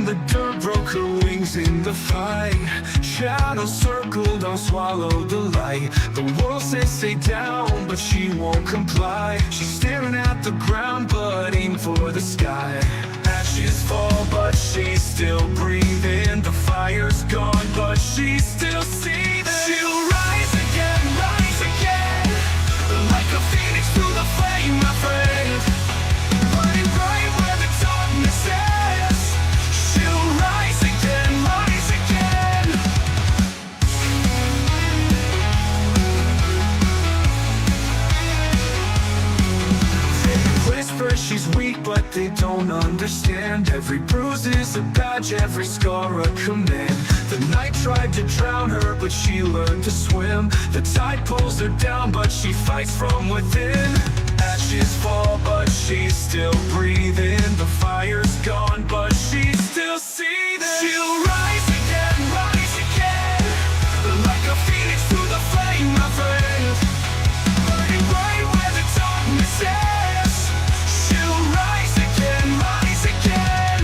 the dirt, broke her wings in the fight. Shadows circled on, swallowed the light. The world says stay down, but she won't comply. She's staring at the ground, but aim for the sky. Ashes fall, but she's still breathing. The fire's gone, but she's still seething. She'll rise again, like a phoenix through the flame, my friend. Burning bright where the darkness is. She'll rise again, rise again. They whisper she's weak, but they don't understand. Every bruise is a badge, every scar a command. The night tried to drown her, but she learned to swim. The tide pulls her down, but she fights from within. Ashes fall, but she's still breathing. The fire's gone, but she's still seething. She'll rise again, like a phoenix through the flame, my friend. Burning bright where the darkness is. She'll rise again, rise again.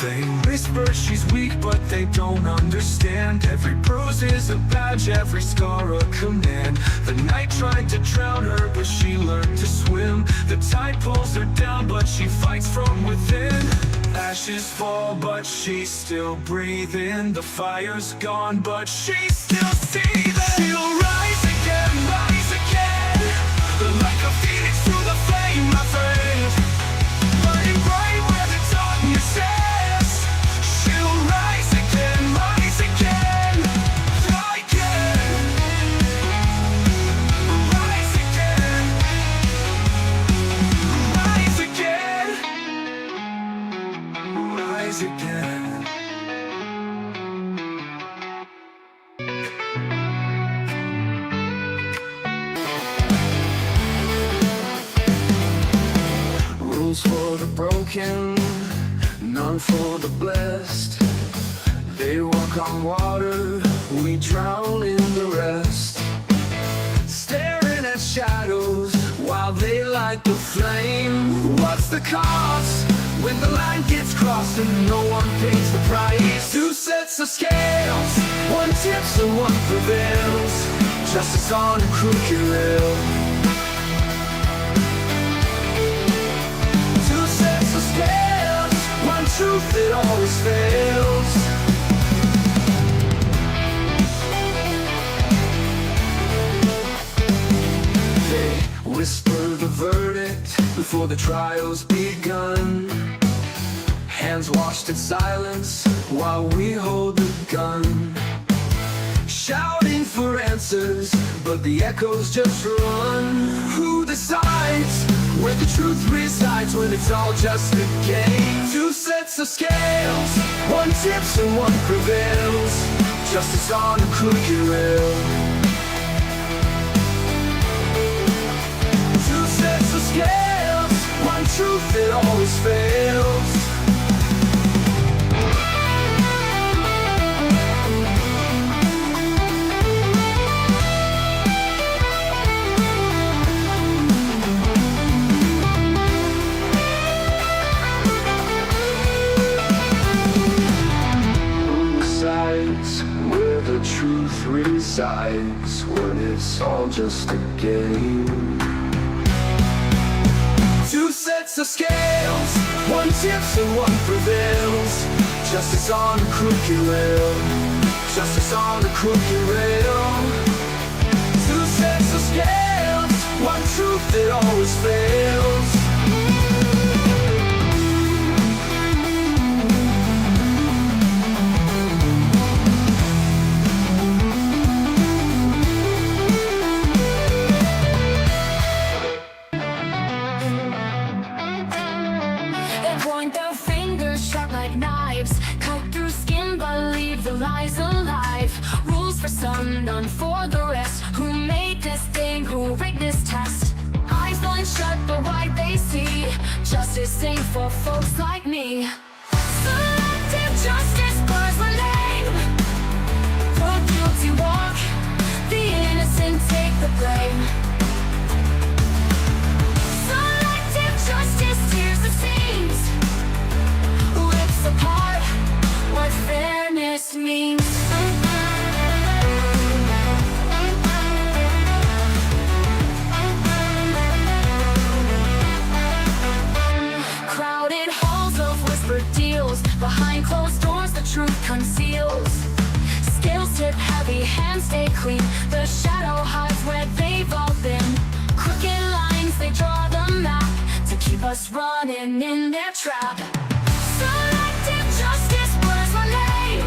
They whisper she's weak, but they don't understand. Every bruise is a badge, every scar a command. The night tried to drown her, but she learned to swim. The tide pulls her down, but she fights from within. Ashes fall, but she's still breathing. The fire's gone, but she's still seething. She'll rise again, like a phoenix through the flame, my friend. Burning bright where the darkness is. She'll rise again, rise again. Rise again. Rise again. Rise again. Rules for the broken, none for the blessed. They walk on water, we drown in the rest. Staring at shadows while they light the flame. What's the cost when the line gets crossed and no one pays the price? Two sets of scales, one tips and one prevails. Justice on a crooked rail. Two sets of scales, one truth that always fails. They whisper the verdict before the trial's begun. Hands washed in silence while we hold the gun. Shouting for answers, but the echoes just run. Who decides where the truth resides when it's all just a game? Two sets of scales, one tips and one prevails. Justice on a crooked rail. Two sets of scales, one truth that always fails. Where the truth resides when it's all just a game. Two sets of scales, one tips and one prevails. Justice on the crooked rail. Justice on the crooked rail. Two sets of scales, one truth that always fails. Lies alive, rules for some, none for the rest. Who made this thing, who rigged this test? Eyes blind shut, but wide they see. Justice ain't for folks like me. Selective justice burns when truth conceals. Scales tip heavy, hands stay clean. The shadow hides where they've all been. Crooked lines, they draw the map to keep us running in their trap. Selective justice, words my name.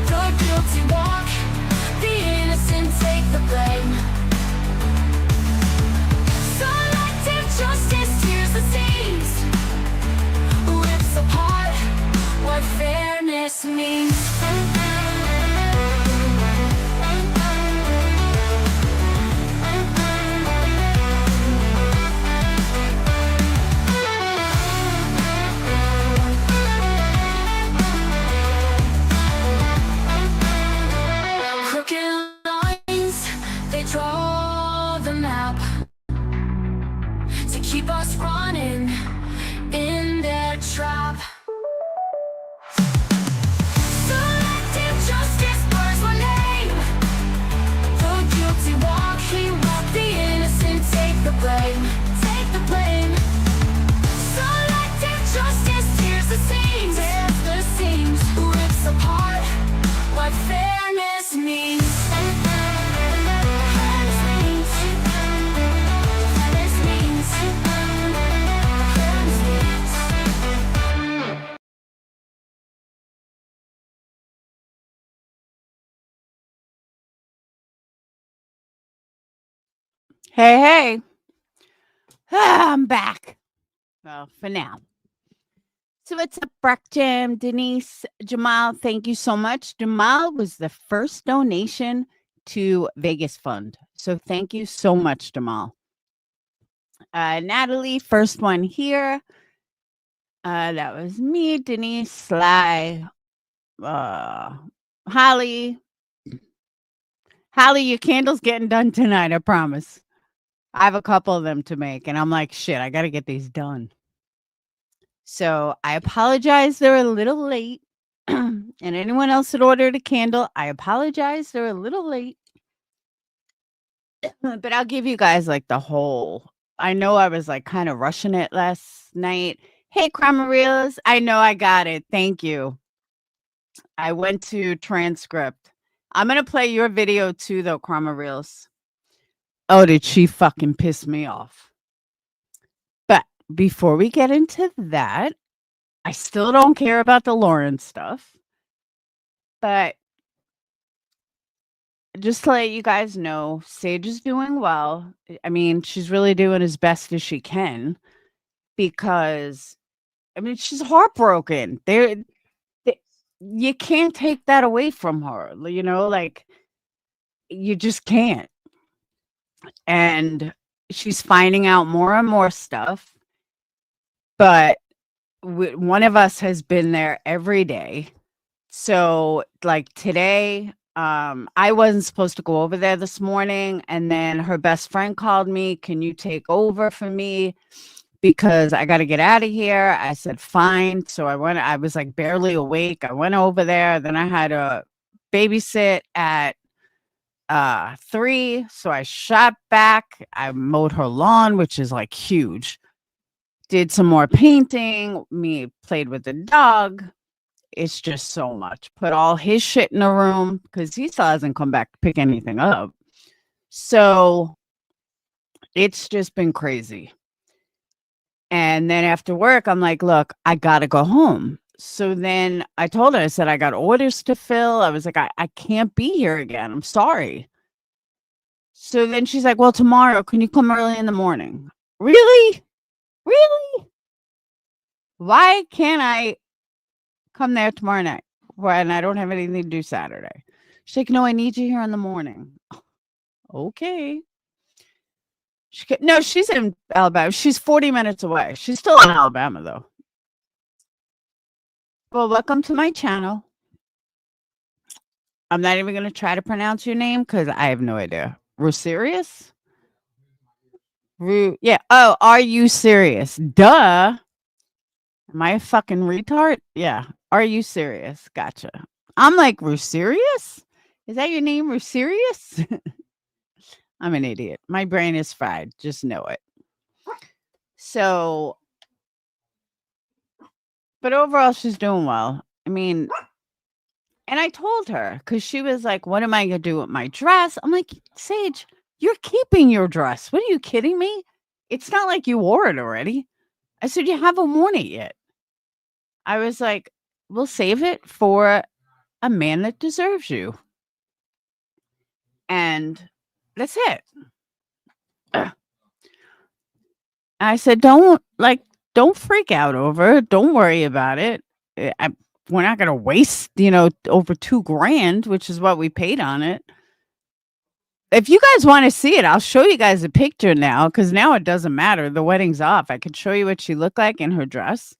The guilty walk, the innocent take the blame. Selective justice tears the seams, rips apart what fairness means. Crooked lines, they draw the map to keep us running in their trap. Selective justice burns my name. The guilty walk, he walk, the innocent take the blame. Take the blame. Selective justice tears the seams, rips apart what fairness means. Hey, I'm back. Well, for now. So what's up, Breck Jam, Denise, Jamal? Thank you so much. Jamal was the first donation to Vegas Fund. So thank you so much, Jamal. Natalie, first one here. That was me, Denise, Sly, Holly. Holly, your candle's getting done tonight, I promise. I have a couple of them to make, and I'm like, shit, I got to get these done. So I apologize. They're a little late. And anyone else that ordered a candle, I apologize. They're a little late. But I'll give you guys like the whole. I know I was like kind of rushing it last night. Hey, Cramarillas. I know I got it. Thank you. I went to transcript. I'm going to play your video too, though, Cramarillas. Oh, did she fucking piss me off? But before we get into that, I still don't care about the Lauren stuff. But just to let you guys know, Sage is doing well. I mean, she's really doing as best as she can because, I mean, she's heartbroken. You can't take that away from her, you know, like you just can't. And she's finding out more and more stuff. But one of us has been there every day. So like today, I wasn't supposed to go over there this morning. And then her best friend called me. Can you take over for me? Because I got to get out of here. I said, fine. So I was like barely awake. I went over there. Then I had to babysit at 3. So I shot back. I mowed her lawn, which is like huge. Did some more painting. Me played with the dog. It's just so much. Put all his shit in the room because he still hasn't come back to pick anything up. So it's just been crazy. And then after work, I'm like, look, I got to go home. So then I told her, I said, I got orders to fill. I was like, I can't be here again. I'm sorry. So then she's like, well, tomorrow, can you come early in the morning? Really? Really? Why can't I come there tomorrow night when I don't have anything to do Saturday? She's like, no, I need you here in the morning. Okay. No, she's in Alabama. She's 40 minutes away. She's still in Alabama, though. Well, welcome to my channel. I'm not even going to try to pronounce your name because I have no idea. Ruserious? Yeah. Oh, are you serious? Duh. Am I a fucking retard? Yeah. Are you serious? Gotcha. I'm like, Ruserious? Is that your name, Ruserious? I'm an idiot. My brain is fried. Just know it. So, but overall, she's doing well. I mean, and I told her because she was like, "What am I going to do with my dress?" I'm like, "Sage, you're keeping your dress. What are you kidding me? It's not like you wore it already." I said, "You haven't worn it yet." I was like, "We'll save it for a man that deserves you." And that's it. Ugh. I said, don't freak out over it. Don't worry about it. We're not going to waste, over 2 grand, which is what we paid on it. If you guys want to see it, I'll show you guys a picture now because now it doesn't matter. The wedding's off. I could show you what she looked like in her dress.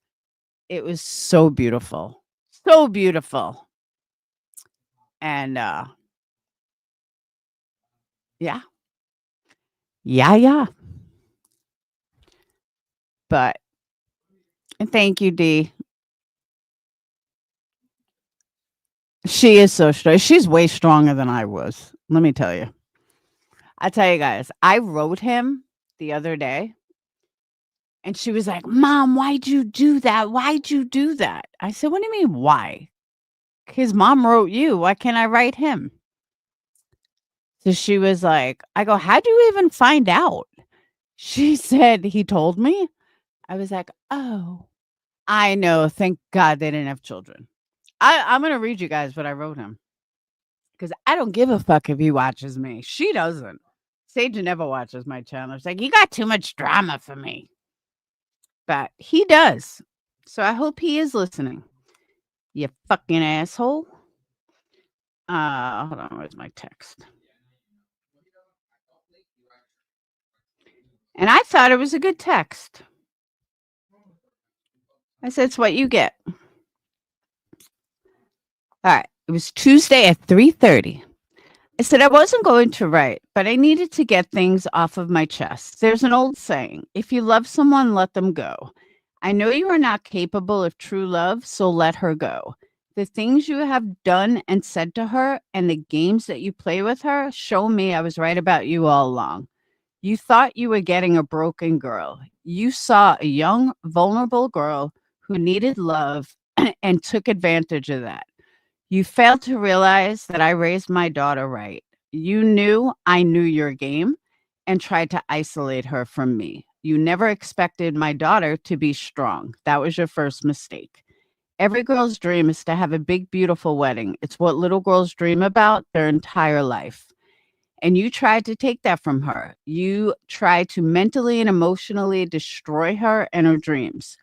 It was so beautiful. So beautiful. And yeah. Yeah. But and thank you, Dee. She is so strong. She's way stronger than I was. Let me tell you. I tell you guys, I wrote him the other day and she was like, "Mom, why'd you do that? Why'd you do that?" I said, "What do you mean, why? His mom wrote you. Why can't I write him?" So she was like, I go, "How'd you even find out?" She said, "He told me." I was like, "Oh, I know. Thank God they didn't have children." I'm going to read you guys what I wrote him because I don't give a fuck if he watches me. She doesn't. Sage never watches my channel. She's like, "You got too much drama for me." But he does. So I hope he is listening. You fucking asshole. Hold on. Where's my text? And I thought it was a good text. I said, "It's what you get." All right. It was Tuesday at 3:30. I said I wasn't going to write, but I needed to get things off of my chest. There's an old saying, if you love someone, let them go. I know you are not capable of true love, so let her go. The things you have done and said to her and the games that you play with her show me I was right about you all along. You thought you were getting a broken girl. You saw a young, vulnerable girl who needed love and took advantage of that. You failed to realize that I raised my daughter right. You knew I knew your game and tried to isolate her from me. You never expected my daughter to be strong. That was your first mistake. Every girl's dream is to have a big, beautiful wedding. It's what little girls dream about their entire life. And you tried to take that from her. You tried to mentally and emotionally destroy her and her dreams.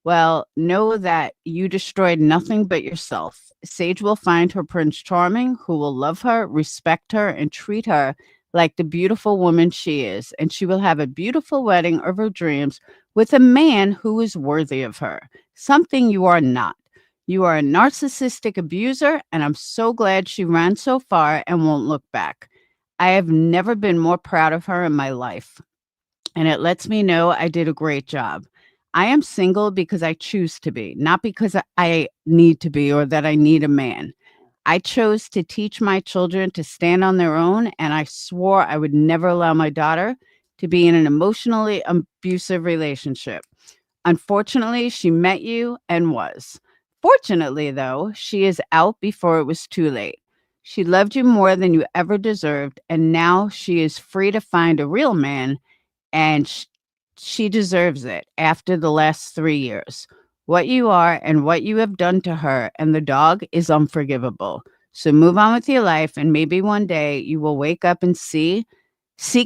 Well, know that you destroyed nothing but yourself. Sage will find her Prince Charming who will love her, respect her, and treat her like the beautiful woman she is. And she will have a beautiful wedding of her dreams with a man who is worthy of her, something you are not. You are a narcissistic abuser, and I'm so glad she ran so far and won't look back. I have never been more proud of her in my life, and it lets me know I did a great job. I am single because I choose to be, not because I need to be or that I need a man. I chose to teach my children to stand on their own, and I swore I would never allow my daughter to be in an emotionally abusive relationship. Unfortunately, she met you and was. Fortunately, though, she is out before it was too late. She loved you more than you ever deserved, and now she is free to find a real man, and she deserves it after the last 3 years. What you are and what you have done to her and the dog is unforgivable. So move on with your life, and maybe one day you will wake up and seek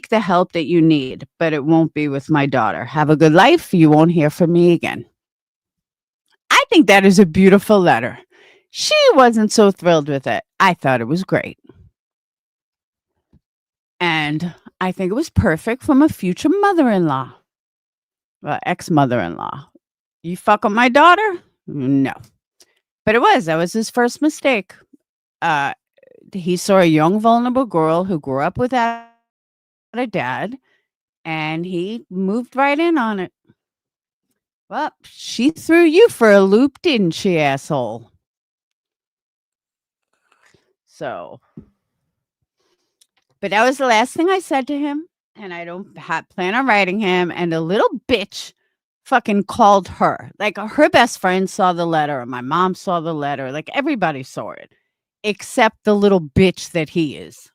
the help that you need, but it won't be with my daughter. Have a good life. You won't hear from me again. I think that is a beautiful letter. She wasn't so thrilled with it. I thought it was great. And I think it was perfect from a future mother-in-law. Well, ex-mother-in-law. You fuck with my daughter? No. But that was his first mistake. He saw a young, vulnerable girl who grew up without a dad, and he moved right in on it. Well, she threw you for a loop, didn't she, asshole? So, but that was the last thing I said to him, and I don't plan on writing him. And the little bitch fucking called her. Like her best friend saw the letter, and my mom saw the letter. Like everybody saw it, except the little bitch that he is.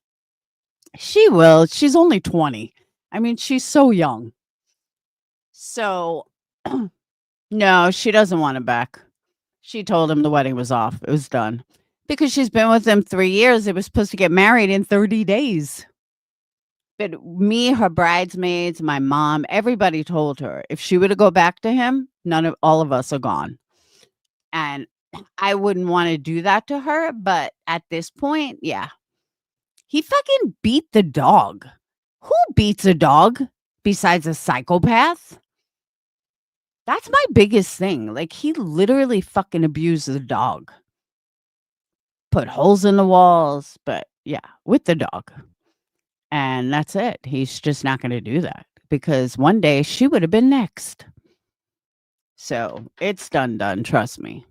She will. She's only 20. I mean, she's so young. So, no, she doesn't want him back. She told him the wedding was off. It was done. Because she's been with him 3 years. It was supposed to get married in 30 days. But me, her bridesmaids, my mom, everybody told her if she were to go back to him, all of us are gone. And I wouldn't want to do that to her. But at this point, yeah. He fucking beat the dog. Who beats a dog besides a psychopath? That's my biggest thing. Like, he literally fucking abused the dog. Put holes in the walls, but yeah, with the dog. And that's it. He's just not going to do that because one day she would have been next. So it's done. Trust me.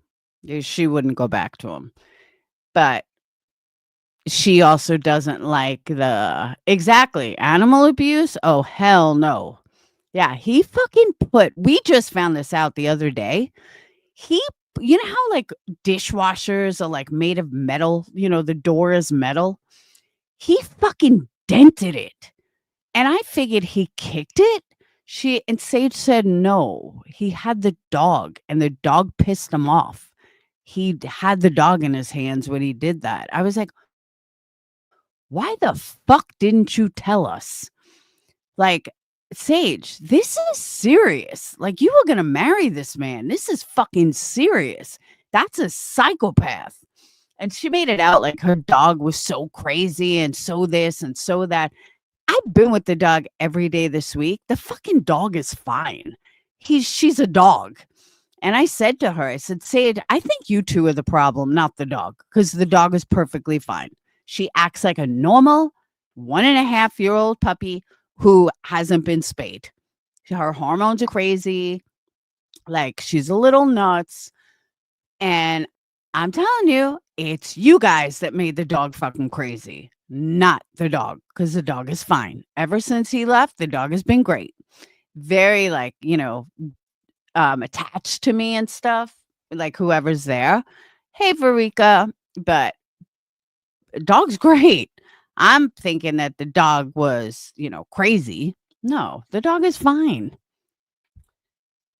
She wouldn't go back to him. But she also doesn't like the animal abuse. Oh, hell no. Yeah, he fucking we just found this out the other day. You know how like dishwashers are like made of metal, the door is metal. He fucking dented it. And I figured he kicked it. And Sage said no. He had the dog and the dog pissed him off. He had the dog in his hands when he did that. I was like, why the fuck didn't you tell us? Like, Sage, this is serious. Like, you were going to marry this man. This is fucking serious. That's a psychopath. And she made it out like her dog was so crazy and so this and so that. I've been with the dog every day this week. The fucking dog is fine. She's a dog. And I said to her, I said, Sage, I think you two are the problem, not the dog, because the dog is perfectly fine. She acts like a normal 1.5-year-old puppy who hasn't been spayed. Her hormones are crazy. Like, she's a little nuts. And I'm telling you, it's you guys that made the dog fucking crazy, not the dog, because the dog is fine. Ever since he left, the dog has been great. Very, like, attached to me and stuff, like whoever's there. Hey, Verika, but dog's great. I'm thinking that the dog was, crazy. No, the dog is fine.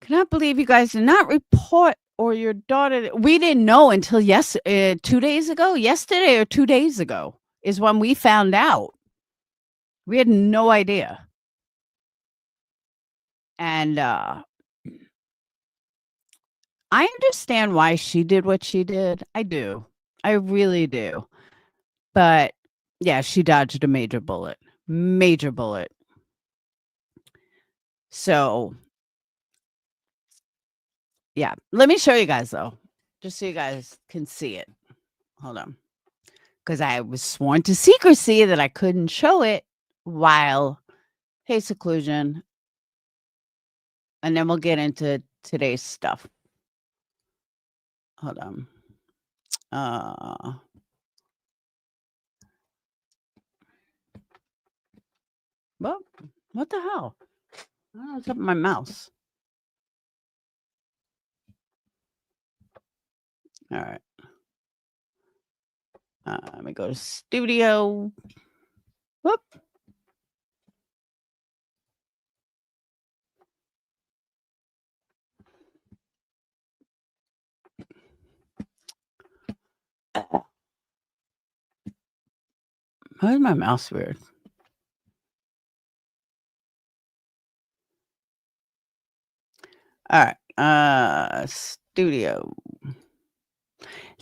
Cannot believe you guys did not report or your daughter. We didn't know until 2 days ago. Yesterday or 2 days ago is when we found out. We had no idea. And I understand why she did what she did. I do. I really do. But yeah, she dodged a major bullet. Major bullet. So yeah, let me show you guys though, just so you guys can see it. Hold on. Because I was sworn to secrecy that I couldn't show it while, hey, seclusion. And then we'll get into today's stuff. Hold on. Well, what the hell? I don't know what's up with my mouse. All right. Let me go to studio. Whoop. Why is my mouse weird? All right. Studio.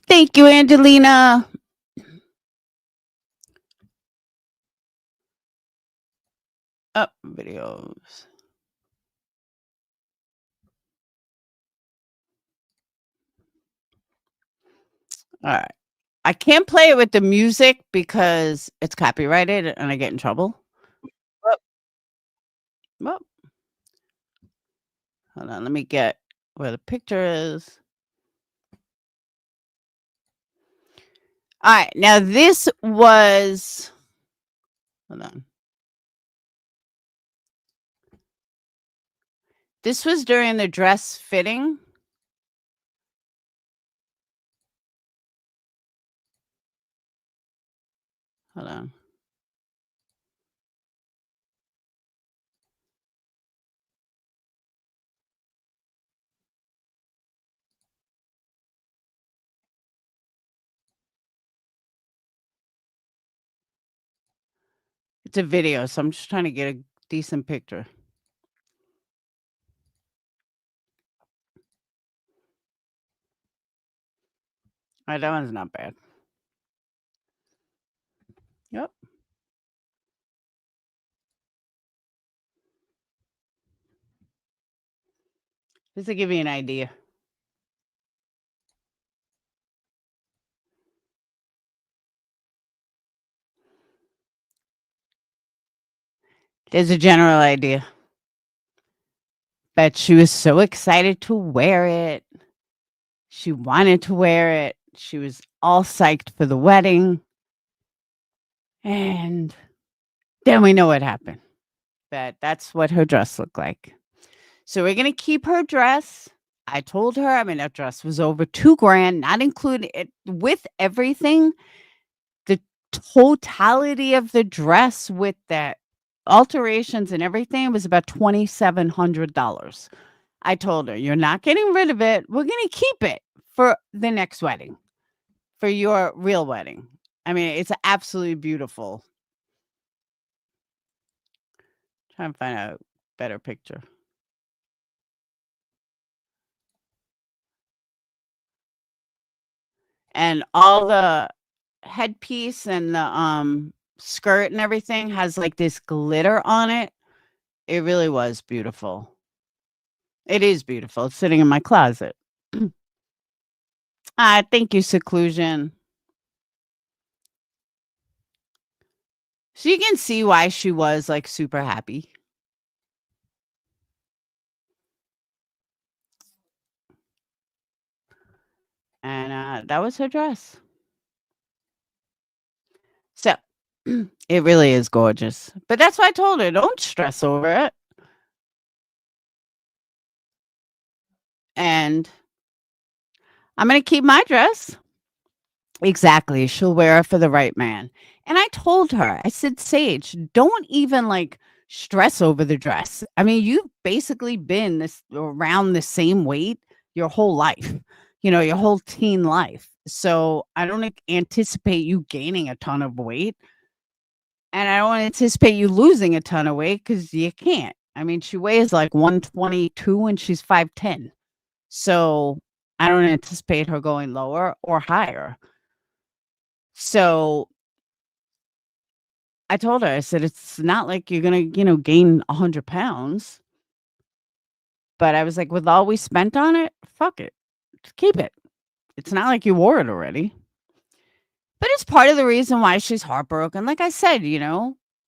Thank you, Angelina. Up videos. All right. I can't play it with the music because it's copyrighted and I get in trouble. Well, hold on. Let me get where the picture is. All right. Now, this was. Hold on. This was during the dress fitting. Hold on. It's a video, so I'm just trying to get a decent picture. All right, that one's not bad. Yep. Just to give you an idea. There's a general idea. But she was so excited to wear it. She wanted to wear it. She was all psyched for the wedding. And then we know what happened. But that's what her dress looked like. So we're gonna keep her dress. I told her, I mean, that dress was over $2,000, not including it with everything. The totality of the dress with the alterations and everything was about $2,700. I told her, "You're not getting rid of it. We're gonna keep it for the next wedding, for your real wedding." I mean, it's absolutely beautiful. Trying to find a better picture. And all the headpiece and the skirt and everything has like this glitter on it. It really was beautiful. It is beautiful. It's sitting in my closet. Thank you, Seclusion. So you can see why she was like super happy. And that was her dress. So it really is gorgeous. But that's why I told her, don't stress over it. And I'm going to keep my dress. Exactly. She'll wear it for the right man. And I told her, I said, Sage, don't even like stress over the dress. I mean, you've basically been this around the same weight your whole life, your whole teen life. So I don't anticipate you gaining a ton of weight. And I don't anticipate you losing a ton of weight because you can't. I mean, she weighs like 122 and she's 5'10. So I don't anticipate her going lower or higher. So I told her, I said, it's not like you're going to, gain 100 pounds. But I was like, with all we spent on it, fuck it. Just keep it. It's not like you wore it already. But it's part of the reason why she's heartbroken. Like I said,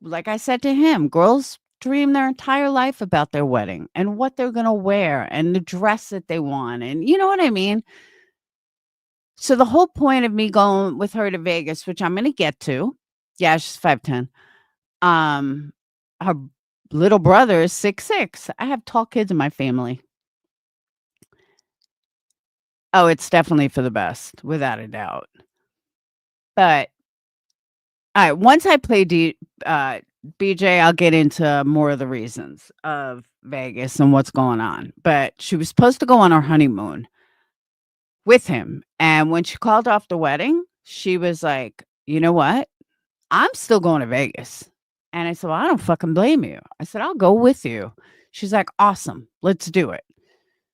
like I said to him, girls dream their entire life about their wedding and what they're going to wear and the dress that they want. And you know what I mean? So the whole point of me going with her to Vegas, which I'm going to get to, yeah, she's 5'10". Her little brother is 6'6". I have tall kids in my family. Oh, it's definitely for the best, without a doubt. But all right, once I play BJ, I'll get into more of the reasons of Vegas and what's going on. But she was supposed to go on her honeymoon with him. And when she called off the wedding, she was like, you know what? I'm still going to Vegas. And I said, well, I don't fucking blame you. I said, I'll go with you. She's like, awesome. Let's do it.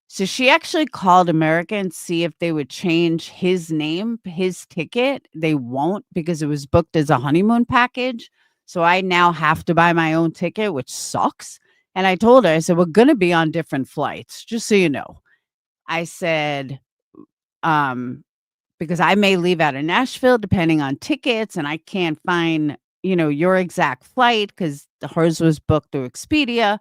So she actually called American to see if they would change his name, his ticket. They won't because it was booked as a honeymoon package. So I now have to buy my own ticket, which sucks. And I told her, I said, we're going to be on different flights, just so you know. I said, because I may leave out of Nashville depending on tickets and I can't find, your exact flight because hers was booked through Expedia.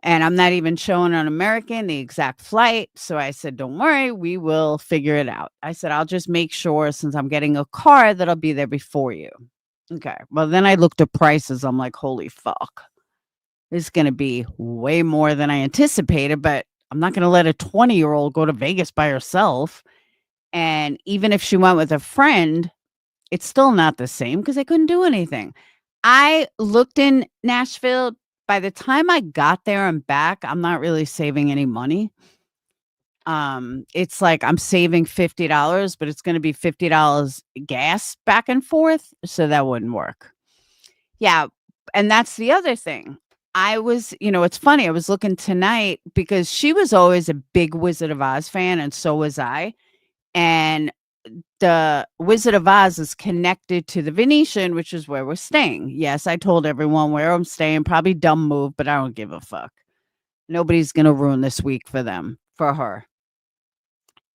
And I'm not even showing on American the exact flight. So I said, don't worry, we will figure it out. I said, I'll just make sure since I'm getting a car that I'll be there before you. Okay. Well, then I looked at prices. I'm like, holy fuck. is going to be way more than I anticipated, but I'm not going to let a 20-year-old go to Vegas by herself. And even if she went with a friend, it's still not the same because I couldn't do anything. I looked in Nashville. By the time I got there and back, I'm not really saving any money. It's like I'm saving $50, but it's going to be $50 gas back and forth, so that wouldn't work. Yeah, and that's the other thing. It's funny. I was looking tonight because she was always a big Wizard of Oz fan, and so was I. And the Wizard of Oz is connected to the Venetian, which is where we're staying. Yes, I told everyone where I'm staying. Probably dumb move, but I don't give a fuck. Nobody's gonna ruin this week for her.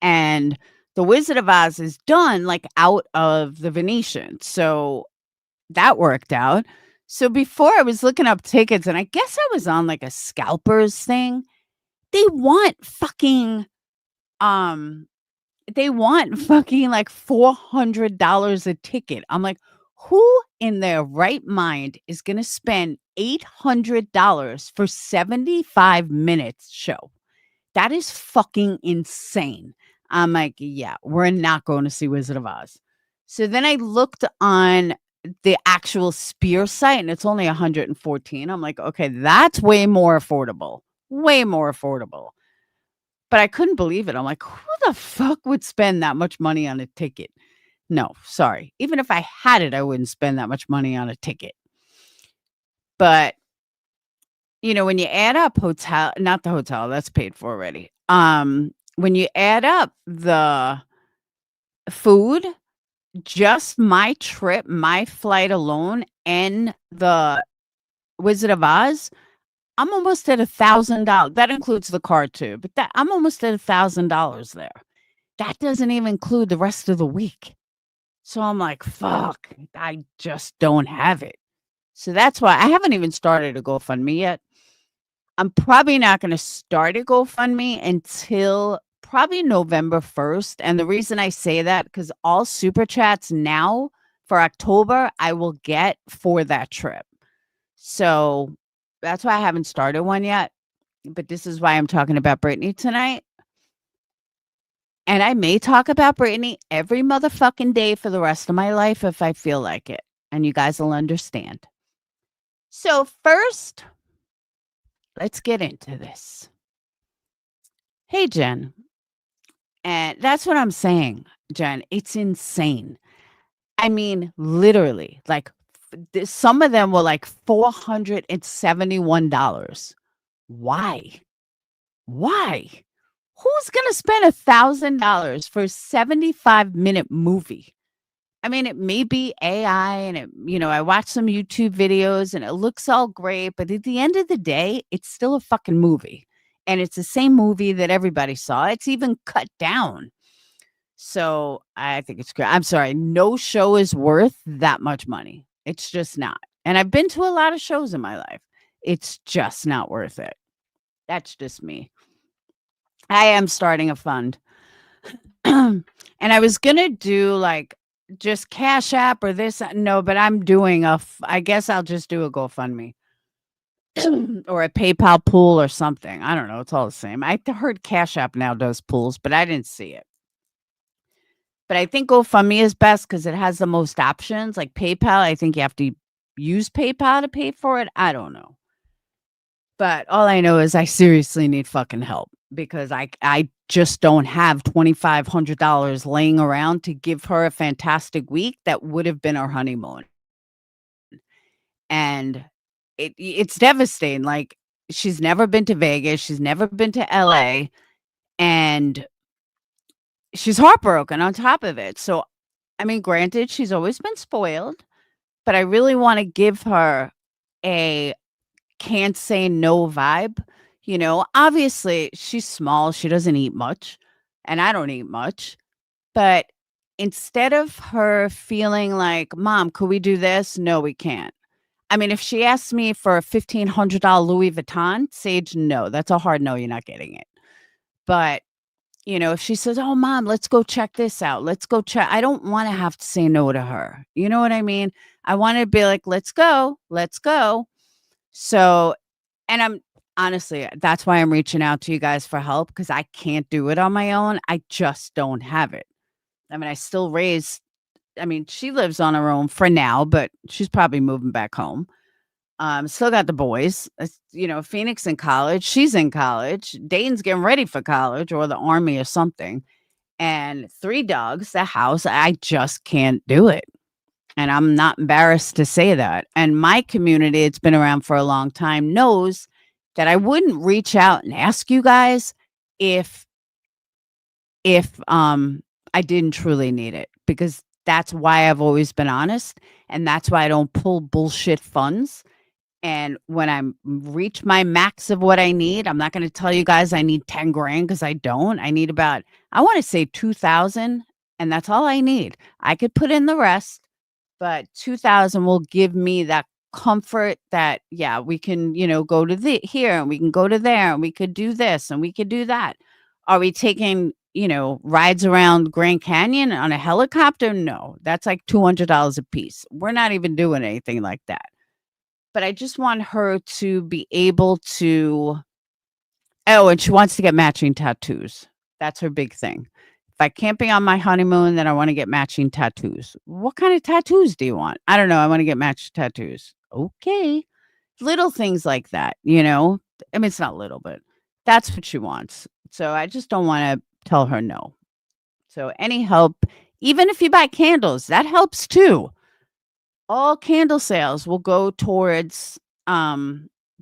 And the Wizard of Oz is done like out of the Venetian. So that worked out. So before I was looking up tickets, and I guess I was on like a scalpers thing. They want fucking like $400 a ticket. I'm like, who in their right mind is going to spend $800 for 75 minutes show? That is fucking insane. I'm like, yeah, we're not going to see Wizard of Oz. So then I looked on the actual Spear site and it's only 114. I'm like, okay, that's way more affordable. Way more affordable. But I couldn't believe it. I'm like, who the fuck would spend that much money on a ticket? No, sorry. Even if I had it, I wouldn't spend that much money on a ticket. But, when you add up not the hotel, that's paid for already. When you add up the food, just my trip, my flight alone, and the Wizard of Oz, I'm almost at $1,000. That includes the car too, but I'm almost at $1,000 there. That doesn't even include the rest of the week. So I'm like, fuck, I just don't have it. So that's why I haven't even started a GoFundMe yet. I'm probably not going to start a GoFundMe until probably November 1st. And the reason I say that, because all super chats now for October, I will get for that trip. So that's why I haven't started one yet. But this is why I'm talking about Brittany tonight. And I may talk about Brittany every motherfucking day for the rest of my life if I feel like it. And you guys will understand. So first, let's get into this. Hey, Jen. And that's what I'm saying, Jen. It's insane. I mean, literally, like some of them were like $471. Why? Who's going to spend $1,000 for a 75-minute movie? I mean, it may be AI and I watched some YouTube videos and it looks all great, but at the end of the day, it's still a fucking movie. And it's the same movie that everybody saw. It's even cut down. So I think it's great. I'm sorry. No show is worth that much money. It's just not. And I've been to a lot of shows in my life. It's just not worth it. That's just me. I am starting a fund. And I was going to do like just Cash App or this. No, but I'm doing I guess I'll just do a GoFundMe or a PayPal pool or something. I don't know. It's all the same. I heard Cash App now does pools, but I didn't see it. But I think GoFundMe is best because it has the most options. Like PayPal, I think you have to use PayPal to pay for it. I don't know. But all I know is I seriously need fucking help because I just don't have $2,500 laying around to give her a fantastic week that would have been our honeymoon. And it's devastating. Like, she's never been to Vegas. She's never been to LA. And she's heartbroken on top of it. So, I mean, granted, she's always been spoiled, but I really want to give her a can't say no vibe. Obviously she's small. She doesn't eat much and I don't eat much. But instead of her feeling like, Mom, could we do this? No, we can't. I mean, if she asks me for a $1,500 Louis Vuitton, Sage, no, that's a hard no. You're not getting it. But if she says, oh, Mom, let's go check this out. Let's go check. I don't want to have to say no to her. You know what I mean? I want to be like, let's go. So And I'm honestly, that's why I'm reaching out to you guys for help because I can't do it on my own. I just don't have it. I mean, I still raise I mean, she lives on her own for now, but she's probably moving back home. Still got the boys. Phoenix in college. She's in college. Dayton's getting ready for college or the army or something. And 3 dogs, the house. I just can't do it. And I'm not embarrassed to say that. And my community, it's been around for a long time, knows that I wouldn't reach out and ask you guys if if I didn't truly need it because that's why I've always been honest and that's why I don't pull bullshit funds. And when I reach my max of what I need, I'm not going to tell you guys I need 10 grand because I don't. I need about, I want to say 2,000 and that's all I need. I could put in the rest, but 2,000 will give me that comfort that, yeah, we can, go to here and we can go to there and we could do this and we could do that. Are we taking, rides around Grand Canyon on a helicopter? No, that's like $200 a piece. We're not even doing anything like that. But I just want her to be able to oh, and she wants to get matching tattoos. That's her big thing. If I can't be on my honeymoon, then I wanna get matching tattoos. What kind of tattoos do you want? I don't know, I wanna get matched tattoos. Okay. Little things like that, you know? I mean, it's not little, but that's what she wants. So I just don't wanna tell her no. So any help, even if you buy candles, that helps too. All candle sales will go towards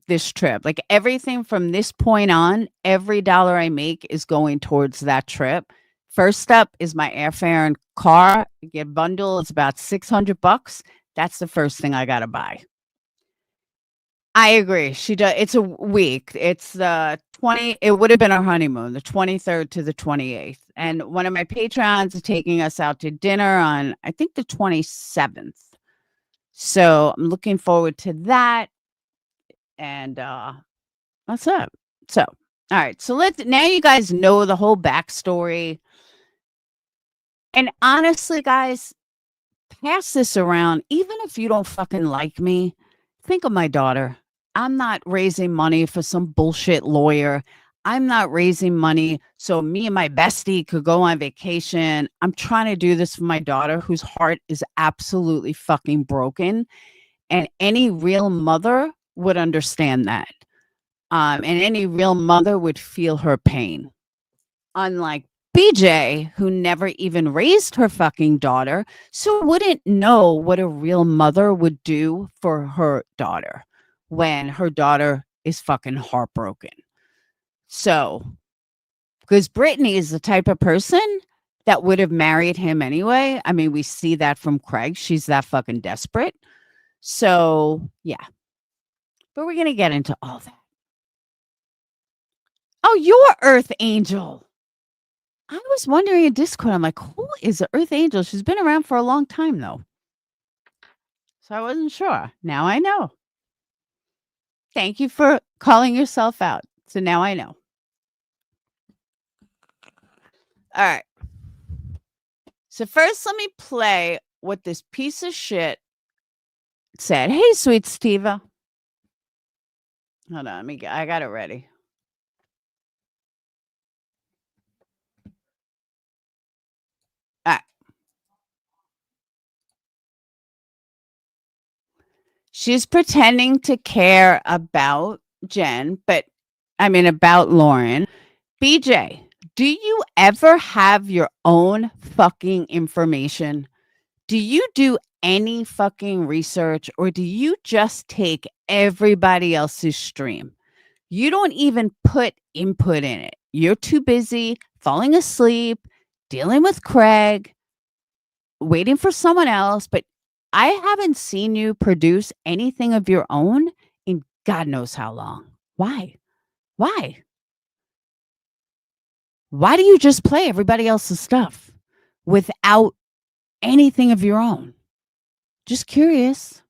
this trip. Like everything from this point on, every dollar I make is going towards that trip. First up is my airfare and car. You get a bundle, it's about $600. That's the first thing I gotta buy. I agree. She does. It's a week. It's the 20. It would have been our honeymoon, the 23rd to the 28th. And one of my patrons is taking us out to dinner on, I think, the 27th. So I'm looking forward to that. And that's it. So, all right. So now you guys know the whole backstory. And honestly, guys, pass this around. Even if you don't fucking like me, think of my daughter. I'm not raising money for some bullshit lawyer. I'm not raising money so me and my bestie could go on vacation. I'm trying to do this for my daughter whose heart is absolutely fucking broken. And any real mother would understand that. And any real mother would feel her pain. Unlike BJ, who never even raised her fucking daughter, so wouldn't know what a real mother would do for her daughter when her daughter is fucking heartbroken. So, because Brittany is the type of person that would have married him anyway. I mean, we see that from Craig. She's that fucking desperate. So, yeah. But we're going to get into all that. Oh, you're Earth Angel. I was wondering in Discord, I'm like, who is the Earth Angel? She's been around for a long time, though. So I wasn't sure. Now I know. Thank you for calling yourself out. So now I know. All right. So first, let me play what this piece of shit said. Hey, sweet Steva. Hold on. I got it ready. All right. She's pretending to care about Jen, but I mean, about Lauren. BJ, do you ever have your own fucking information? Do you do any fucking research or do you just take everybody else's stream? You don't even put input in it. You're too busy falling asleep, dealing with Craig, waiting for someone else, but I haven't seen you produce anything of your own in God knows how long. Why? Why? Why do you just play everybody else's stuff without anything of your own? Just curious.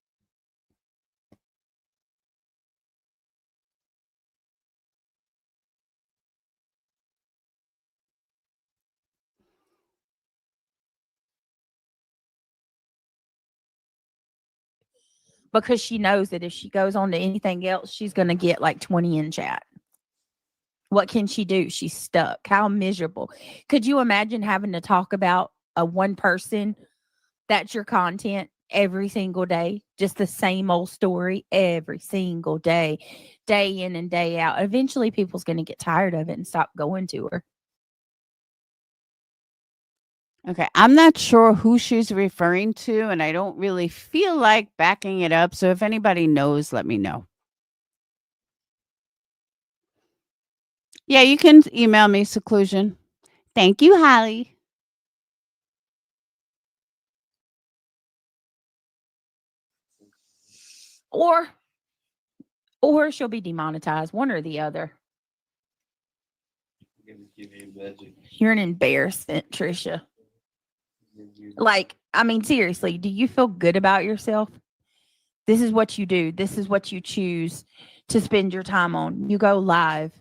because she knows that if she goes on to anything else, she's going to get like 20 in chat. What can she do? She's stuck. How miserable. Could you imagine having to talk about a one person that's your content every single day? Just the same old story every single day, day in and day out. Eventually, people's going to get tired of it and stop going to her. Okay, I'm not sure who she's referring to, and I don't really feel like backing it up. So if anybody knows, let me know. Yeah, you can email me, Seclusion. Thank you, Holly. Or she'll be demonetized, one or the other. You're an embarrassment, Trisha. Like, I mean, seriously, do you feel good about yourself? This is what you do. This is what you choose to spend your time on. You go live.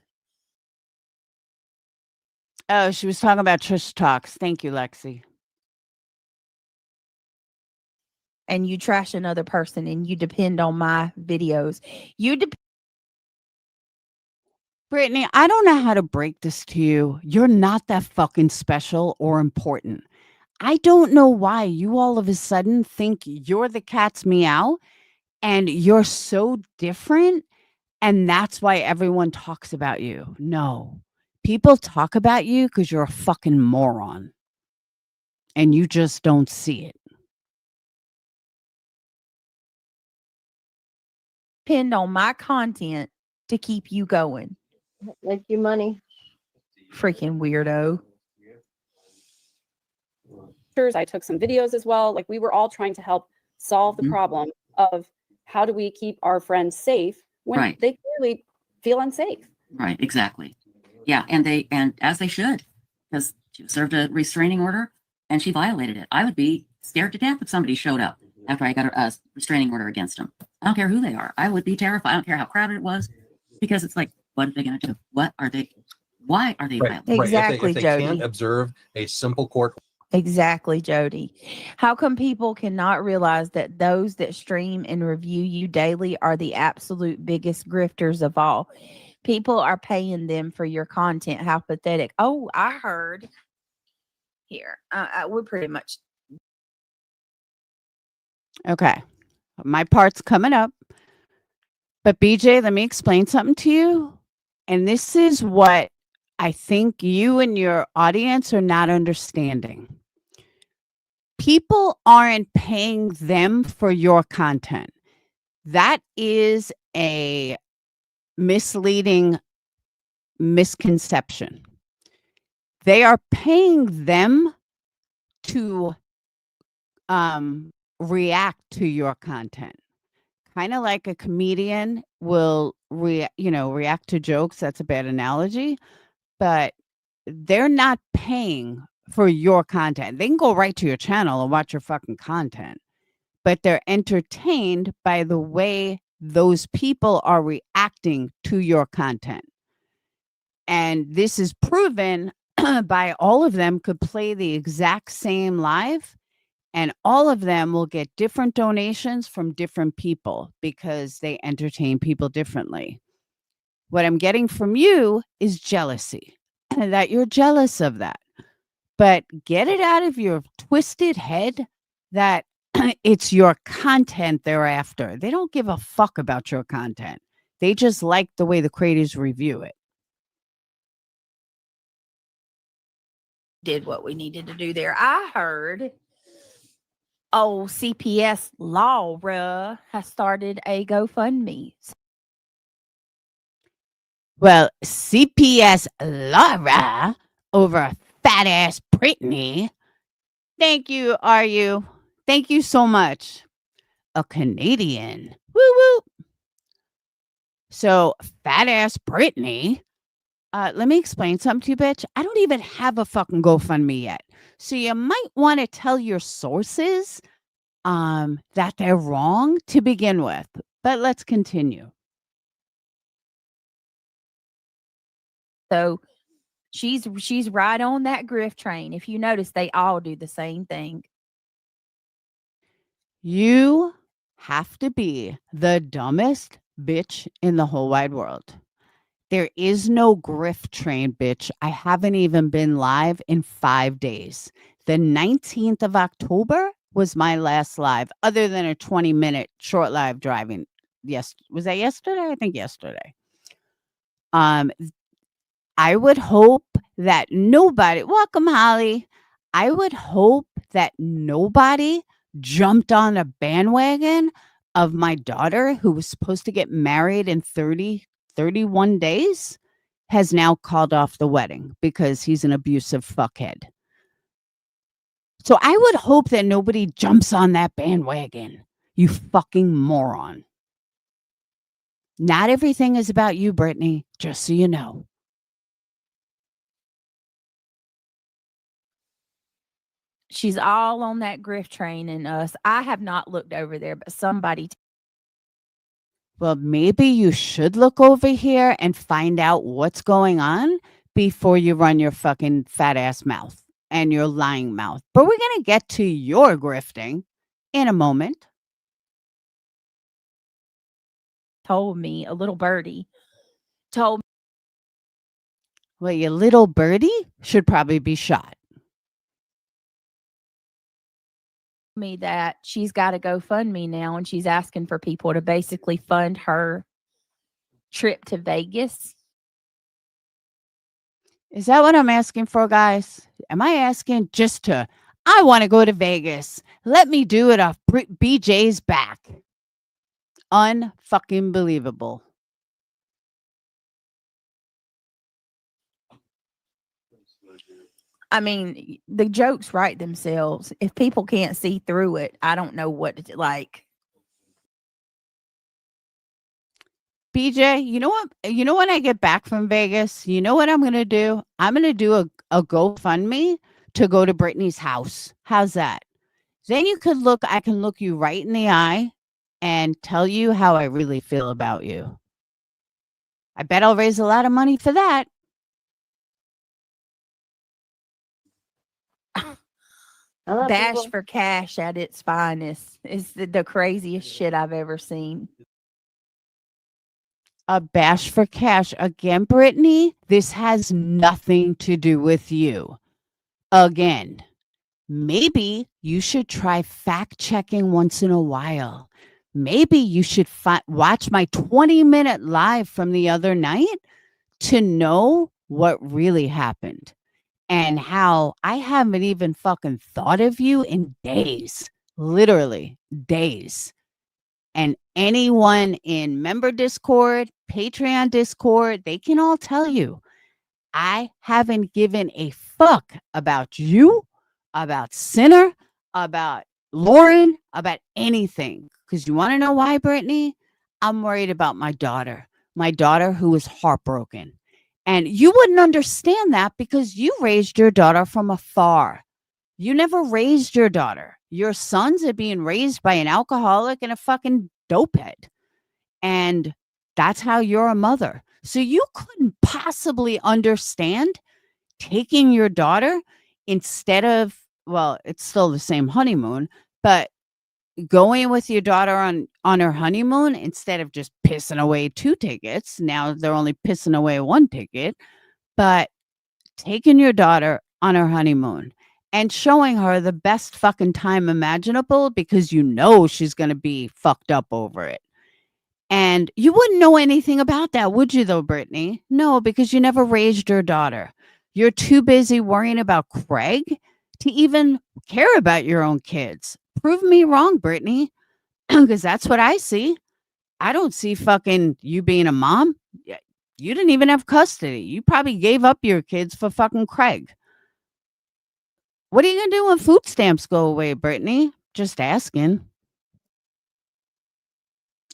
Oh, she was talking about Trish Talks. Thank you, Lexi. And you trash another person and you depend on my videos. Brittany, I don't know how to break this to you. You're not that fucking special or important. I don't know why you all of a sudden think you're the cat's meow and you're so different. And that's why everyone talks about you. No, people talk about you because you're a fucking moron and you just don't see it. Depend on my content to keep you going. Make you money. Freaking weirdo. I took some videos as well. Like we were all trying to help solve the problem of how do we keep our friends safe when they clearly feel unsafe. Right, exactly. Yeah, and as they should, because she served a restraining order and she violated it. I would be scared to death if somebody showed up after I got a restraining order against them. I don't care who they are. I would be terrified. I don't care how crowded it was, because it's like, what are they going to do? What are they? Why are they violent? Exactly, If they Jody. can't observe a simple court. Exactly, Jody. How come people cannot realize that those that stream and review you daily are the absolute biggest grifters of all? People are paying them for your content. How pathetic. Oh, I heard. Here, we're pretty much. Okay. My part's coming up. But BJ, let me explain something to you. And this is what I think you and your audience are not understanding. People aren't paying them for your content. That is a misleading misconception. They are paying them to react to your content. Kind of like a comedian will react to jokes. That's a bad analogy, but they're not paying for your content. They can go right to your channel and watch your fucking content, but they're entertained by the way those people are reacting to your content. And this is proven by all of them could play the exact same live, and all of them will get different donations from different people because they entertain people differently. What I'm getting from you is jealousy, that you're jealous of that. But get it out of your twisted head that it's your content they're after. They don't give a fuck about your content. They just like the way the creators review it. Did what we needed to do there. I heard CPS Laura has started a GoFundMe. Well, CPS Laura over fat ass Brittany. Thank you, RU. Thank you so much. A Canadian. Woo woo. So fat ass Brittany. Let me explain something to you, bitch. I don't even have a fucking GoFundMe yet. So you might want to tell your sources that they're wrong to begin with. But let's continue. So she's right on that grift train. If you notice, they all do the same thing. You have to be the dumbest bitch in the whole wide world. There is no grift train, bitch. I haven't even been live in 5 days. The 19th of October was my last live, other than a 20-minute short live driving. Yes, was that yesterday? I think yesterday. I would hope that nobody, welcome Holly. I would hope that nobody jumped on a bandwagon of my daughter who was supposed to get married in 31 days has now called off the wedding because he's an abusive fuckhead. So I would hope that nobody jumps on that bandwagon. You fucking moron. Not everything is about you, Brittany, just so you know. She's all on that grift train and us. I have not looked over there, but somebody Well, maybe you should look over here and find out what's going on before you run your fucking fat ass mouth and your lying mouth. But we're going to get to your grifting in a moment. told me, a little birdie told Well, your little birdie should probably be shot. me that she's got to GoFundMe now and she's asking for people to basically fund her trip to Vegas. Is that what I'm asking for, guys? Am I asking just to, I want to go to Vegas. Let me do it off BJ's back. Unfucking believable. I mean, the jokes write themselves. If people can't see through it, I don't know what to like. BJ, you know what? You know when I get back from Vegas, you know what I'm going to do? I'm going to do a GoFundMe to go to Brittany's house. How's that? Then I can look you right in the eye and tell you how I really feel about you. I bet I'll raise a lot of money for that. Bash for cash at its finest is the craziest shit I've ever seen. A bash for cash. Again, Brittany, this has nothing to do with you. Again, maybe you should try fact checking once in a while. Maybe you should watch my 20-minute live from the other night to know what really happened and how I haven't even fucking thought of you in days, literally days. And anyone in member Discord, Patreon Discord, they can all tell you, I haven't given a fuck about you, about Sinner, about Lauren, about anything. Because you want to know why, Brittany? I'm worried about my daughter who is heartbroken. And you wouldn't understand that because you raised your daughter from afar. You never raised your daughter. Your sons are being raised by an alcoholic and a fucking dopehead. And that's how you're a mother. So you couldn't possibly understand taking your daughter instead of, well, it's still the same honeymoon, but going with your daughter on her honeymoon instead of just pissing away 2 tickets. Now they're only pissing away 1 ticket, but taking your daughter on her honeymoon and showing her the best fucking time imaginable because you know she's going to be fucked up over it. And you wouldn't know anything about that, would you though, Brittany? No, because you never raised your daughter. You're too busy worrying about Craig to even care about your own kids. Prove me wrong, Brittany, because that's what I see. I don't see fucking you being a mom. You didn't even have custody. You probably gave up your kids for fucking Craig. What are you going to do when food stamps go away, Brittany? Just asking.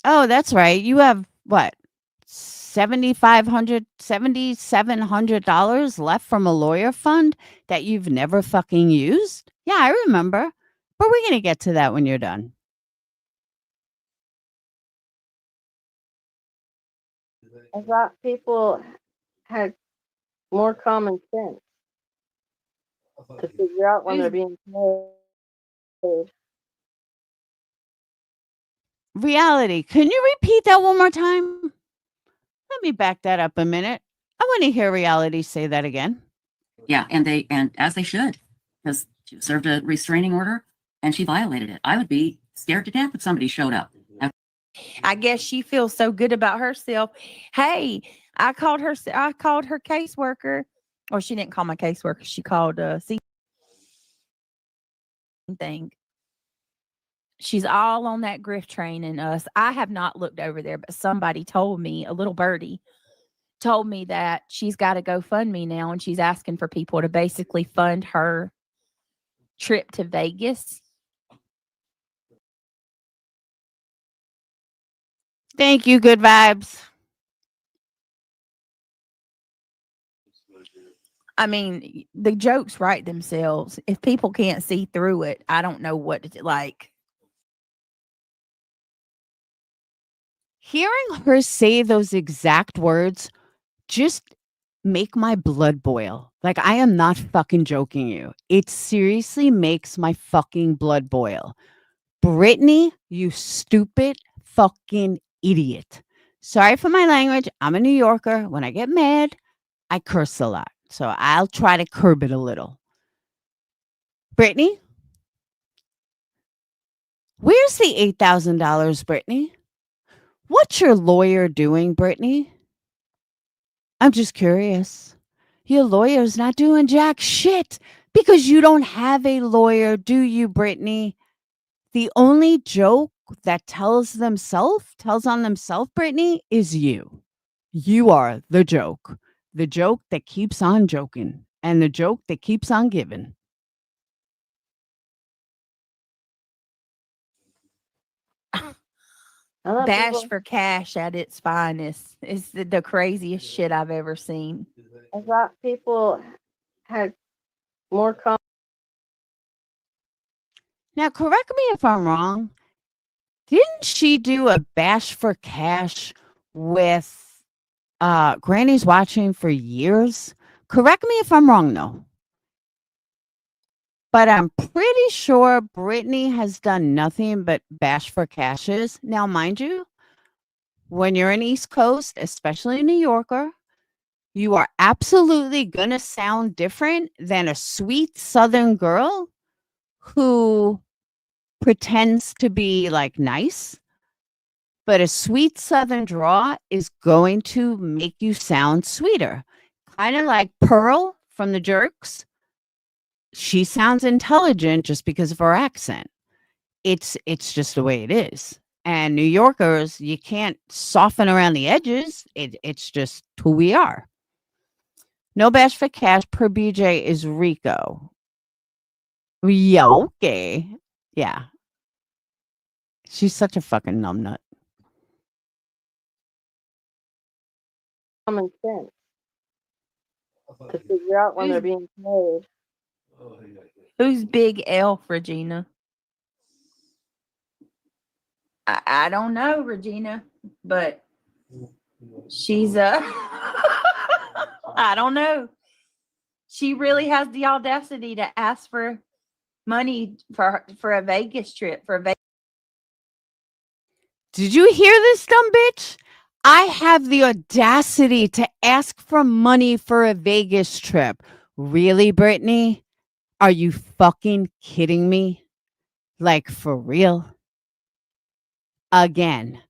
Oh, that's right. You have what? $7,700 left from a lawyer fund that you've never fucking used? Yeah, I remember. But we're going to get to that when you're done. I thought people had more common sense to figure out when they're being paid. Reality, can you repeat that one more time? Let me back that up a minute. I want to hear Reality say that again. Yeah, and as they should, because she served a restraining order and she violated it. I would be scared to death if somebody showed up. I guess she feels so good about herself. Hey, I called her caseworker, or she didn't call my caseworker. She called thing. She's all on that grift train and us. I have not looked over there, but somebody told me, a little birdie told me that she's got a GoFundMe now and she's asking for people to basically fund her trip to Vegas. Thank you, good vibes. I mean, the jokes write themselves. If people can't see through it, I don't know what to like. Hearing her say those exact words just make my blood boil. Like, I am not fucking joking you. It seriously makes my fucking blood boil. Brittany, you stupid fucking idiot. Sorry for my language. I'm a New Yorker. When I get mad, I curse a lot. So I'll try to curb it a little. Brittany? Where's the $8,000, Brittany? What's your lawyer doing, Brittany? I'm just curious. Your lawyer's not doing jack shit because you don't have a lawyer, do you, Brittany? The only joke that tells on themselves, Brittany, is you. You are the joke that keeps on joking, and the joke that keeps on giving. Bash for cash at its finest. It's the craziest shit I've ever seen. I thought people had more common. Now, correct me if I'm wrong. Didn't she do a bash for cash with Granny's Watching for years? Correct me if I'm wrong, though. But I'm pretty sure Brittany has done nothing but bash for cashes. Now, mind you, when you're in East Coast, especially a New Yorker, you are absolutely going to sound different than a sweet Southern girl who pretends to be like nice. But a sweet Southern draw is going to make you sound sweeter. Kind of like Pearl from the Jerks. She sounds intelligent just because of her accent. It's just the way it is. And New Yorkers, you can't soften around the edges. It's just who we are. No bash for cash per BJ is Rico. Yeah, okay. Yeah. She's such a fucking numbnut. Common sense to figure out when they're being paid. Who's Big Elf, Regina? I don't know, Regina, but she's I don't know. She really has the audacity to ask for money for a Vegas trip Did you hear this, dumb bitch? I have the audacity to ask for money for a Vegas trip. Really, Brittany? Are you fucking kidding me? Like, for real? Again,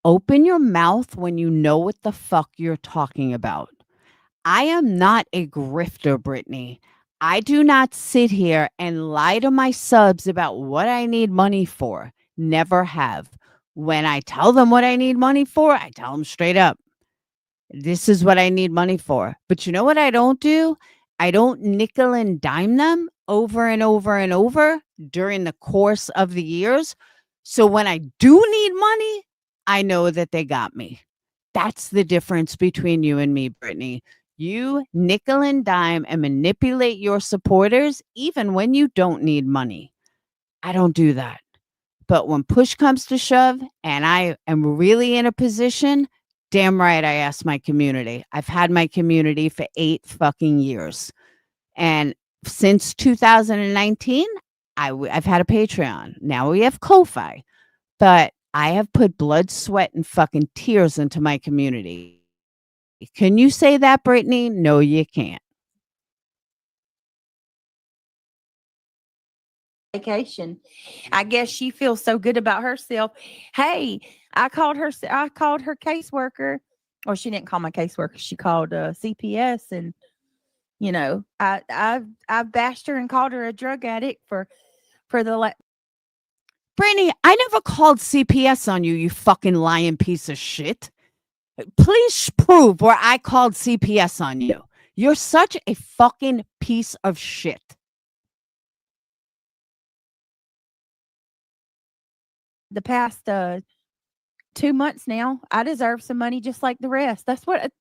open your mouth when you know what the fuck you're talking about. I am not a grifter, Brittany. I do not sit here and lie to my subs about what I need money for. Never have. When I tell them what I need money for, I tell them straight up. This is what I need money for. But you know what I don't do? I don't nickel and dime them over and over and over during the course of the years. So when I do need money, I know that they got me. That's the difference between you and me, Brittany. You nickel and dime and manipulate your supporters even when you don't need money. I don't do that. But when push comes to shove and I am really in a position, damn right I ask my community. I've had my community for 8 fucking years. And since 2019, I've had a Patreon. Now we have Ko-Fi. but I have put blood, sweat, and fucking tears into my community. Can you say that, Brittany? No, you can't. Vacation. I guess she feels so good about herself. Hey, I called her caseworker, or she didn't call my caseworker. She called CPS, and you know, I bashed her and called her a drug addict for the Brittany, I never called CPS on you, you fucking lying piece of shit. Please prove where I called CPS on you. You're such a fucking piece of shit. the past 2 months now. I deserve some money just like the rest. That's what.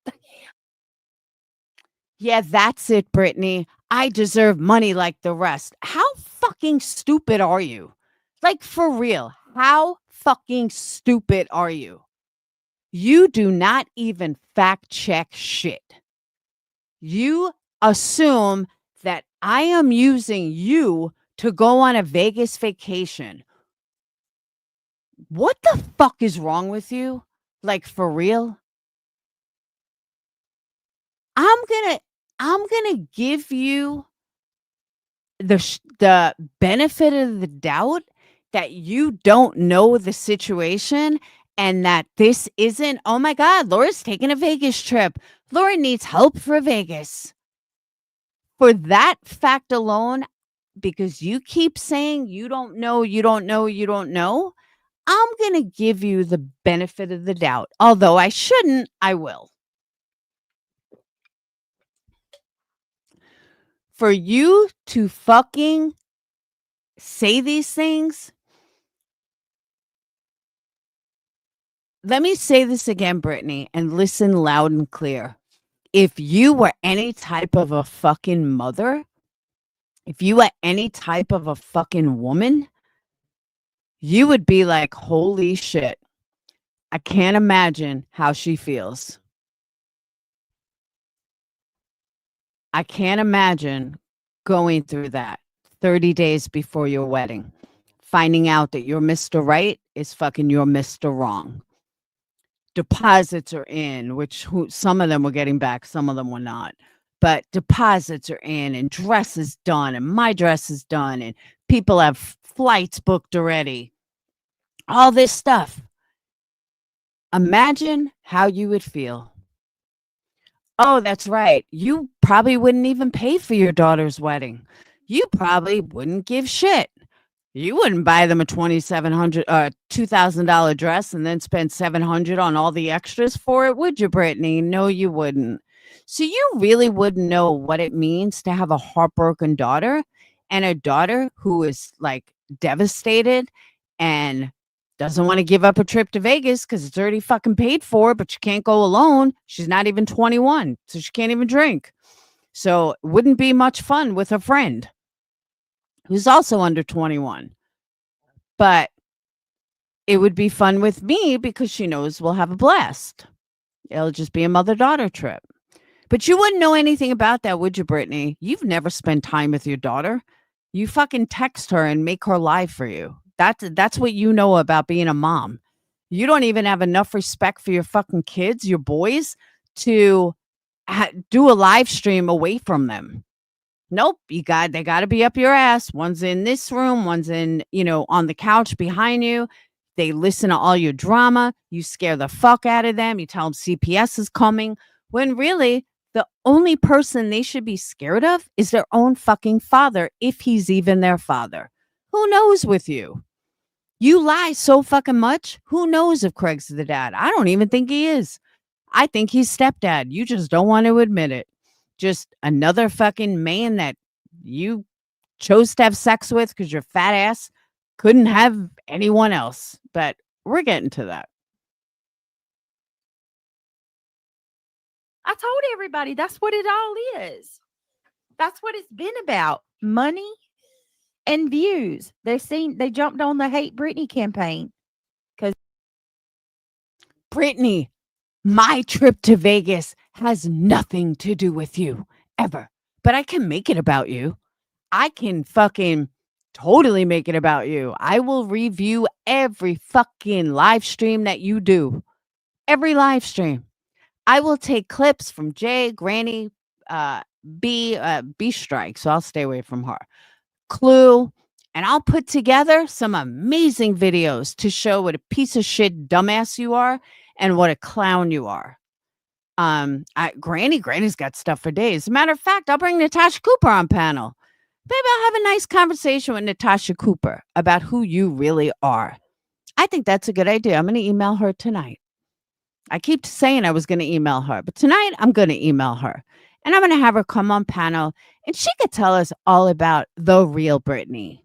Yeah, that's it, Brittany. I deserve money like the rest. How fucking stupid are you? Like, for real, how fucking stupid are you? You do not even fact check shit. You assume that I am using you to go on a Vegas vacation. What the fuck is wrong with you? Like, for real? I'm gonna give you the benefit of the doubt that you don't know the situation and that this isn't, oh my God, Laura's taking a Vegas trip. Laura needs help for Vegas. For that fact alone, because you keep saying you don't know, I'm going to give you the benefit of the doubt. Although I shouldn't, I will. For you to fucking say these things, let me say this again, Brittany, and listen loud and clear. If you were any type of a fucking mother, if you were any type of a fucking woman, you would be like, holy shit, I can't imagine how she feels. I can't imagine going through that 30 days before your wedding, finding out that your Mr. Right is fucking your Mr. Wrong. Deposits are in, which some of them were getting back, some of them were not. But deposits are in, and dress is done, and my dress is done, and people have flights booked already. All this stuff. Imagine how you would feel. Oh, that's right. You probably wouldn't even pay for your daughter's wedding. You probably wouldn't give shit. You wouldn't buy them a $2,000 dress and then spend $700 on all the extras for it, would you, Brittany? No, you wouldn't. So you really wouldn't know what it means to have a heartbroken daughter, and a daughter who is like devastated and doesn't want to give up a trip to Vegas because it's already fucking paid for, but she can't go alone. She's not even 21, so she can't even drink. So it wouldn't be much fun with a friend who's also under 21. But it would be fun with me because she knows we'll have a blast. It'll just be a mother-daughter trip. But you wouldn't know anything about that, would you, Brittany? You've never spent time with your daughter. You fucking text her and make her lie for you. That's what you know about being a mom. You don't even have enough respect for your fucking kids, your boys, to do a live stream away from them. Nope, they got to be up your ass. One's in this room, one's in, on the couch behind you. They listen to all your drama. You scare the fuck out of them. You tell them CPS is coming. When really, the only person they should be scared of is their own fucking father, if he's even their father. Who knows with you? You lie so fucking much. Who knows if Craig's the dad? I don't even think he is. I think he's stepdad. You just don't want to admit it. Just another fucking man that you chose to have sex with because your fat ass couldn't have anyone else. But we're getting to that. I told everybody that's what it all is. That's what it's been about. Money and views. They jumped on the Hate Britney campaign. Brittany, my trip to Vegas has nothing to do with you ever, but I can make it about you. I can fucking totally make it about you. I will review every fucking live stream that you do. Every live stream. I will take clips from Jay, Granny, B Strike, so I'll stay away from her. Clue, and I'll put together some amazing videos to show what a piece of shit dumbass you are and what a clown you are. Granny's got stuff for days. As a matter of fact, I'll bring Natasha Cooper on panel. Maybe I'll have a nice conversation with Natasha Cooper about who you really are. I think that's a good idea. I'm going to email her tonight. I keep saying I was going to email her, but tonight I'm going to email her. And I'm going to have her come on panel and she could tell us all about the real Britney.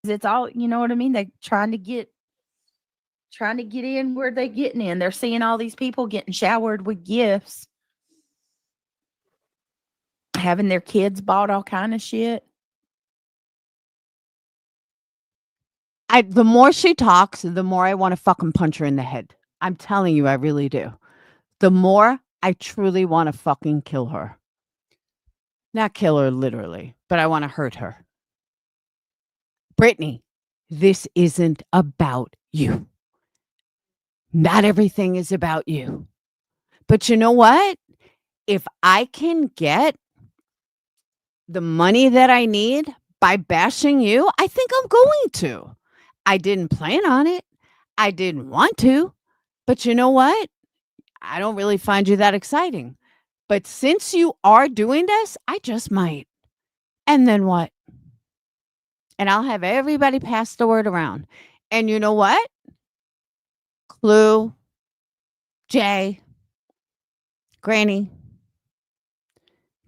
It's all, you know what I mean? They're trying to get in where they're getting in. They're seeing all these people getting showered with gifts, having their kids bought all kind of shit. The more she talks, the more I want to fucking punch her in the head. I'm telling you, I really do. The more I truly want to fucking kill her. Not kill her literally, but I want to hurt her. Britney, this isn't about you. Not everything is about you. But you know what? If I can get the money that I need by bashing you, I think I'm going to. I didn't plan on it. I didn't want to. But you know what? I don't really find you that exciting. But since you are doing this, I just might. And then what? And I'll have everybody pass the word around. And you know what? Clue, Jay, Granny,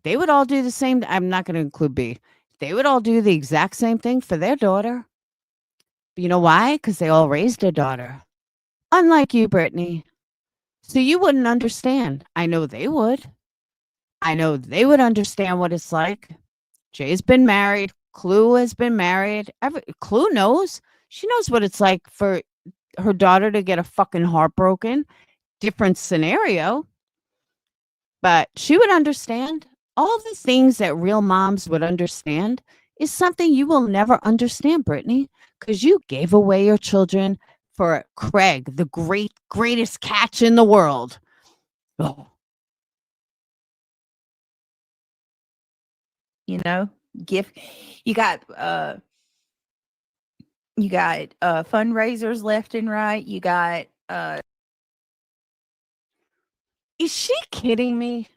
they would all do the same. I'm not going to include B. They would all do the exact same thing for their daughter. You know why? Because they all raised a daughter. Unlike you, Britney. So you wouldn't understand. I know they would. I know they would understand what it's like. Jay's been married. Clue has been married. Clue knows. She knows what it's like for her daughter to get a fucking heart broken. Different scenario. But she would understand. All the things that real moms would understand is something you will never understand, Britney, because you gave away your children for Craig, the greatest catch in the world. Oh. You know, gift. You got fundraisers left and right. You got Is she kidding me?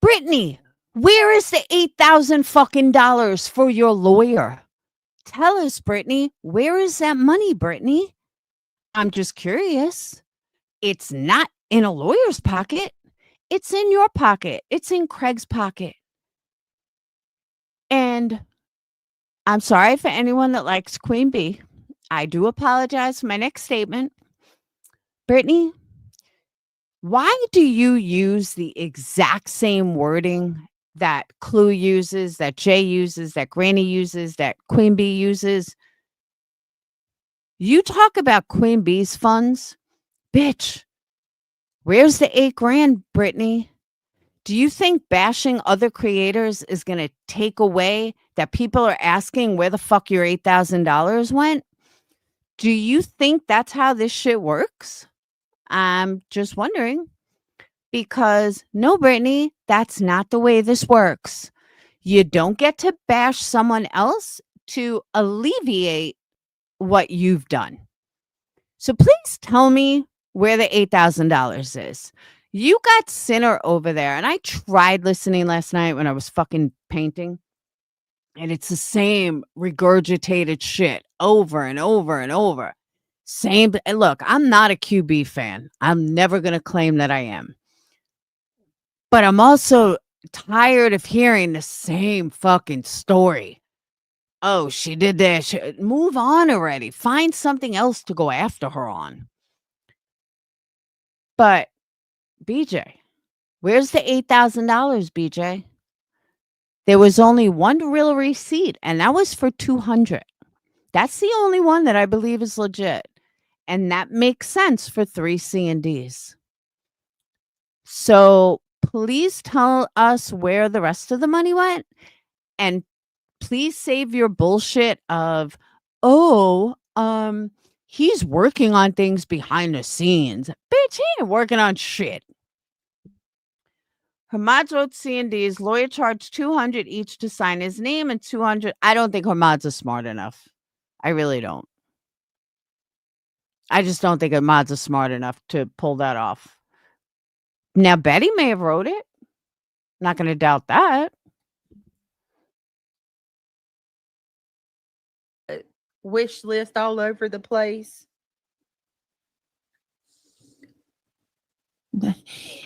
Britney, where is the $8,000 fucking dollars for your lawyer? Tell us, Britney, where is that money, Britney? I'm just curious. It's not in a lawyer's pocket. It's in your pocket. It's in Craig's pocket. And I'm sorry for anyone that likes Queen Bee. I do apologize for my next statement. Britney, why do you use the exact same wording that Clue uses, that Jay uses, that Granny uses, that Queen Bee uses? You talk about Queen Bee's funds. Bitch, where's the $8 grand, Britney? Do you think bashing other creators is going to take away that people are asking where the fuck your $8,000 went? Do you think that's how this shit works? I'm just wondering. Because no, Britney, that's not the way this works. You don't get to bash someone else to alleviate what you've done. So please tell me where the $8,000 is. You got Sinner over there, and I tried listening last night when I was fucking painting, and it's the same regurgitated shit over and over and over. Same. Look, I'm not a QB fan. I'm never going to claim that I am. But I'm also tired of hearing the same fucking story. Oh, she did this. Move on already. Find something else to go after her on. But BJ, where's the $8,000, BJ? There was only one real receipt, and that was for $200. That's the only one that I believe is legit. And that makes sense for 3 C&Ds. So please tell us where the rest of the money went, and please save your bullshit of, oh, he's working on things behind the scenes. Bitch, he ain't working on shit. Hamad wrote C&D's lawyer charged $200 each to sign his name and $200. I don't think Hamad's is smart enough. I really don't. I just don't think Hamad's is smart enough to pull that off. Now, Betty may have wrote it. Not going to doubt that. Wish list all over the place.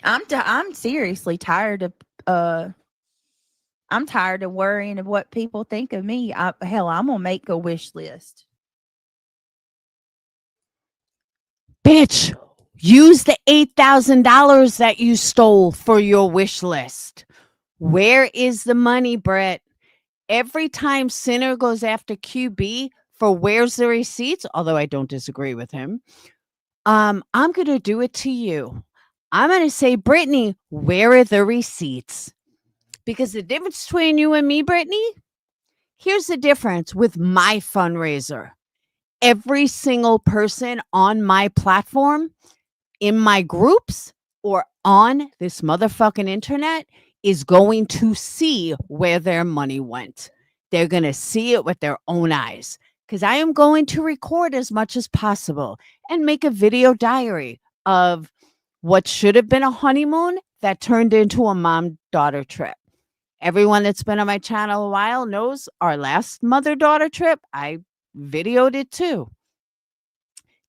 I'm seriously tired of I'm tired of worrying of what people think of me. Hell, I'm gonna make a wish list. Bitch, use the $8,000 that you stole for your wish list. Where is the money, Brett? Every time Sinner goes after QB for where's the receipts, although I don't disagree with him, I'm going to do it to you. I'm going to say, Brittany, where are the receipts? Because the difference between you and me, Brittany, here's the difference with my fundraiser. Every single person on my platform, in my groups, or on this motherfucking internet is going to see where their money went. They're going to see it with their own eyes. Because I am going to record as much as possible and make a video diary of what should have been a honeymoon that turned into a mom-daughter trip. Everyone that's been on my channel a while knows our last mother-daughter trip, I videoed it too.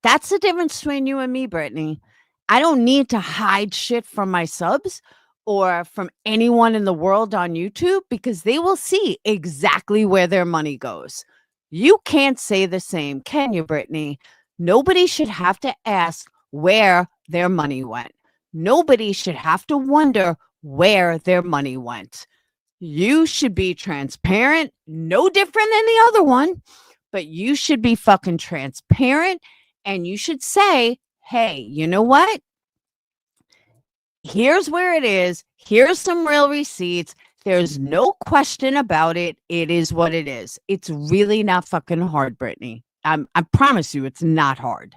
That's the difference between you and me, Brittany. I don't need to hide shit from my subs or from anyone in the world on YouTube because they will see exactly where their money goes. You can't say the same, can you, Brittany? Nobody should have to ask where their money went. Nobody should have to wonder where their money went. You should be transparent, no different than the other one, but you should be fucking transparent and you should say, hey, you know what? Here's where it is. Here's some real receipts. There's no question about it. It is what it is. It's really not fucking hard, Brittany. I promise you it's not hard.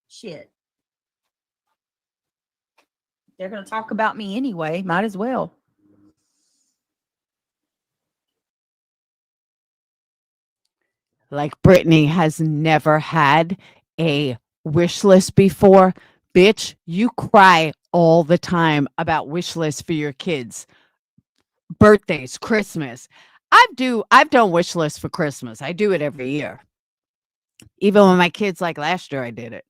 Shit. They're going to talk about me anyway. Might as well. Like Brittany has never had a wish list before. Bitch, you cry all the time about wish lists for your kids. Birthdays, Christmas. I've done wish lists for Christmas. I do it every year. Even when my kids, like last year, I did it.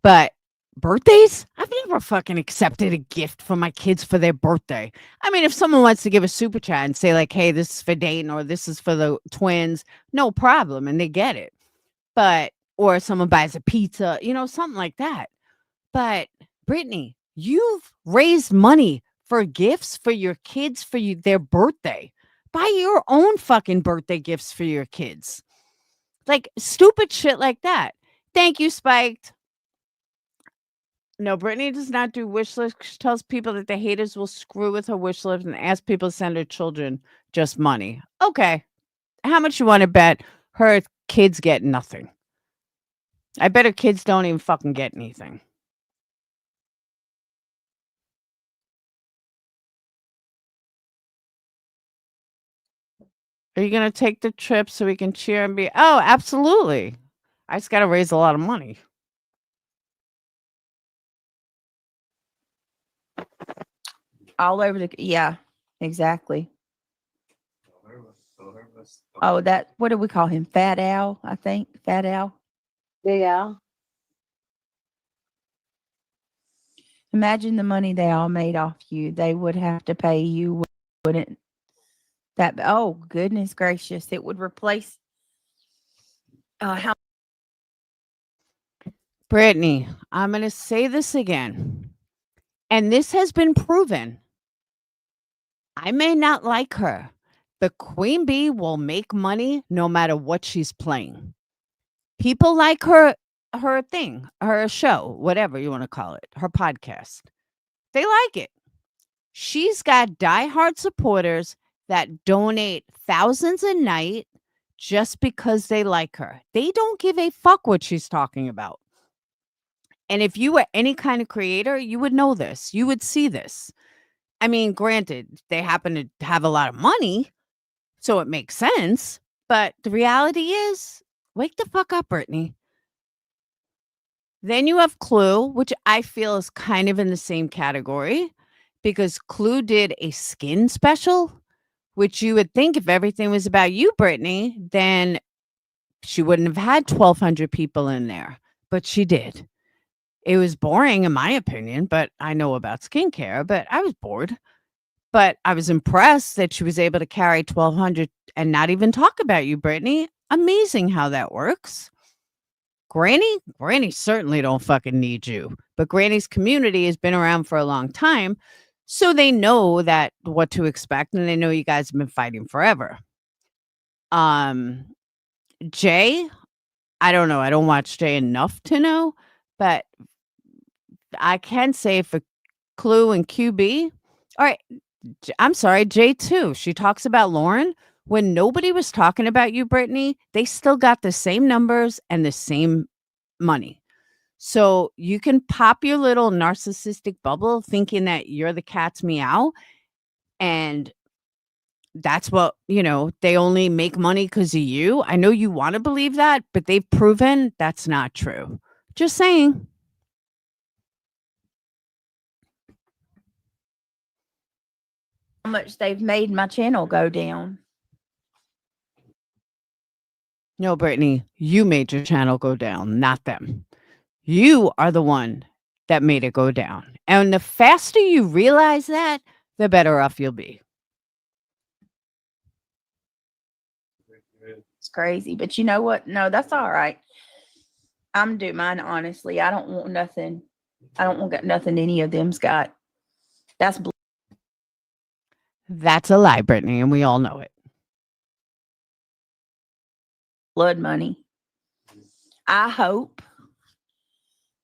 But birthdays? I've never fucking accepted a gift for my kids for their birthday. I mean, if someone wants to give a super chat and say like, hey, this is for Dayton or this is for the twins, no problem. And they get it. But, or someone buys a pizza, you know, something like that. But Brittany, you've raised money for gifts for your kids for their birthday. Buy your own fucking birthday gifts for your kids. Like stupid shit like that. Thank you, Spiked. No, Brittany does not do wish lists. She tells people that the haters will screw with her wish list and ask people to send her children just money. Okay. How much you want to bet her kids get nothing? I bet her kids don't even fucking get anything. Are you going to take the trip so we can cheer and be? Oh, absolutely. I just got to raise a lot of money. All over the, yeah, exactly. Oh, that, what do we call him? Fat Al, I think. Fat Al. Yeah. Imagine the money they all made off you. They would have to pay you, wouldn't that? Oh, goodness gracious. It would replace how. Brittany, I'm going to say this again. And this has been proven. I may not like her, but Queen Bee will make money no matter what she's playing. People like her her thing, her show, whatever you want to call it, her podcast. They like it. She's got diehard supporters that donate thousands a night just because they like her. They don't give a fuck what she's talking about. And if you were any kind of creator, you would know this. You would see this. I mean, granted, they happen to have a lot of money, so it makes sense. But the reality is, wake the fuck up, Brittany. Then you have Clue, which I feel is kind of in the same category because Clue did a skin special, which you would think if everything was about you, Brittany, then she wouldn't have had 1,200 people in there, but she did. It was boring, in my opinion, but I know about skincare, but I was bored. But I was impressed that she was able to carry 1,200 and not even talk about you, Brittany. Amazing how that works. Granny certainly don't fucking need you. But Granny's community has been around for a long time, so they know that what to expect, and they know you guys have been fighting forever. Jay, I don't know. I don't watch Jay enough to know, but I can say for Clue and QB, all right, I'm sorry, Jay too. She talks about Lauren. When nobody was talking about you, Brittany, they still got the same numbers and the same money. So you can pop your little narcissistic bubble thinking that you're the cat's meow. And that's what, they only make money because of you. I know you want to believe that, but they've proven that's not true. Just saying. How much they've made my channel go down. No, Brittany, you made your channel go down, not them. You are the one that made it go down. And the faster you realize that, the better off you'll be. It's crazy. But you know what? No, that's all right. I'm doing mine honestly. I don't want nothing. I don't want nothing any of them's got. That's a lie, Brittany, and we all know it. Blood money. I hope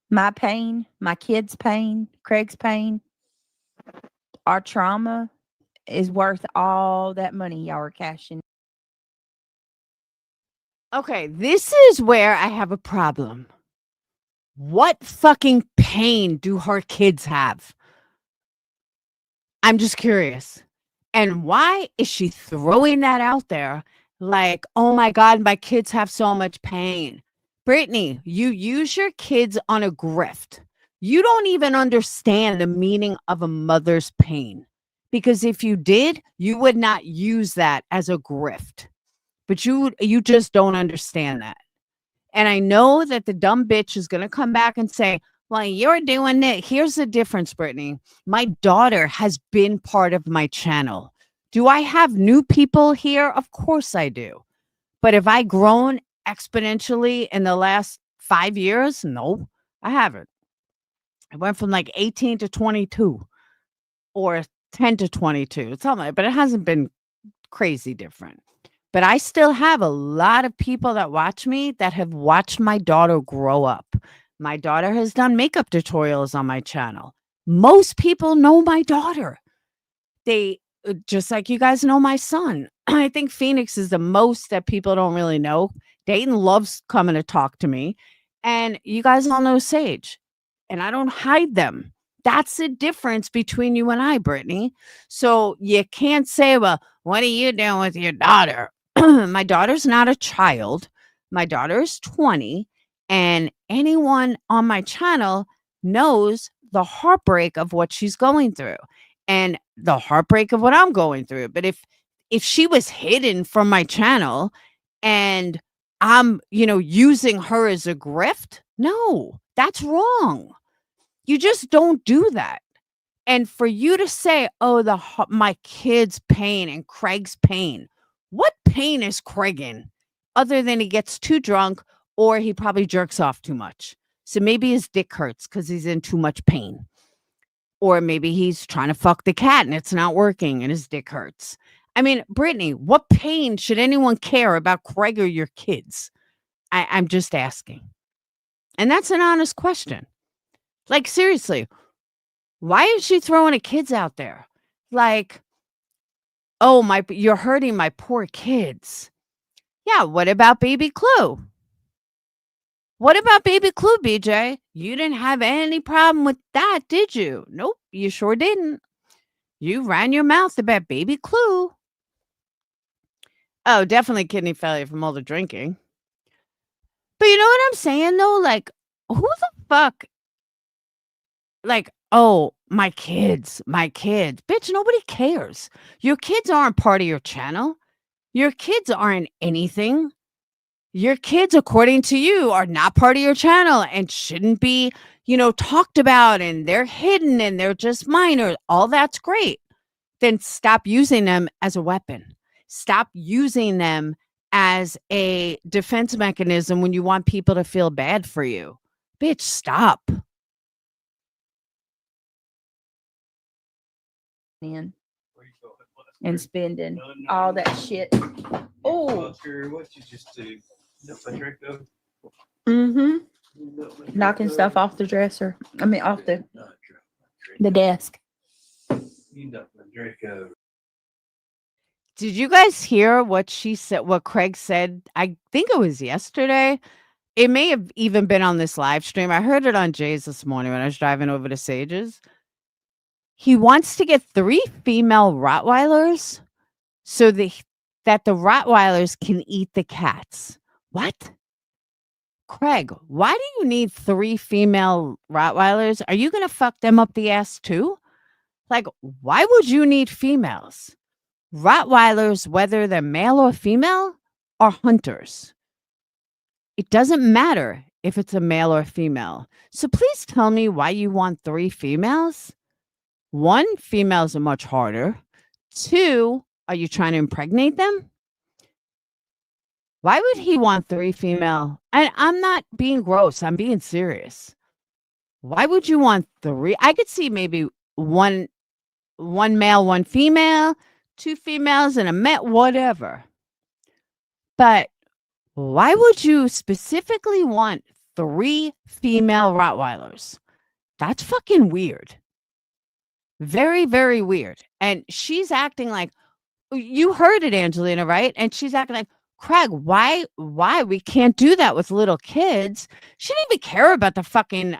my pain, my kids' pain, Craig's pain, our trauma is worth all that money y'all are cashing. Okay, this is where I have a problem. What fucking pain do her kids have? I'm just curious. And why is she throwing that out there? Like, oh my God, my kids have so much pain. Brittany, you use your kids on a grift. You don't even understand the meaning of a mother's pain. Because if you did, you would not use that as a grift. But you just don't understand that. And I know that the dumb bitch is going to come back and say, well, you're doing it. Here's the difference, Brittany. My daughter has been part of my channel. Do I have new people here? Of course I do. But have I grown exponentially in the last 5 years? No, I haven't. I went from like 18 to 22 or 10 to 22. It's something, but it hasn't been crazy different. But I still have a lot of people that watch me that have watched my daughter grow up. My daughter has done makeup tutorials on my channel. Most people know my daughter. They, just like you guys know my son. I think Phoenix is the most that people don't really know. Dayton loves coming to talk to me. And you guys all know Sage. And I don't hide them. That's the difference between you and I, Brittany. So you can't say, well, what are you doing with your daughter? My daughter's not a child. My daughter is 20. And anyone on my channel knows the heartbreak of what she's going through and the heartbreak of what I'm going through. But if she was hidden from my channel and I'm, using her as a grift, no, that's wrong. You just don't do that. And for you to say, oh, my kid's pain and Craig's pain, what pain is Craig in other than he gets too drunk or he probably jerks off too much? So maybe his dick hurts because he's in too much pain. Or maybe he's trying to fuck the cat and it's not working and his dick hurts. I mean, Brittany, what pain should anyone care about Craig or your kids? I'm just asking. And that's an honest question. Like, seriously, why is she throwing her kids out there? Like, oh, you're hurting my poor kids. Yeah, what about baby Clue? What about baby Clue, BJ? You didn't have any problem with that, did you? Nope, you sure didn't. You ran your mouth about baby Clue. Oh, definitely kidney failure from all the drinking. But you know what I'm saying, though? Like, who the fuck? Like, oh, my kids. Bitch, nobody cares. Your kids aren't part of your channel. Your kids aren't anything. Your kids, according to you, are not part of your channel and shouldn't be, talked about, and they're hidden and they're just minors. All that's great. Then stop using them as a weapon. Stop using them as a defense mechanism when you want people to feel bad for you. Bitch, stop. In and spending all that shit. Oh, What you just do? mm-hmm. Knocking stuff off the dresser. I mean, off the desk. Did you guys hear what she said, what Craig said? I think it was yesterday. It may have even been on this live stream. I heard it on Jay's this morning when I was driving over to Sage's. He wants to get 3 female Rottweilers so that the Rottweilers can eat the cats. What? Craig, why do you need 3 female Rottweilers? Are you going to fuck them up the ass too? Like, why would you need females? Rottweilers, whether they're male or female, are hunters. It doesn't matter if it's a male or female. So please tell me why you want 3 females. 1, females are much harder. 2, are you trying to impregnate them? Why would he want 3 female? And I'm not being gross. I'm being serious. Why would you want 3? I could see maybe one male, 1 female, 2 females, and a male, whatever. But why would you specifically want 3 female Rottweilers? That's fucking weird. Very, very weird. And she's acting like, you heard it, Angelina, right? And she's acting like, Craig, why we can't do that with little kids? She didn't even care about the fucking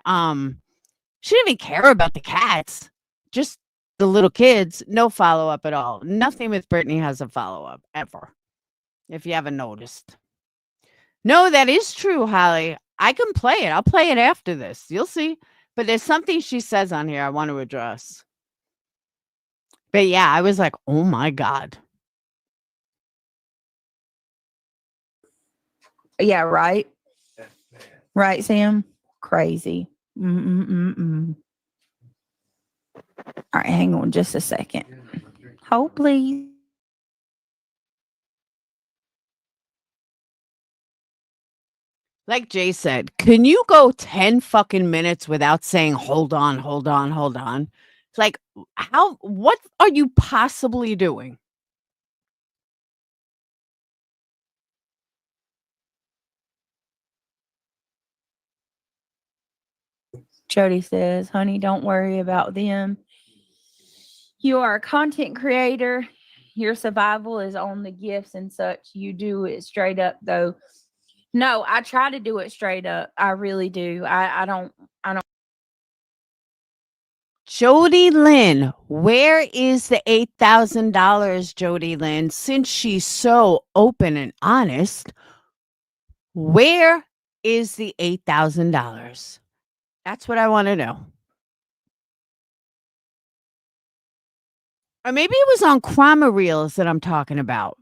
she didn't even care about the cats. Just the little kids. No follow-up at all. Nothing with Brittany has a follow-up ever. If you haven't noticed. No, that is true, Holly. I can play it. I'll play it after this. You'll see. But there's something she says on here I want to address. But yeah, I was like, oh my God. Yeah, right. Right, Sam? Crazy. All right, hang on just a second. Hold, please. Like Jay said, can you go 10 fucking minutes without saying, hold on? Like, what are you possibly doing? Jody says, honey, don't worry about them. You are a content creator. Your survival is on the gifts and such. You do it straight up, though. No, I try to do it straight up. I really do. I don't. Jody Lynn, where is the $8,000, Jody Lynn? Since she's so open and honest, where is the $8,000? That's what I want to know. Or maybe it was on Crama Reels that I'm talking about.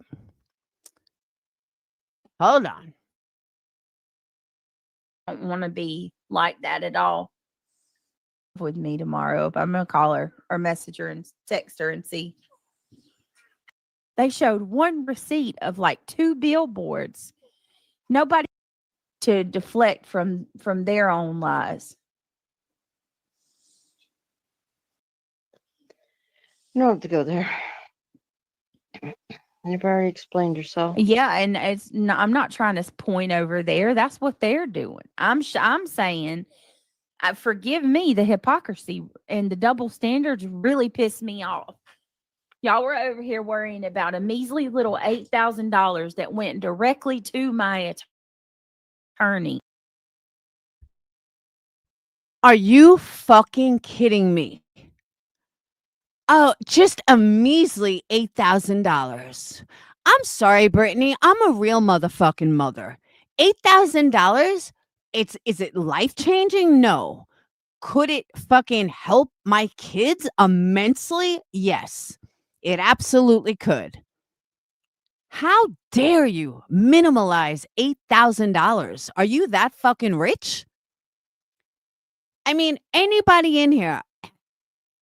Hold on. I don't want to be like that at all with me tomorrow. But I'm going to call her or message her and text her and see. They showed one receipt of like 2 billboards. Nobody to deflect from their own lies. You don't have to go there. You've already explained yourself. Yeah, and it's not, I'm not trying to point over there. That's what they're doing. I'm saying, forgive me, the hypocrisy and the double standards really piss me off. Y'all were over here worrying about a measly little $8,000 that went directly to my attorney. Are you fucking kidding me? Oh, just a measly $8,000. I'm sorry, Brittany. I'm a real motherfucking mother. $8,000? Is it life-changing? No. Could it fucking help my kids immensely? Yes. It absolutely could. How dare you minimalize $8,000? Are you that fucking rich? I mean, anybody in here,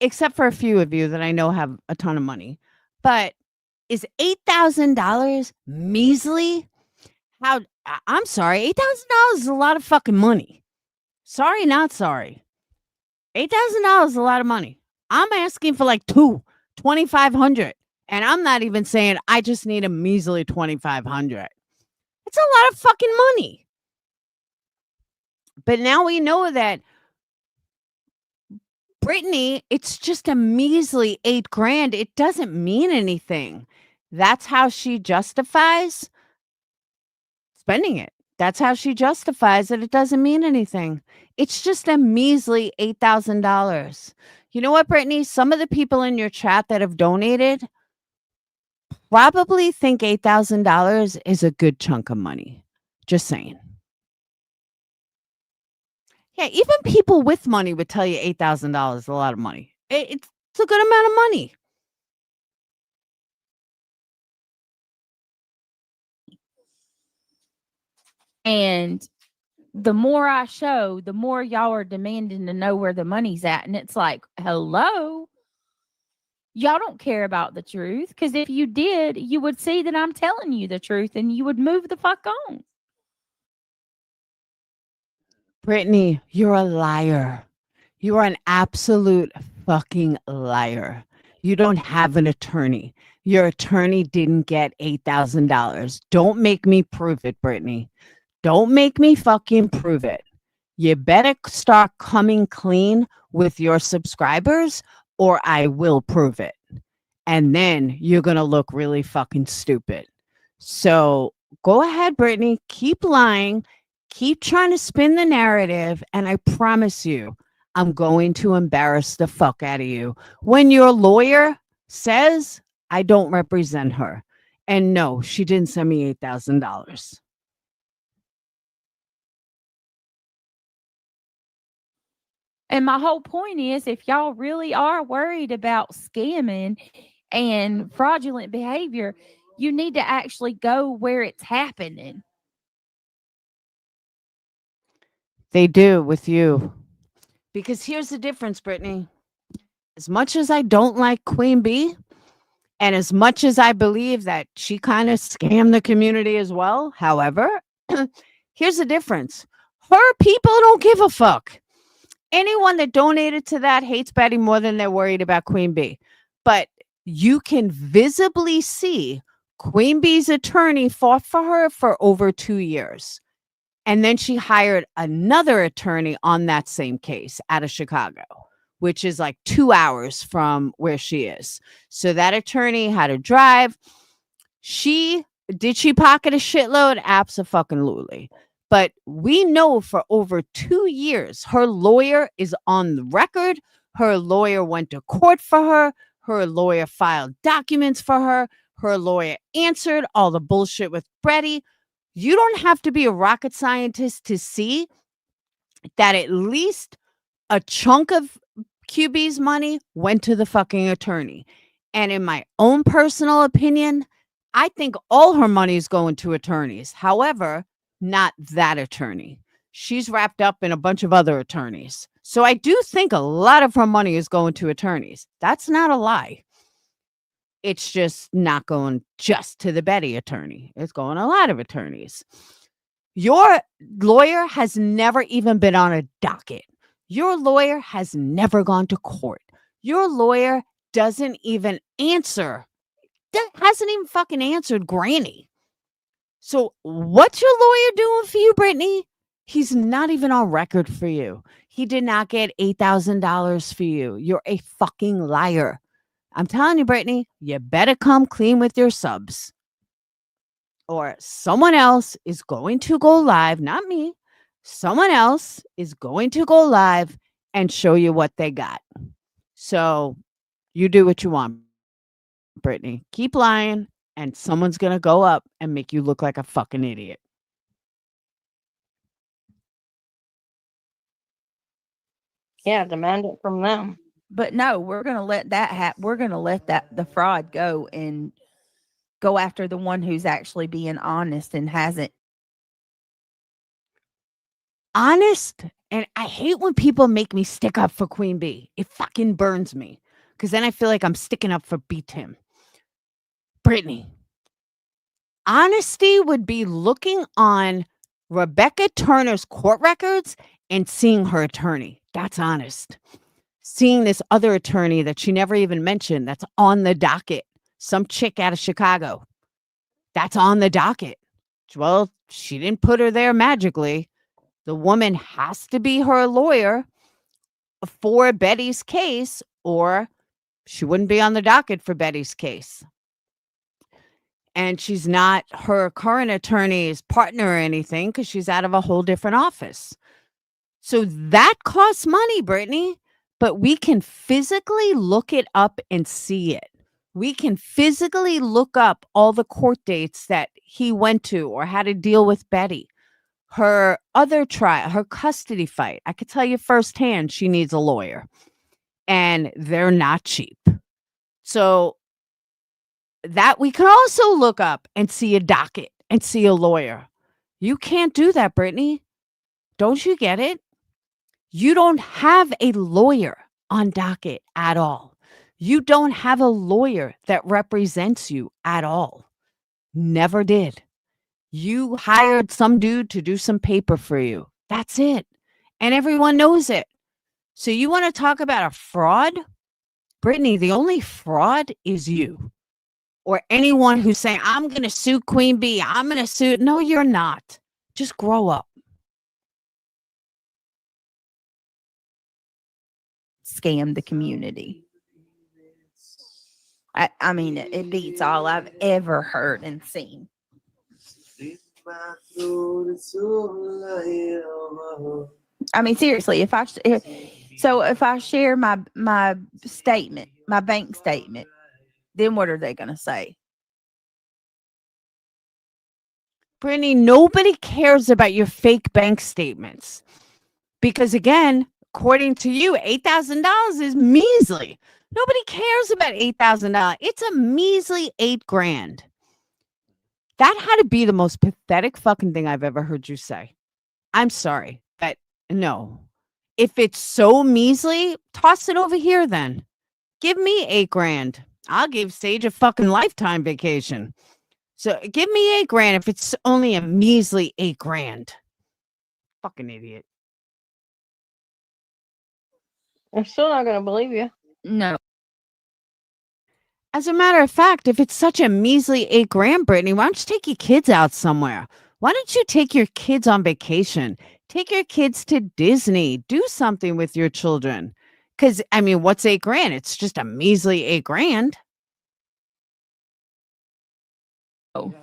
except for a few of you that I know have a ton of money, but is $8,000 measly? I'm sorry, $8,000 is a lot of fucking money. Sorry, not sorry. $8,000 is a lot of money. I'm asking for like $2,500, and I'm not even saying I just need a measly $2,500. It's a lot of fucking money. But now we know that Brittany, it's just a measly $8,000. It doesn't mean anything. That's how she justifies spending it. That's how she justifies that it doesn't mean anything. It's just a measly $8,000. You know what, Brittany? Some of the people in your chat that have donated probably think $8,000 is a good chunk of money. Just saying. Yeah, even people with money would tell you $8,000 is a lot of money. It's a good amount of money. And the more I show, the more y'all are demanding to know where the money's at. And it's like, hello? Y'all don't care about the truth. Because if you did, you would see that I'm telling you the truth and you would move the fuck on. Brittany, you're a liar. You are an absolute fucking liar. You don't have an attorney. Your attorney didn't get $8,000. Don't make me prove it, Brittany. Don't make me fucking prove it. You better start coming clean with your subscribers or I will prove it. And then you're going to look really fucking stupid. So go ahead, Brittany. Keep lying. Keep trying to spin the narrative. And I promise you, I'm going to embarrass the fuck out of you when your lawyer says I don't represent her. And no, she didn't send me $8,000. And my whole point is, if y'all really are worried about scamming and fraudulent behavior, you need to actually go where it's happening. They do with you. Because here's the difference, Brittany. As much as I don't like Queen Bee, and as much as I believe that she kind of scammed the community as well, however, here's the difference. Her people don't give a fuck. Anyone that donated to that hates Betty more than they're worried about Queen Bee. But you can visibly see Queen Bee's attorney fought for her for over 2 years. And then she hired another attorney on that same case out of Chicago, which is like 2 hours from where she is. So that attorney had to drive. Did she pocket a shitload? Abso-fucking-lutely. But we know for over 2 years, her lawyer is on the record. Her lawyer went to court for her. Her lawyer filed documents for her. Her lawyer answered all the bullshit with Betty. You don't have to be a rocket scientist to see that at least a chunk of QB's money went to the fucking attorney. And in my own personal opinion, I think all her money is going to attorneys. However, not that attorney. She's wrapped up in a bunch of other attorneys. So I do think a lot of her money is going to attorneys. That's not a lie. It's just not going just to the Betty attorney. It's going to a lot of attorneys. Your lawyer has never even been on a docket. Your lawyer has never gone to court. Your lawyer doesn't even answer hasn't even fucking answered Granny. So what's your lawyer doing for you, Brittany? He's not even on record for you. He did not get $8,000 for you. You're a fucking liar. I'm telling you, Brittany, you better come clean with your subs. Or someone else is going to go live, not me. Someone else is going to go live and show you what they got. So you do what you want, Brittany. Keep lying, and someone's going to go up and make you look like a fucking idiot. Yeah, demand it from them. But no, we're gonna let that happen. We're gonna let the fraud go and go after the one who's actually being honest and hasn't. Honest, and I hate when people make me stick up for Queen Bee. It fucking burns me because then I feel like I'm sticking up for B Tim. Brittany, honesty would be looking on Rebecca Turner's court records and seeing her attorney. That's honest. Seeing this other attorney that she never even mentioned that's on the docket, some chick out of Chicago, that's on the docket. Well, she didn't put her there magically. The woman has to be her lawyer for Betty's case, or she wouldn't be on the docket for Betty's case. And she's not her current attorney's partner or anything because she's out of a whole different office. So that costs money, Brittany, but we can physically look it up and see it. We can physically look up all the court dates that he went to or had to deal with Betty. Her other trial, her custody fight. I could tell you firsthand she needs a lawyer. And they're not cheap. So that we can also look up and see a docket and see a lawyer. You can't do that, Brittany. Don't you get it? You don't have a lawyer on docket at all. You don't have a lawyer that represents you at all. Never did. You hired some dude to do some paper for you. That's it. And everyone knows it. So you want to talk about a fraud? Brittany, the only fraud is you. Or anyone who's saying, I'm going to sue Queen Bee. I'm going to sue. No, you're not. Just grow up. Scam the community. I mean, it beats all I've ever heard and seen. I mean, seriously, if I share my statement, my bank statement, then what are they going to say? Brittany, nobody cares about your fake bank statements. Because again, according to you, $8,000 is measly. Nobody cares about $8,000. It's a measly $8,000. That had to be the most pathetic fucking thing I've ever heard you say. I'm sorry, but no. If it's so measly, toss it over here then. Give me $8,000. I'll give Sage a fucking lifetime vacation. So give me $8,000 if it's only a measly $8,000. Fucking idiot. I'm still not going to believe you. No. As a matter of fact, if it's such a measly $8,000, Brittany, why don't you take your kids out somewhere? Why don't you take your kids on vacation? Take your kids to Disney. Do something with your children. Because, I mean, what's $8,000? It's just a measly $8,000. Oh.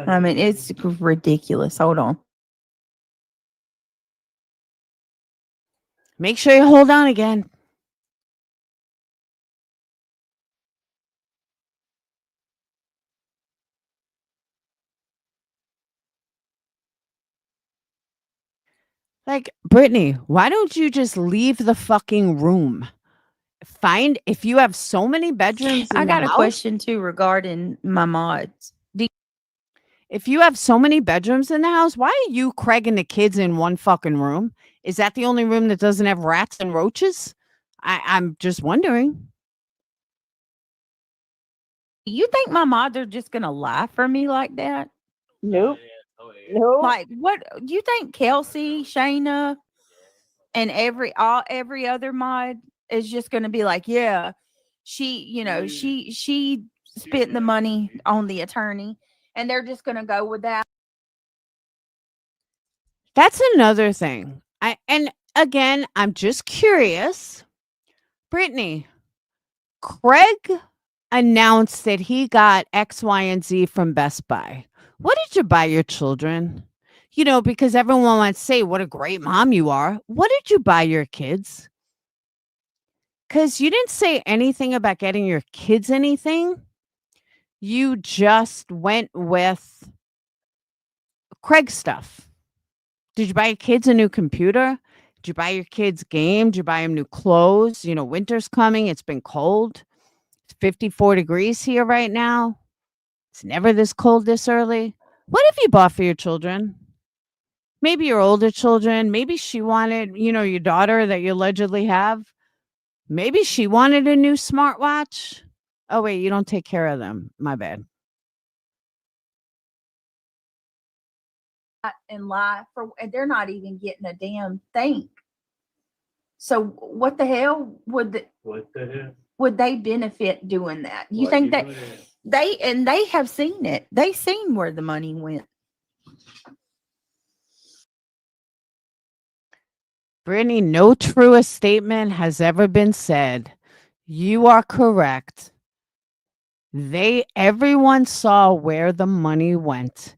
I mean, it's ridiculous. Hold on. Make sure you hold on again. Like, Brittany, why don't you just leave the fucking room? Find, if you have so many bedrooms in I got the a house, question too regarding my mods. if you have so many bedrooms in the house, why are you, Craig, and the kids in one fucking room? Is that the only room that doesn't have rats and roaches? I'm just wondering. You think my mods are just gonna lie for me like that? Nope. Nope. Like, what you think Kelsey, Shayna, and every other mod is just going to be like, yeah, she spent the money on the attorney, and they're just going to go with that. That's another thing. And again, I'm just curious. Brittany, Craig announced that he got X, Y, and Z from Best Buy. What did you buy your children? Because everyone wants to say what a great mom you are. What did you buy your kids? Because you didn't say anything about getting your kids anything. You just went with Craig stuff. Did you buy your kids a new computer? Did you buy your kids game? Did you buy them new clothes? Winter's coming. It's been cold. It's 54 degrees here right now. It's never this cold this early. What have you bought for your children? Maybe your older children. Maybe she wanted, your daughter that you allegedly have. Maybe she wanted a new smartwatch. Oh, wait, you don't take care of them. My bad. And lie and they're not even getting a damn thing. So what the hell would they benefit doing that? You think that they have seen it. They seen where the money went. Brittany, no truest statement has ever been said. You are correct. Everyone saw where the money went,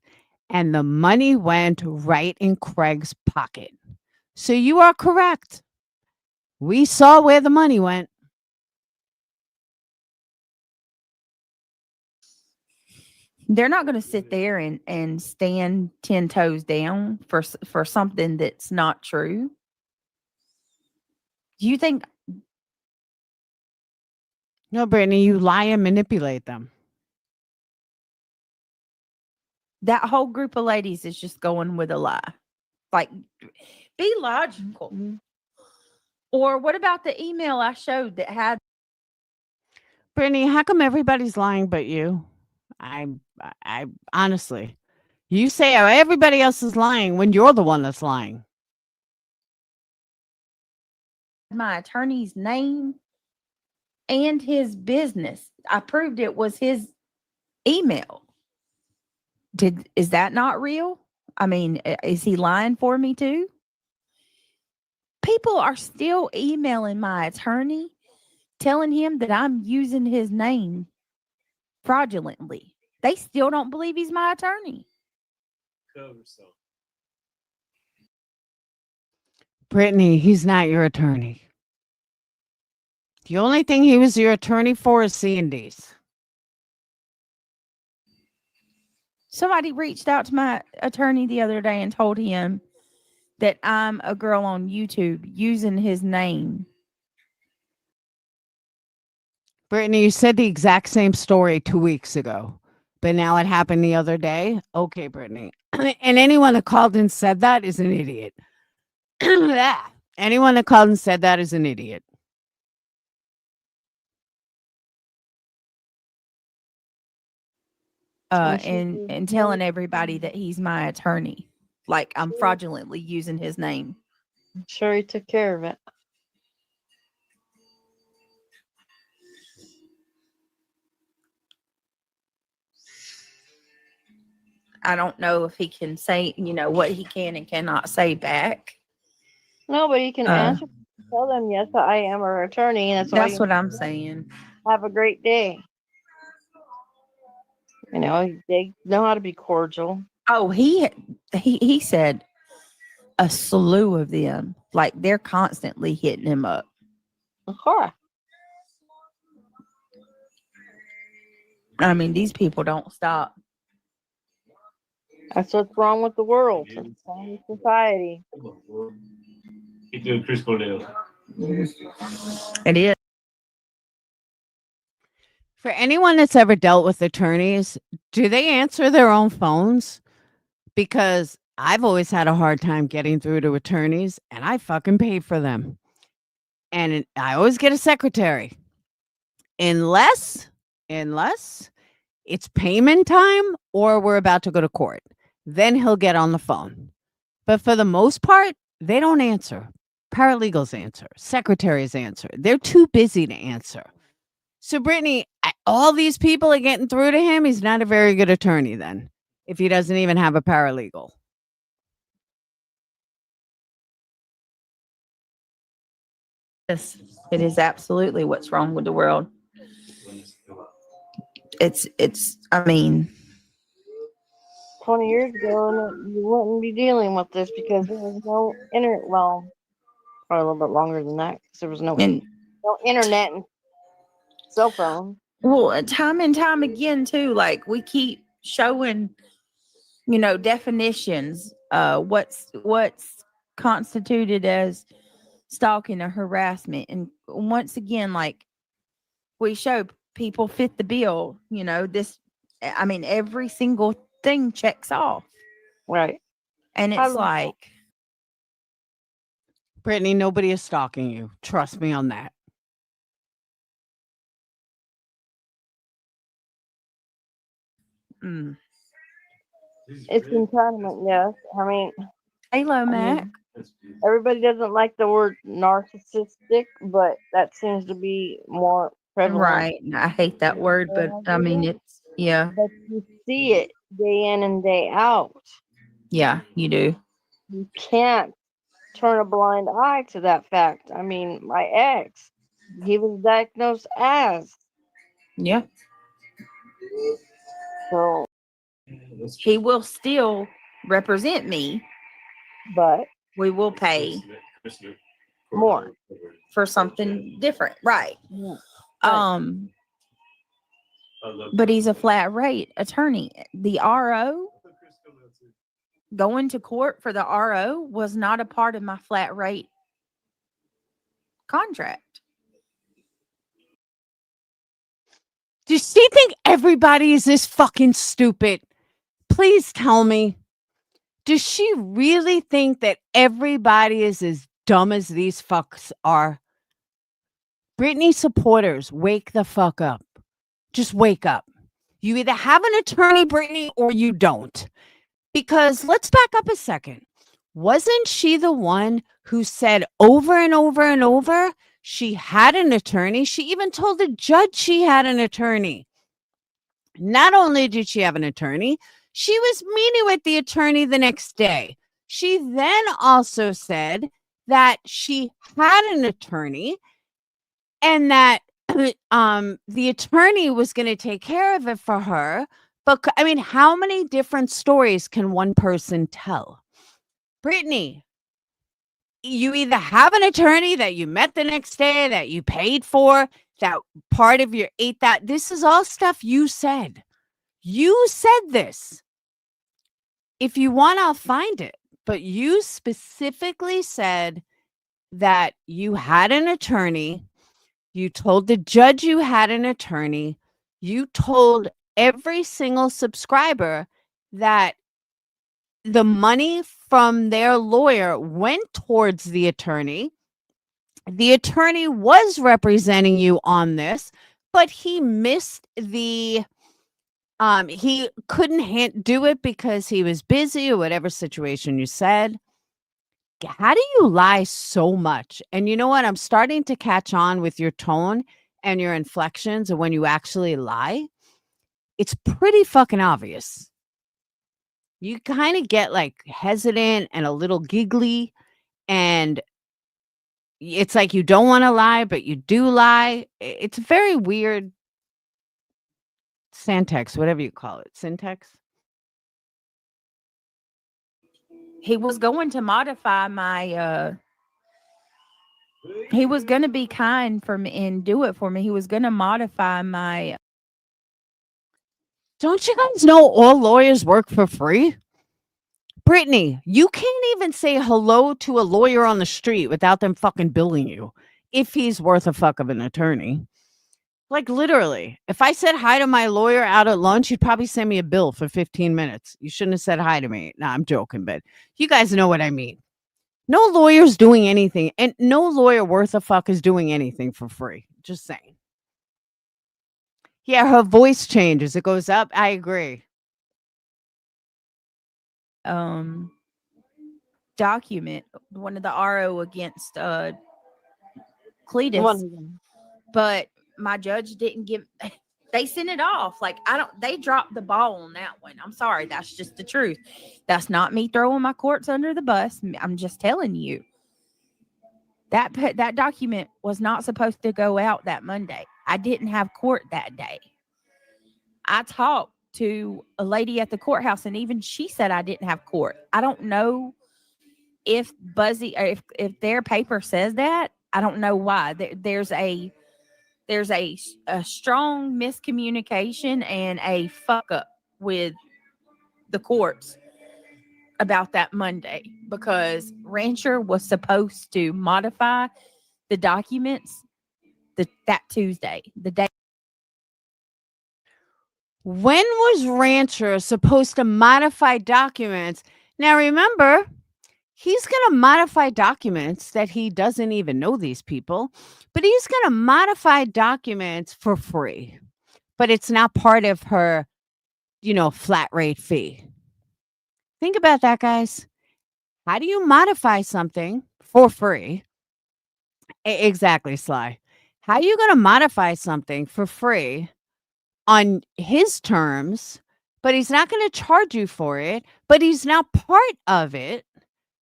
and the money went right in Craig's pocket. So you are correct. We saw where the money went. They're not going to sit there and stand 10 toes down for something that's not true. Do you think? No, Brittany, you lie and manipulate them. That whole group of ladies is just going with a lie. Like, be logical. Or what about the email I showed that had? Brittany, how come everybody's lying but you? I honestly, you say everybody else is lying when you're the one that's lying. My attorney's name and his business. I proved it was his email. Is that not real? I mean, is he lying for me too? People are still emailing my attorney telling him that I'm using his name fraudulently. They still don't believe he's my attorney. Brittany, he's not your attorney. The only thing he was your attorney for is C&D's. Somebody reached out to my attorney the other day and told him that I'm a girl on YouTube using his name. Brittany, you said the exact same story 2 weeks ago, but now it happened the other day. Okay, Brittany. And anyone that called and said that is an idiot. Anyone that called and said that is an idiot. And telling everybody that he's my attorney, like I'm fraudulently using his name. I'm sure he took care of it. I don't know if he can say, what he can and cannot say back. No, but he can answer. Tell them, yes, I am her attorney, and that's what I'm saying. Have a great day. They know how to be cordial. Oh, he said a slew of them. Like, they're constantly hitting him up. Of course. I mean, these people don't stop. That's what's wrong with the world. It's wrong with society. It is. For anyone that's ever dealt with attorneys, do they answer their own phones? Because I've always had a hard time getting through to attorneys, and I fucking pay for them. And I always get a secretary. Unless it's payment time or we're about to go to court. Then he'll get on the phone. But for the most part, they don't answer. paralegals answer, secretaries answer. They're too busy to answer. So, Brittany, all these people are getting through to him. He's not a very good attorney then, if he doesn't even have a paralegal. Yes, it is absolutely what's wrong with the world. I mean, 20 years ago, you wouldn't be dealing with this because there was no internet. Well, probably a little bit longer than that because there was no and internet and cell phone. well, time and time again too, like we keep showing, definitions, what's constituted as stalking or harassment. And once again, like we show people fit the bill, every single thing checks off. Right. And I it's love like, Brittany, nobody is stalking you. Trust me on that. It's entitlement, yes. I mean, hello, Mac. everybody doesn't like the word narcissistic, but that seems to be more prevalent. Right. I hate that word, but I mean, it's, yeah, But you see it day in and day out. yeah, you do. You can't turn a blind eye to that fact. I mean, my ex, he was diagnosed as. Yeah. So, He will still represent me. but We will pay more. for something different. Right. Yeah. But he's a flat rate attorney. The RO, going to court for the RO was not a part of my flat rate contract. Does she think everybody is this fucking stupid? Please tell me. Does she really think that everybody is as dumb as these fucks are? Britney supporters, wake the fuck up. Just wake up. You either have an attorney, Britney, or you don't. Because let's back up a second. Wasn't she the one who said over and over and over she had an attorney? She even told the judge she had an attorney. Not only did she have an attorney, she was meeting with the attorney the next day. She then also said that she had an attorney and that the attorney was going to take care of it for her. But I mean, how many different stories can one person tell? Brittany, you either have an attorney that you met the next day, that you paid for, that part of your this is all stuff you said. You said this. If you want, I'll find it. But you specifically said that you had an attorney. You told the judge you had an attorney. You told every single subscriber that the money from their lawyer went towards the attorney. The attorney was representing you on this, but he missed the he couldn't do it because he was busy or whatever situation you said. How do you lie so much? And you know what? I'm starting to catch on with your tone and your inflections of when you actually lie. It's pretty fucking obvious. You kind of get like hesitant and a little giggly, and it's like you don't want to lie, but you do lie. It's very weird. Syntax, whatever you call it. Syntax. He was going to modify my he was going to be kind for me and do it for me. He was going to modify my Don't you guys know all lawyers work for free? Brittany, you can't even say hello to a lawyer on the street without them fucking billing you if he's worth a fuck of an attorney. Like literally, if I said hi to my lawyer out at lunch, he'd probably send me a bill for 15 minutes. You shouldn't have said hi to me. Nah, I'm joking, but you guys know what I mean. No lawyer's doing anything, and no lawyer worth a fuck is doing anything for free. Just saying. Yeah, her voice changes. It goes up. I agree. document, one of the RO against The Cletus, one- but my judge didn't give. They sent it off. Like, I don't. They dropped the ball on that one. I'm sorry. That's just the truth. That's not me throwing my courts under the bus. I'm just telling you. That document was not supposed to go out that Monday. I didn't have court that day. I talked to a lady at the courthouse, and even she said I didn't have court. I don't know if Buzzy, or if their paper says that. I don't know why. There's a strong miscommunication and a fuck up with the courts about that Monday, because Rancher was supposed to modify the documents that Tuesday, the day. When was Rancher supposed to modify documents? Now remember, he's going to modify documents that he doesn't even know these people, but he's going to modify documents for free. But it's not part of her, flat rate fee. Think about that, guys. How do you modify something for free? Exactly, Sly. How are you going to modify something for free on his terms, but he's not going to charge you for it, but he's not part of it?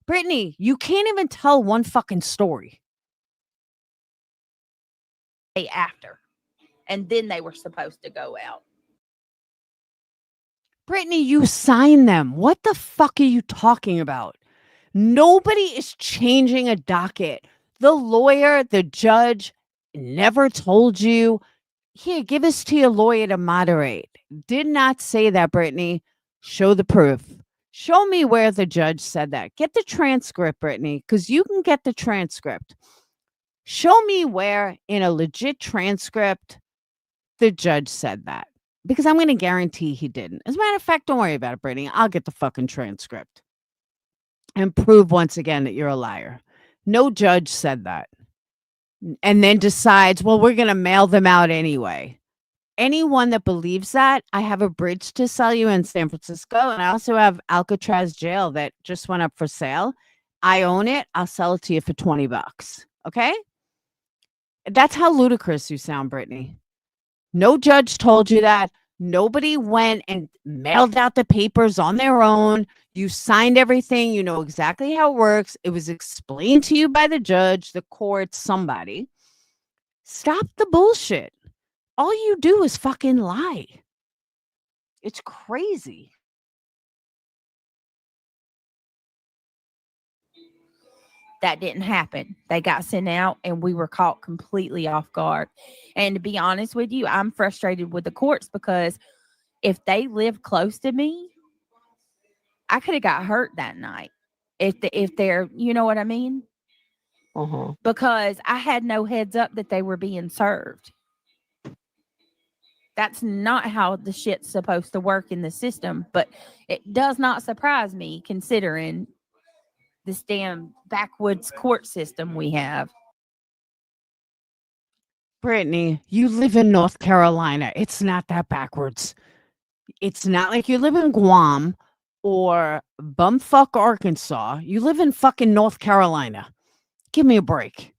Brittany, you can't even tell one fucking story. After, and then they were supposed to go out. Brittany, you signed them. What the fuck are you talking about? Nobody is changing a docket. The lawyer, the judge never told you, here, give this to your lawyer to moderate. Did not say that, Brittany. Show the proof. Show me where the judge said that. Get the transcript, Brittany, because you can get the transcript. Show me where in a legit transcript the judge said that, because I'm going to guarantee he didn't. As a matter of fact, don't worry about it, Brittany. I'll get the fucking transcript and prove once again that you're a liar. No judge said that. And then decides, well, we're going to mail them out anyway. Anyone that believes that, I have a bridge to sell you in San Francisco. And I also have Alcatraz jail that just went up for sale. I own it. I'll sell it to you for $20. Okay? That's how ludicrous you sound, Brittany. No judge told you that. Nobody went and mailed out the papers on their own. You signed everything. You know exactly how it works. It was explained to you by the judge, the court, somebody. Stop the bullshit. All you do is fucking lie. It's crazy. That didn't happen. They got sent out and we were caught completely off guard. And to be honest with you, I'm frustrated with the courts, because if they live close to me, I could have got hurt that night. If they're, you know what I mean? Because I had no heads up that they were being served. That's not how the shit's supposed to work in the system, but it does not surprise me considering this damn backwoods court system we have. Brittany, you live in North Carolina. It's not that backwards. It's not like you live in Guam or bumfuck Arkansas. You live in fucking North Carolina. Give me a break.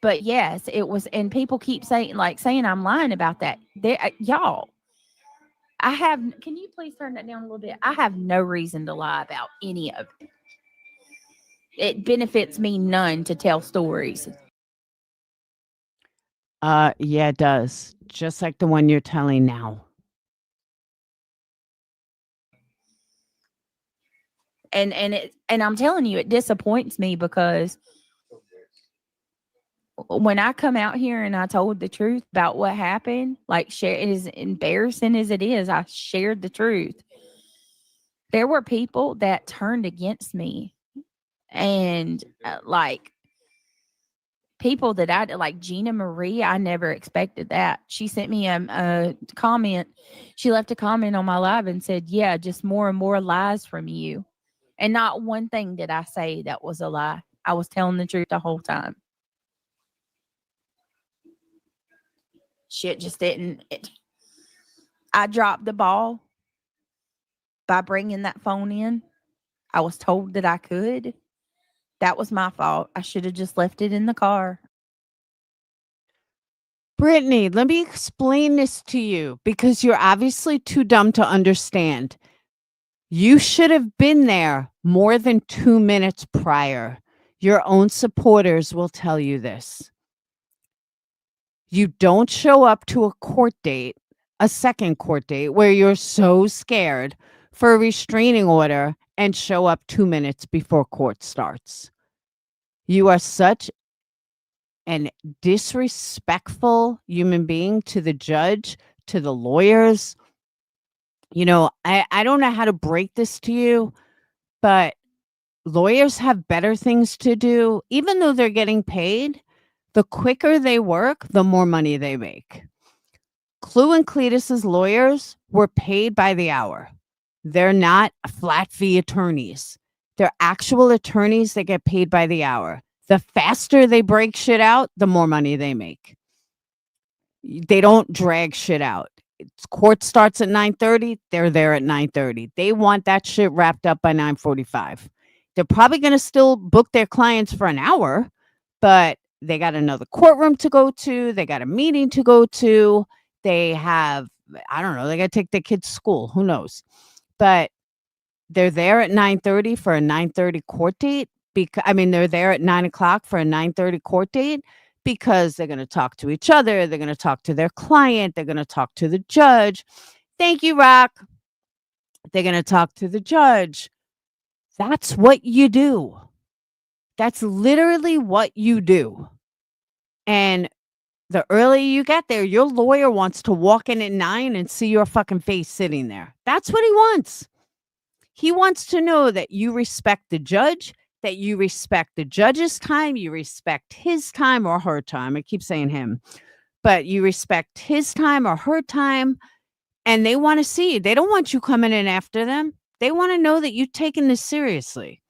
But yes, it was, and people keep saying I'm lying about that. Y'all, can you please turn that down a little bit? I have no reason to lie about any of it. It benefits me none to tell stories. Yeah, it does. Just like the one you're telling now. And I'm telling you, it disappoints me, because when I come out here and I told the truth about what happened, it is embarrassing as it is, I shared the truth. There were people that turned against me, and people that I like Gina Marie, I never expected that. She sent me a comment. She left a comment on my live and said, yeah, just more and more lies from you. And not one thing did I say that was a lie. I was telling the truth the whole time. Shit just didn't. I dropped the ball by bringing that phone in. I was told that I could. That was my fault. I should have just left it in the car. Brittany, let me explain this to you because you're obviously too dumb to understand. You should have been there more than 2 minutes prior. Your own supporters will tell you this. You don't show up to a court date, a second court date, where you're so scared for a restraining order and show up 2 minutes before court starts. You are such an disrespectful human being to the judge, to the lawyers. You know, I don't know how to break this to you, but lawyers have better things to do. Even though they're getting paid, the quicker they work, the more money they make. Clue and Cletus's lawyers were paid by the hour. They're not flat fee attorneys. They're actual attorneys that get paid by the hour. The faster they break shit out, the more money they make. They don't drag shit out. Court starts at 9:30, they're there at 9:30. They want that shit wrapped up by 9:45. They're probably going to still book their clients for an hour, but they got another courtroom to go to. They got a meeting to go to. They have, I don't know, they got to take their kids to school. Who knows? But they're there at 9:30 for a 9:30 court date. They're there at 9 o'clock for a 9:30 court date because they're going to talk to each other. They're going to talk to their client. They're going to talk to the judge. Thank you, Rock. They're going to talk to the judge. That's what you do. That's literally what you do. And the earlier you get there, your lawyer wants to walk in at 9 and see your fucking face sitting there. That's what he wants. He wants to know that you respect the judge, that you respect the judge's time, you respect his time or her time. I keep saying him, but you respect his time or her time, and they want to see you. They don't want you coming in after them. They want to know that you've taken this seriously.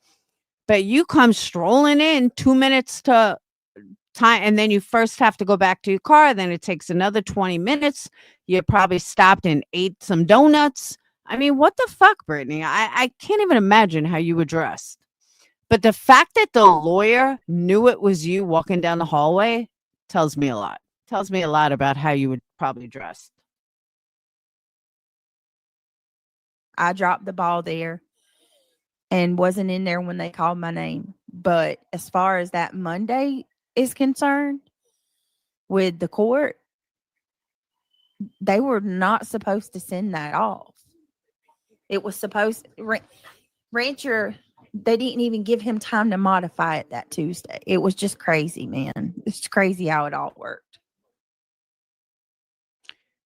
But you come strolling in 2 minutes to time, and then you first have to go back to your car. Then it takes another 20 minutes. You probably stopped and ate some donuts. I mean, what the fuck, Brittany? I can't even imagine how you were dressed. But the fact that the lawyer knew it was you walking down the hallway tells me a lot. Tells me a lot about how you would probably dress. I dropped the ball there and wasn't in there when they called my name. But as far as that Monday is concerned with the court, they were not supposed to send that off. It was supposed Rancher, they didn't even give him time to modify it that Tuesday. It was just crazy, man. It's crazy how it all worked.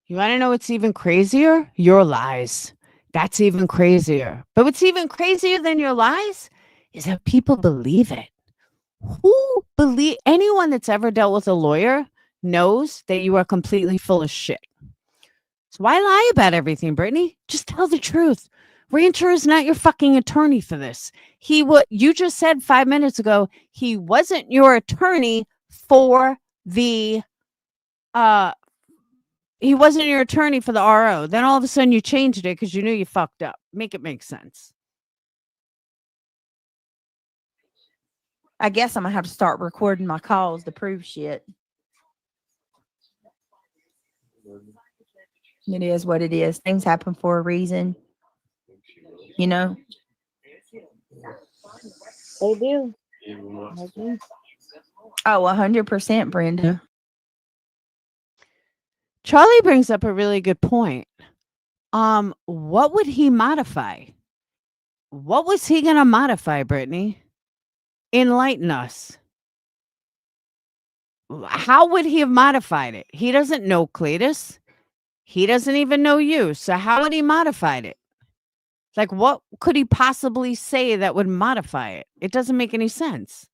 You want to know what's even crazier? Your lies. That's even crazier. But what's even crazier than your lies is that people believe it. Anyone that's ever dealt with a lawyer knows that you are completely full of shit. So why lie about everything, Brittany? Just tell the truth. Rancher is not your fucking attorney for this. You just said 5 minutes ago, he wasn't your attorney for the he wasn't your attorney for the RO. Then all of a sudden you changed it because you knew you fucked up. Make it make sense. I guess I'm going to have to start recording my calls to prove shit. It is what it is. Things happen for a reason. You know? They do. Oh, 100%, Brenda. Charlie brings up a really good point. What would he modify? What was he going to modify, Brittany? Enlighten us. How would he have modified it? He doesn't know Cletus. He doesn't even know you. So how would he modify it? Like, what could he possibly say that would modify it? It doesn't make any sense.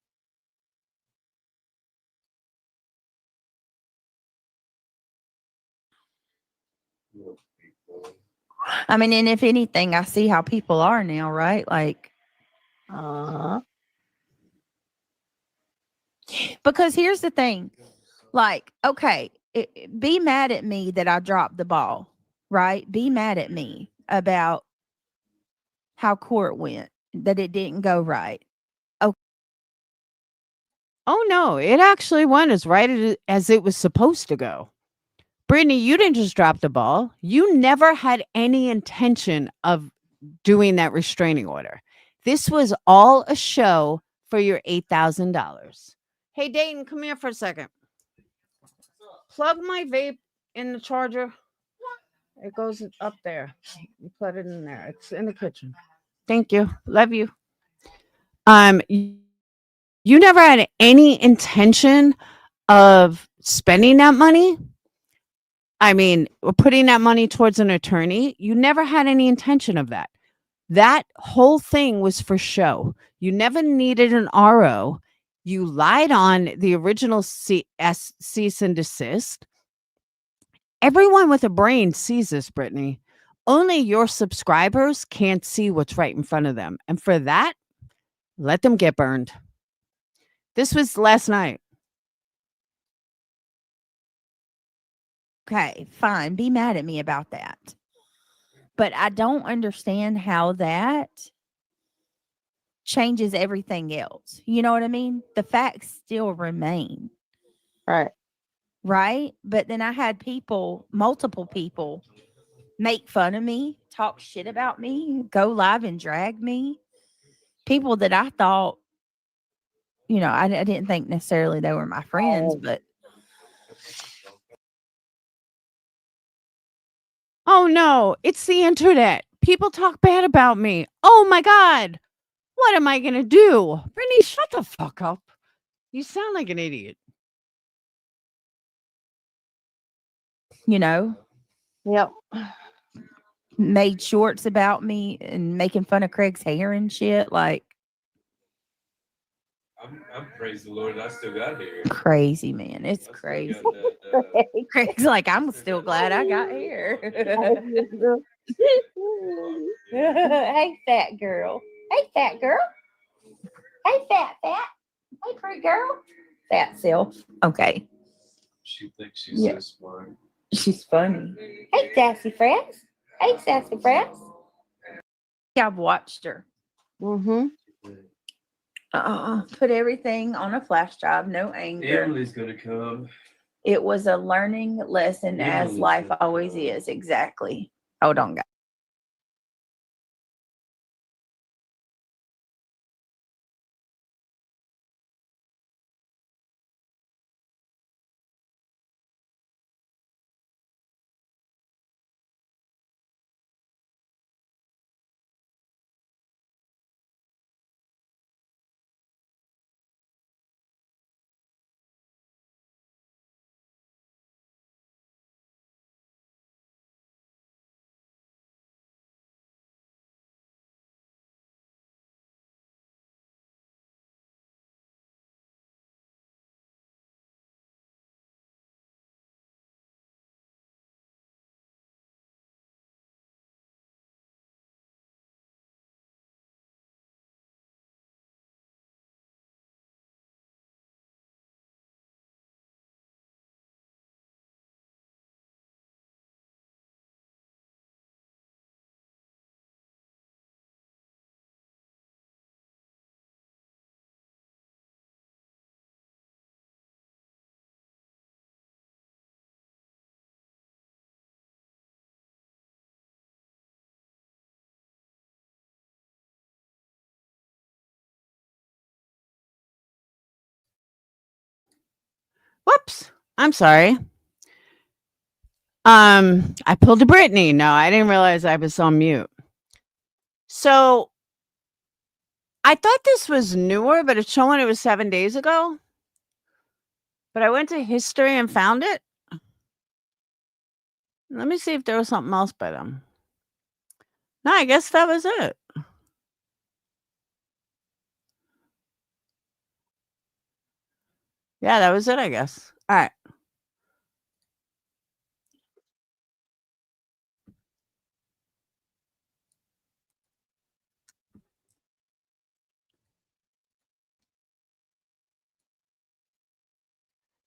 I mean, and if anything, I see how people are now, right? Like, because here's the thing. Like, okay, be mad at me that I dropped the ball, right? Be mad at me about how court went, that it didn't go right. Oh no, it actually went as as it was supposed to go. Brittany, you didn't just drop the ball. You never had any intention of doing that restraining order. This was all a show for your $8,000. Hey, Dayton, come here for a second. Plug my vape in the charger. It goes up there. You put it in there. It's in the kitchen. Thank you. Love you. You never had any intention of spending that money. I mean, putting that money towards an attorney. You never had any intention of that. That whole thing was for show. You never needed an RO. You lied on the original cease and desist. Everyone with a brain sees this, Brittany. Only your subscribers can't see what's right in front of them. And for that, let them get burned. This was last night. Okay, fine. Be mad at me about that. But I don't understand how that changes everything else. You know what I mean? The facts still remain. Right. Right? But then I had multiple people make fun of me, talk shit about me, go live and drag me. People that I thought, I didn't think necessarily they were my friends, but. Oh no, it's the internet. People talk bad about me. Oh my God. What am I going to do? Brittany, shut the fuck up. You sound like an idiot. Yep. Made shorts about me and making fun of Craig's hair and shit. Like, I'm praise the Lord, I still got hair. Crazy, man. It's I still crazy. got that, Craig's like, I'm still glad I got hair. Hey, fat girl. Hey, fat girl. Hey, fat. Hey, pretty girl. Fat self. Okay. she thinks she's Yeah. so smart. She's funny. Hey, sassy friends. Hey, sassy friends. I've watched her. Mm-hmm. Put everything on a flash drive, no anger. Emily's gonna come. It was a learning lesson, as Emily's life gonna always come. is. Exactly. Hold on, guys. Whoops. I'm sorry. I pulled a Brittany. No, I didn't realize I was on mute. So I thought this was newer, but it's showing it was 7 days ago. But I went to history and found it. Let me see if there was something else by them. No, I guess that was it. Yeah, that was it, I guess. All right.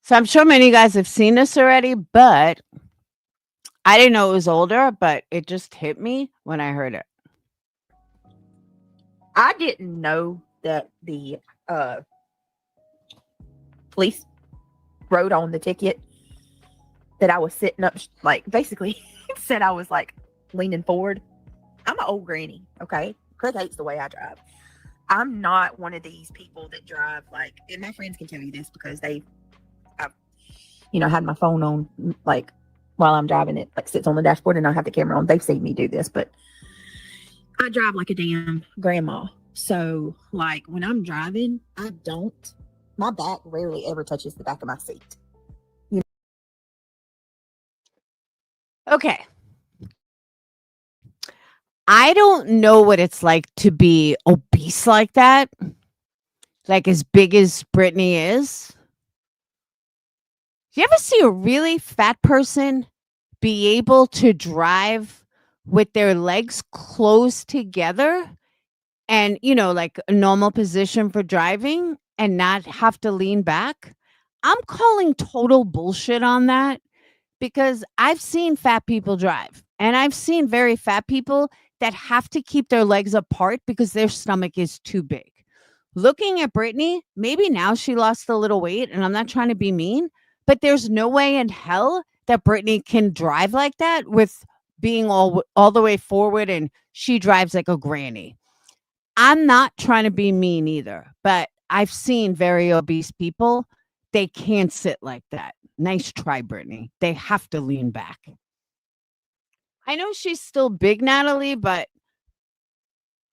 So I'm sure many of you guys have seen this already, but I didn't know it was older, but it just hit me when I heard it. I didn't know that the police wrote on the ticket that I was sitting up, like basically said I was like leaning forward. I'm an old granny, okay? Craig hates the way I drive. I'm not one of these people that drive like, and my friends can tell you this because I've had my phone on like while I'm driving, it like sits on the dashboard and I have the camera on. They've seen me do this, but I drive like a damn grandma. So like when I'm driving, my back rarely ever touches the back of my seat. Okay. I don't know what it's like to be obese like that, like as big as Brittany is. Do you ever see a really fat person be able to drive with their legs closed together and, like a normal position for driving and not have to lean back? I'm calling total bullshit on that because I've seen fat people drive and I've seen very fat people that have to keep their legs apart because their stomach is too big. Looking at Brittany, maybe now she lost a little weight and I'm not trying to be mean, but there's no way in hell that Brittany can drive like that with being all the way forward and she drives like a granny. I'm not trying to be mean either, but I've seen very obese people. They can't sit like that. Nice try, Brittany. They have to lean back. I know she's still big, Natalie, but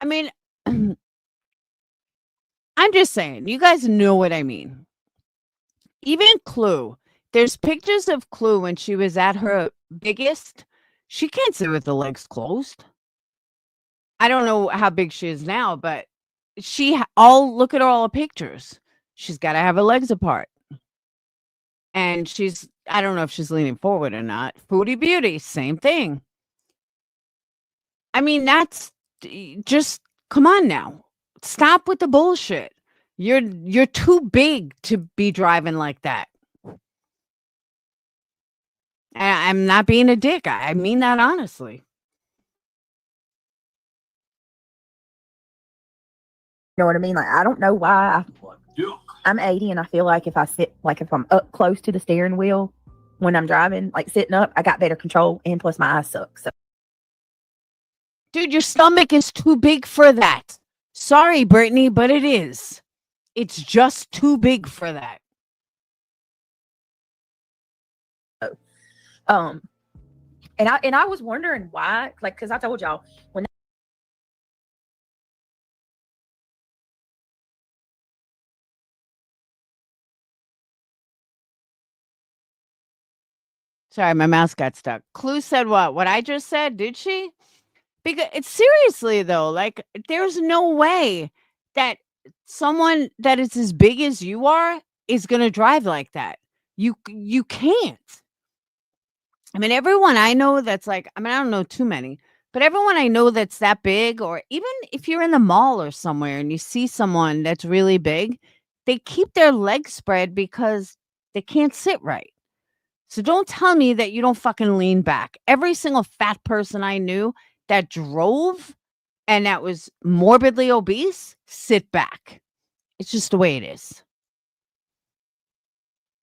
I mean, I'm just saying, you guys know what I mean. Even Clue, there's pictures of Clue when she was at her biggest. She can't sit with the legs closed. I don't know how big she is now, but look at all the pictures. She's got to have her legs apart. And I don't know if she's leaning forward or not. Foodie Beauty, same thing. I mean, that's just, come on now. Stop with the bullshit. You're too big to be driving like that. I'm not being a dick. I mean that honestly. You know what I mean? Like, I don't know why I'm 80 and I feel like if I'm up close to the steering wheel when I'm driving, like sitting up, I got better control and plus my eyes suck. So, dude, your stomach is too big for that. Sorry, Brittany, but it is. It's just too big for that. And I was wondering why, like, because I told y'all when. Sorry, my mouse got stuck. Clue said what? What I just said? Did she? Because it's seriously though, like there's no way that someone that is as big as you are is going to drive like that. You can't. I mean, everyone I know that's like, I don't know too many, but everyone I know that's that big, or even if you're in the mall or somewhere and you see someone that's really big, they keep their legs spread because they can't sit right. So don't tell me that you don't fucking lean back. Every single fat person I knew that drove and that was morbidly obese, sit back. It's just the way it is.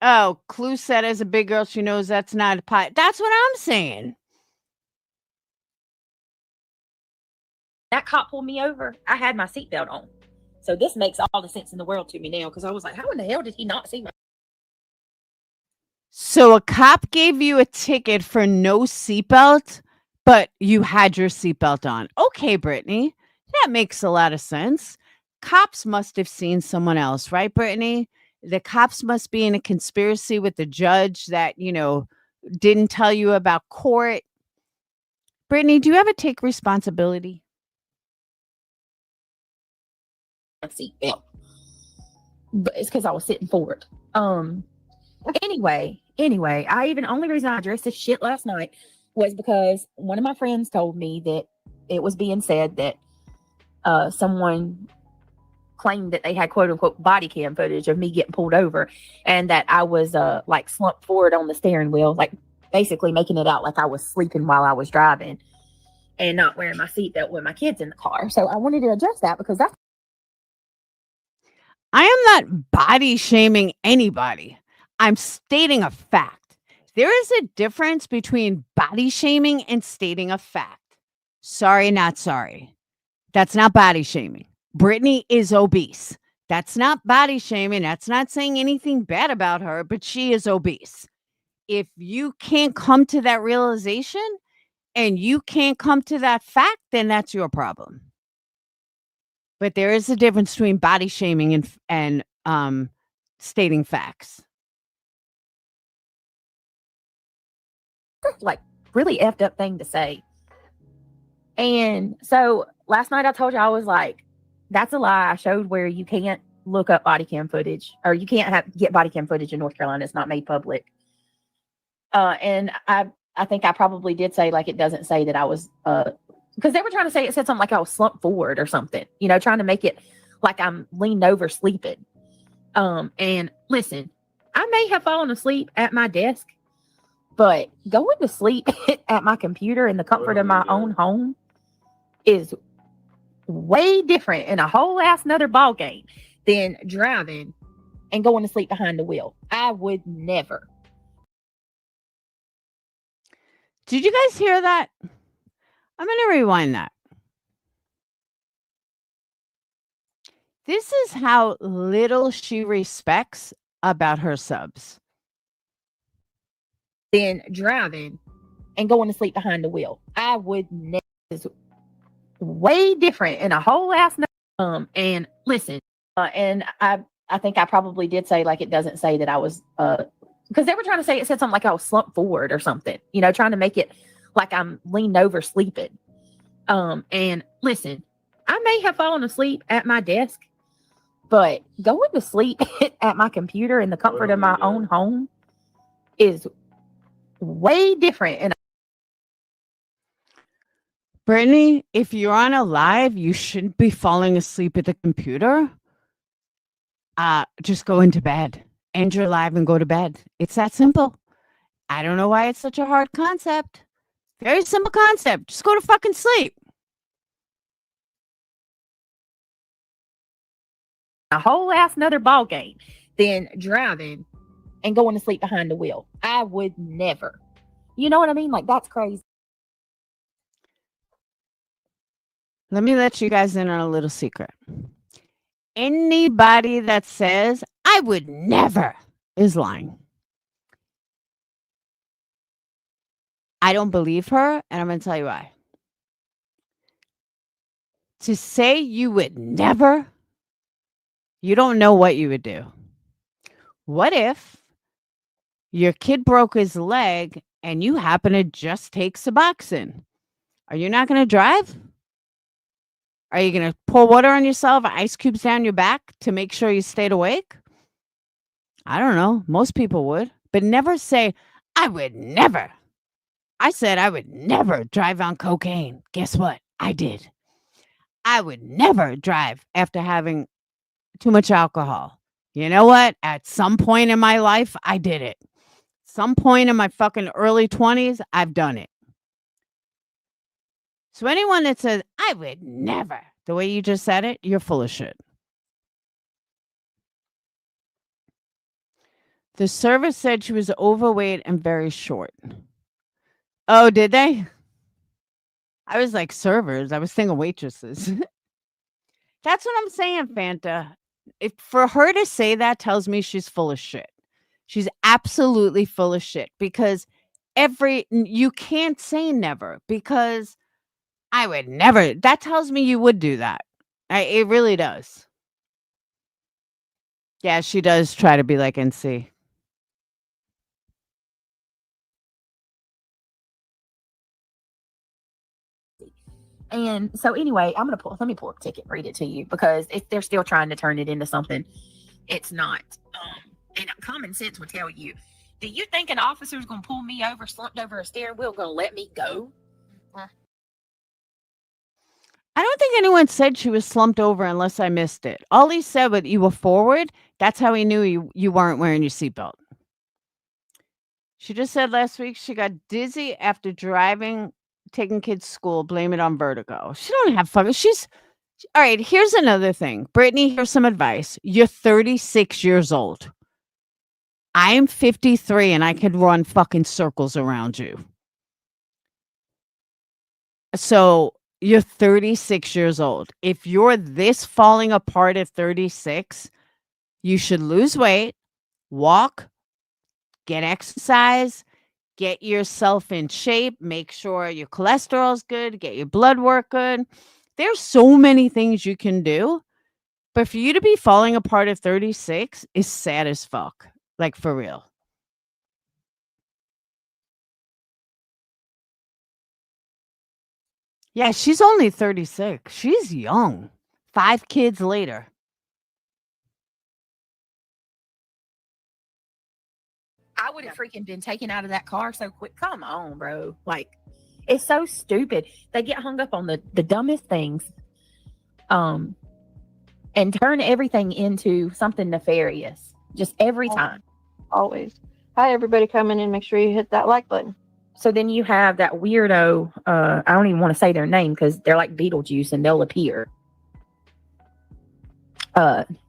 Oh, Clue said as a big girl, she knows that's not a pie. That's what I'm saying. That cop pulled me over. I had my seatbelt on. So this makes all the sense in the world to me now because I was like, how in the hell did he not see my? So a cop gave you a ticket for no seatbelt, but you had your seatbelt on. Okay, Brittany, that makes a lot of sense. Cops must have seen someone else, right, Brittany? The cops must be in a conspiracy with the judge that, didn't tell you about court. Brittany, do you ever take responsibility? Seatbelt. But it's because I was sitting forward. Anyway, only reason I addressed this shit last night was because one of my friends told me that it was being said that someone claimed that they had quote unquote body cam footage of me getting pulled over and that I was like slumped forward on the steering wheel, like basically making it out like I was sleeping while I was driving. and not wearing my seatbelt with my kids in the car. So I wanted to address that because that's I am not body shaming anybody. I'm stating a fact. There is a difference between body shaming and stating a fact. Sorry, not sorry. That's not body shaming. Brittany is obese. That's not body shaming. That's not saying anything bad about her, but she is obese. If you can't come to that realization and you can't come to that fact, then that's your problem. But there is a difference between body shaming and stating facts. like really effed up thing to say. And so last night I told you, I was like, that's a lie. I showed where you can't look up body cam footage, or you can't get body cam footage in North Carolina. It's not made public. And I think I probably did say, like, it doesn't say that I was, because they were trying to say, it said something like I was slumped forward or something, you know, trying to make it like I'm leaned over sleeping. And listen, I may have fallen asleep at my desk, but going to sleep at my computer in the comfort of my own home is way different and a whole ass another ball game than driving and going to sleep behind the wheel. I would never. Did you guys hear that? I'm going to rewind that. This is how little she respects about her subs. Than driving and going to sleep behind the wheel. I would never. Is way different and a whole ass. And listen, and I think I probably did say, like, it doesn't say that I was, because they were trying to say, it said something like I was slumped forward or something, you know, trying to make it like I'm leaned over sleeping. And listen, I may have fallen asleep at my desk, but going to sleep at my computer in the comfort of my own home is way different. And Brittany, if you're on a live, you shouldn't be falling asleep at the computer. Just go into bed. End your live and go to bed. It's that simple. I don't know why it's such a hard concept. Very simple concept. Just go to fucking sleep. a whole ass another ball game than driving and going to sleep behind the wheel. I would never. You know what I mean? Like, that's crazy. Let me let you guys in on a little secret. Anybody that says, I would never, is lying. I don't believe her, and I'm going to tell you why. To say you would never, you don't know what you would do. What if your kid broke his leg and you happen to just take Suboxone? Are you not going to drive? Are you going to pour water on yourself, ice cubes down your back to make sure you stayed awake? I don't know. Most people would. But never say, I would never. I said I would never drive on cocaine. Guess what? I did. I would never drive after having too much alcohol. You know what? At some point in my life, I did it. Some point in my fucking early 20s, I've done it. So anyone that says, I would never, the way you just said it, you're full of shit. The server said she was overweight and very short. Oh, did they? I was like, servers. I was thinking waitresses. That's what I'm saying, Fanta. If for her to say that tells me she's full of shit. She's absolutely full of shit because you can't say never because I would never. That tells me you would do that. It really does. Yeah, she does try to be like NC. And so anyway, let me pull up a ticket and read it to you because they're still trying to turn it into something it's not. And common sense would tell you, do you think an officer is going to pull me over, slumped over a steering wheel, going to let me go? I don't think anyone said she was slumped over unless I missed it. All he said was you were forward. That's how he knew you weren't wearing your seatbelt. She just said last week she got dizzy after driving taking kids to school, blame it on vertigo. She don't have fucking, all right, here's another thing. Brittany, here's some advice. You're 36 years old. I am 53 and I could run fucking circles around you. So you're 36 years old. If you're this falling apart at 36, you should lose weight, walk, get exercise, get yourself in shape, make sure your cholesterol's good, get your blood work good. There's so many things you can do. But for you to be falling apart at 36 is sad as fuck. Like, for real. Yeah, she's only 36. She's young. 5 kids later. I would have freaking been taken out of that car so quick. Come on, bro. Like, it's so stupid. They get hung up on the dumbest things. And turn everything into something nefarious. Just every time. Always. Hi, everybody. Come in and make sure you hit that like button. So then you have that weirdo, I don't even want to say their name because they're like Beetlejuice and they'll appear.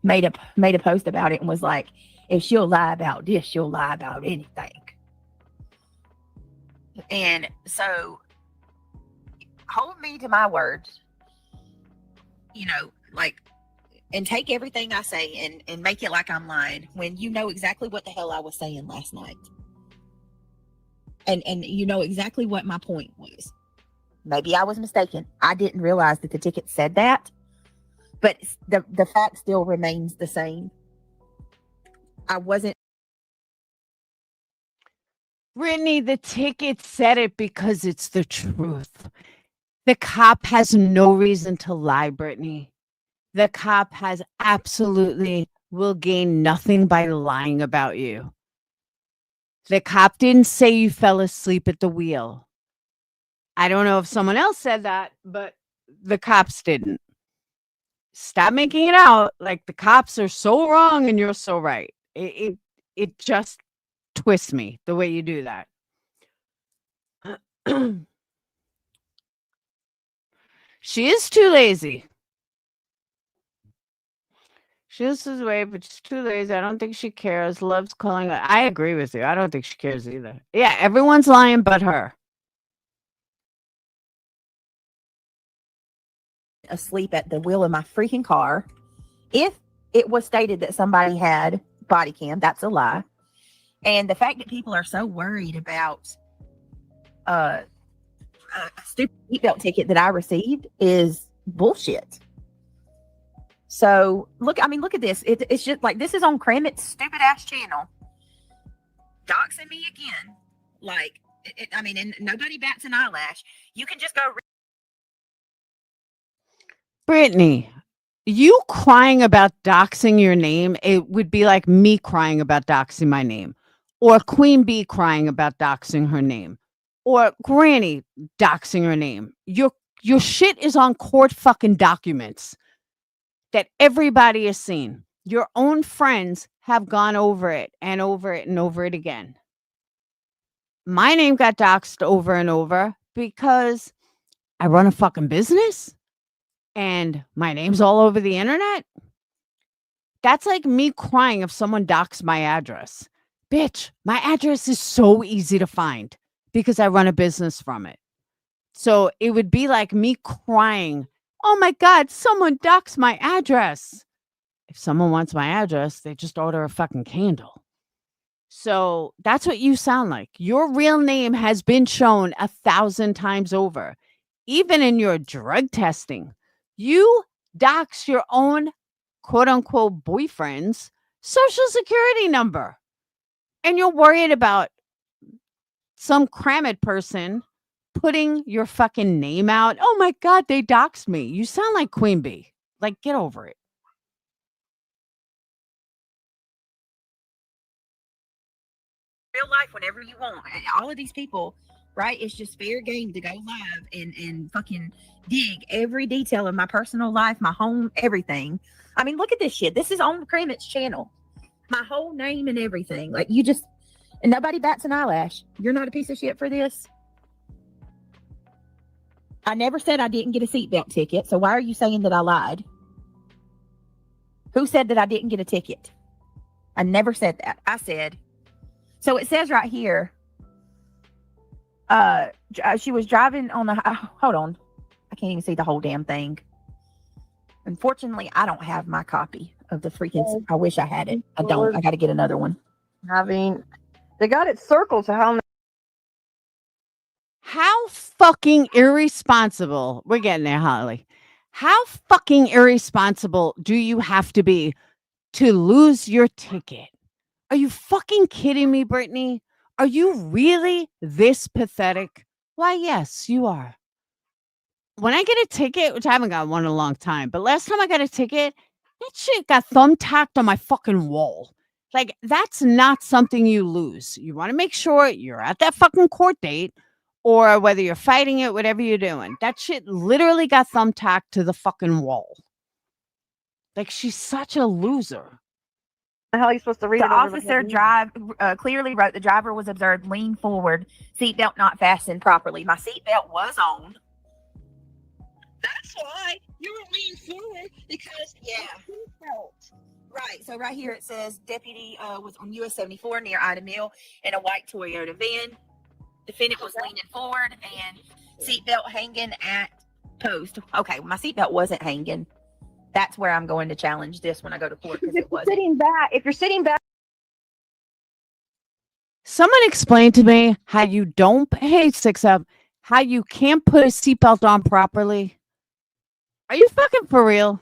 Made a post about it and was like, if she'll lie about this, she'll lie about anything. And so hold me to my words, like, and take everything I say and make it like I'm lying when you know exactly what the hell I was saying last night. And you know exactly what my point was. Maybe I was mistaken. I didn't realize that the ticket said that, but the fact still remains the same. I wasn't. Brittany, the ticket said it because it's the truth. The cop has no reason to lie, Brittany. The cop has absolutely will gain nothing by lying about you. The cop didn't say you fell asleep at the wheel. I don't know if someone else said that, but the cops didn't. Stop making it out like the cops are so wrong and you're so right. It just twists me the way you do that. She is too lazy. She loses weight, but she's too lazy. I don't think she cares. Loves calling. I agree with you. I don't think she cares either. Yeah, everyone's lying but her. Asleep at the wheel of my freaking car. If it was stated that somebody had body cam, that's a lie. And the fact that people are so worried about a stupid seatbelt ticket that I received is bullshit. So look at this. It's just like, this is on Kramit's stupid ass channel. Doxing me again. Like, and nobody bats an eyelash. You can just go. Brittany, you crying about doxing your name, it would be like me crying about doxing my name, or Queen Bee crying about doxing her name, or Granny doxing her name. Your shit is on court fucking documents that everybody has seen. Your own friends have gone over it and over it and over it again. My name got doxed over and over because I run a fucking business. And my name's all over the internet. That's like me crying if someone docks my address. Bitch, my address is so easy to find because I run a business from it. So it would be like me crying, oh my God, someone docks my address. If someone wants my address, they just order a fucking candle. So that's what you sound like. Your real name has been shown 1,000 times over. Even in your drug testing. You dox your own quote unquote boyfriend's social security number. And you're worried about some Kramit person putting your fucking name out. Oh my God, they doxed me. You sound like Queen Bee. Like, get over it. Real life, whenever you want. All of these people, right? It's just fair game to go live and fucking dig every detail of my personal life, my home, everything. I mean, look at this shit. This is on Kramit's channel. My whole name and everything. Like, you just, and nobody bats an eyelash. You're not a piece of shit for this. I never said I didn't get a seatbelt ticket. So why are you saying that I lied? Who said that I didn't get a ticket? I never said that. I said, so it says right here, she was driving on the, hold on. I can't even see the whole damn thing. Unfortunately, I don't have my copy of the freaking, I wish I had it. I don't. I got to get another one. They got it circled to How fucking irresponsible. We're getting there, Holly. How fucking irresponsible do you have to be to lose your ticket? Are you fucking kidding me, Brittany? Are you really this pathetic? Why, yes, you are. When I get a ticket, which I haven't got one in a long time, but last time I got a ticket, that shit got thumbtacked on my fucking wall. Like, that's not something you lose. You want to make sure you're at that fucking court date, or whether you're fighting it, whatever you're doing. That shit literally got thumbtacked to the fucking wall. Like, she's such a loser. How are you supposed to read The it? over officer clearly wrote the driver was observed lean forward, seatbelt not fastened properly. My seatbelt was on. That's why you were leaning forward because seatbelt. Right. So right here it says deputy was on US 74 near Ida Mill in a white Toyota van. Defendant was leaning forward and seatbelt hanging at post. Okay, my seatbelt wasn't hanging. That's where I'm going to challenge this when I go to court because it wasn't. If you're sitting back, Someone explain to me how you don't, hey, 6up, how you can't put a seatbelt on properly. Are you fucking for real?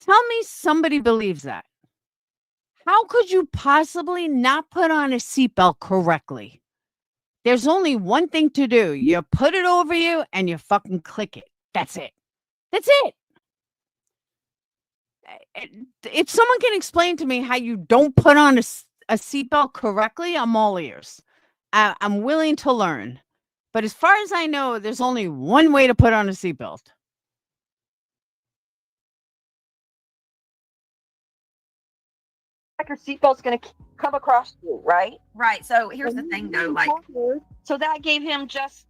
Tell me somebody believes that. How could you possibly not put on a seatbelt correctly? There's only one thing to do. You put it over you and you fucking click it. That's it. That's it. If someone can explain to me how you don't put on a seatbelt correctly, I'm all ears. I'm willing to learn. But as far as I know, there's only one way to put on a seatbelt. your seatbelt's going to come across you, right? Right. So here's the thing though, like, so that gave him just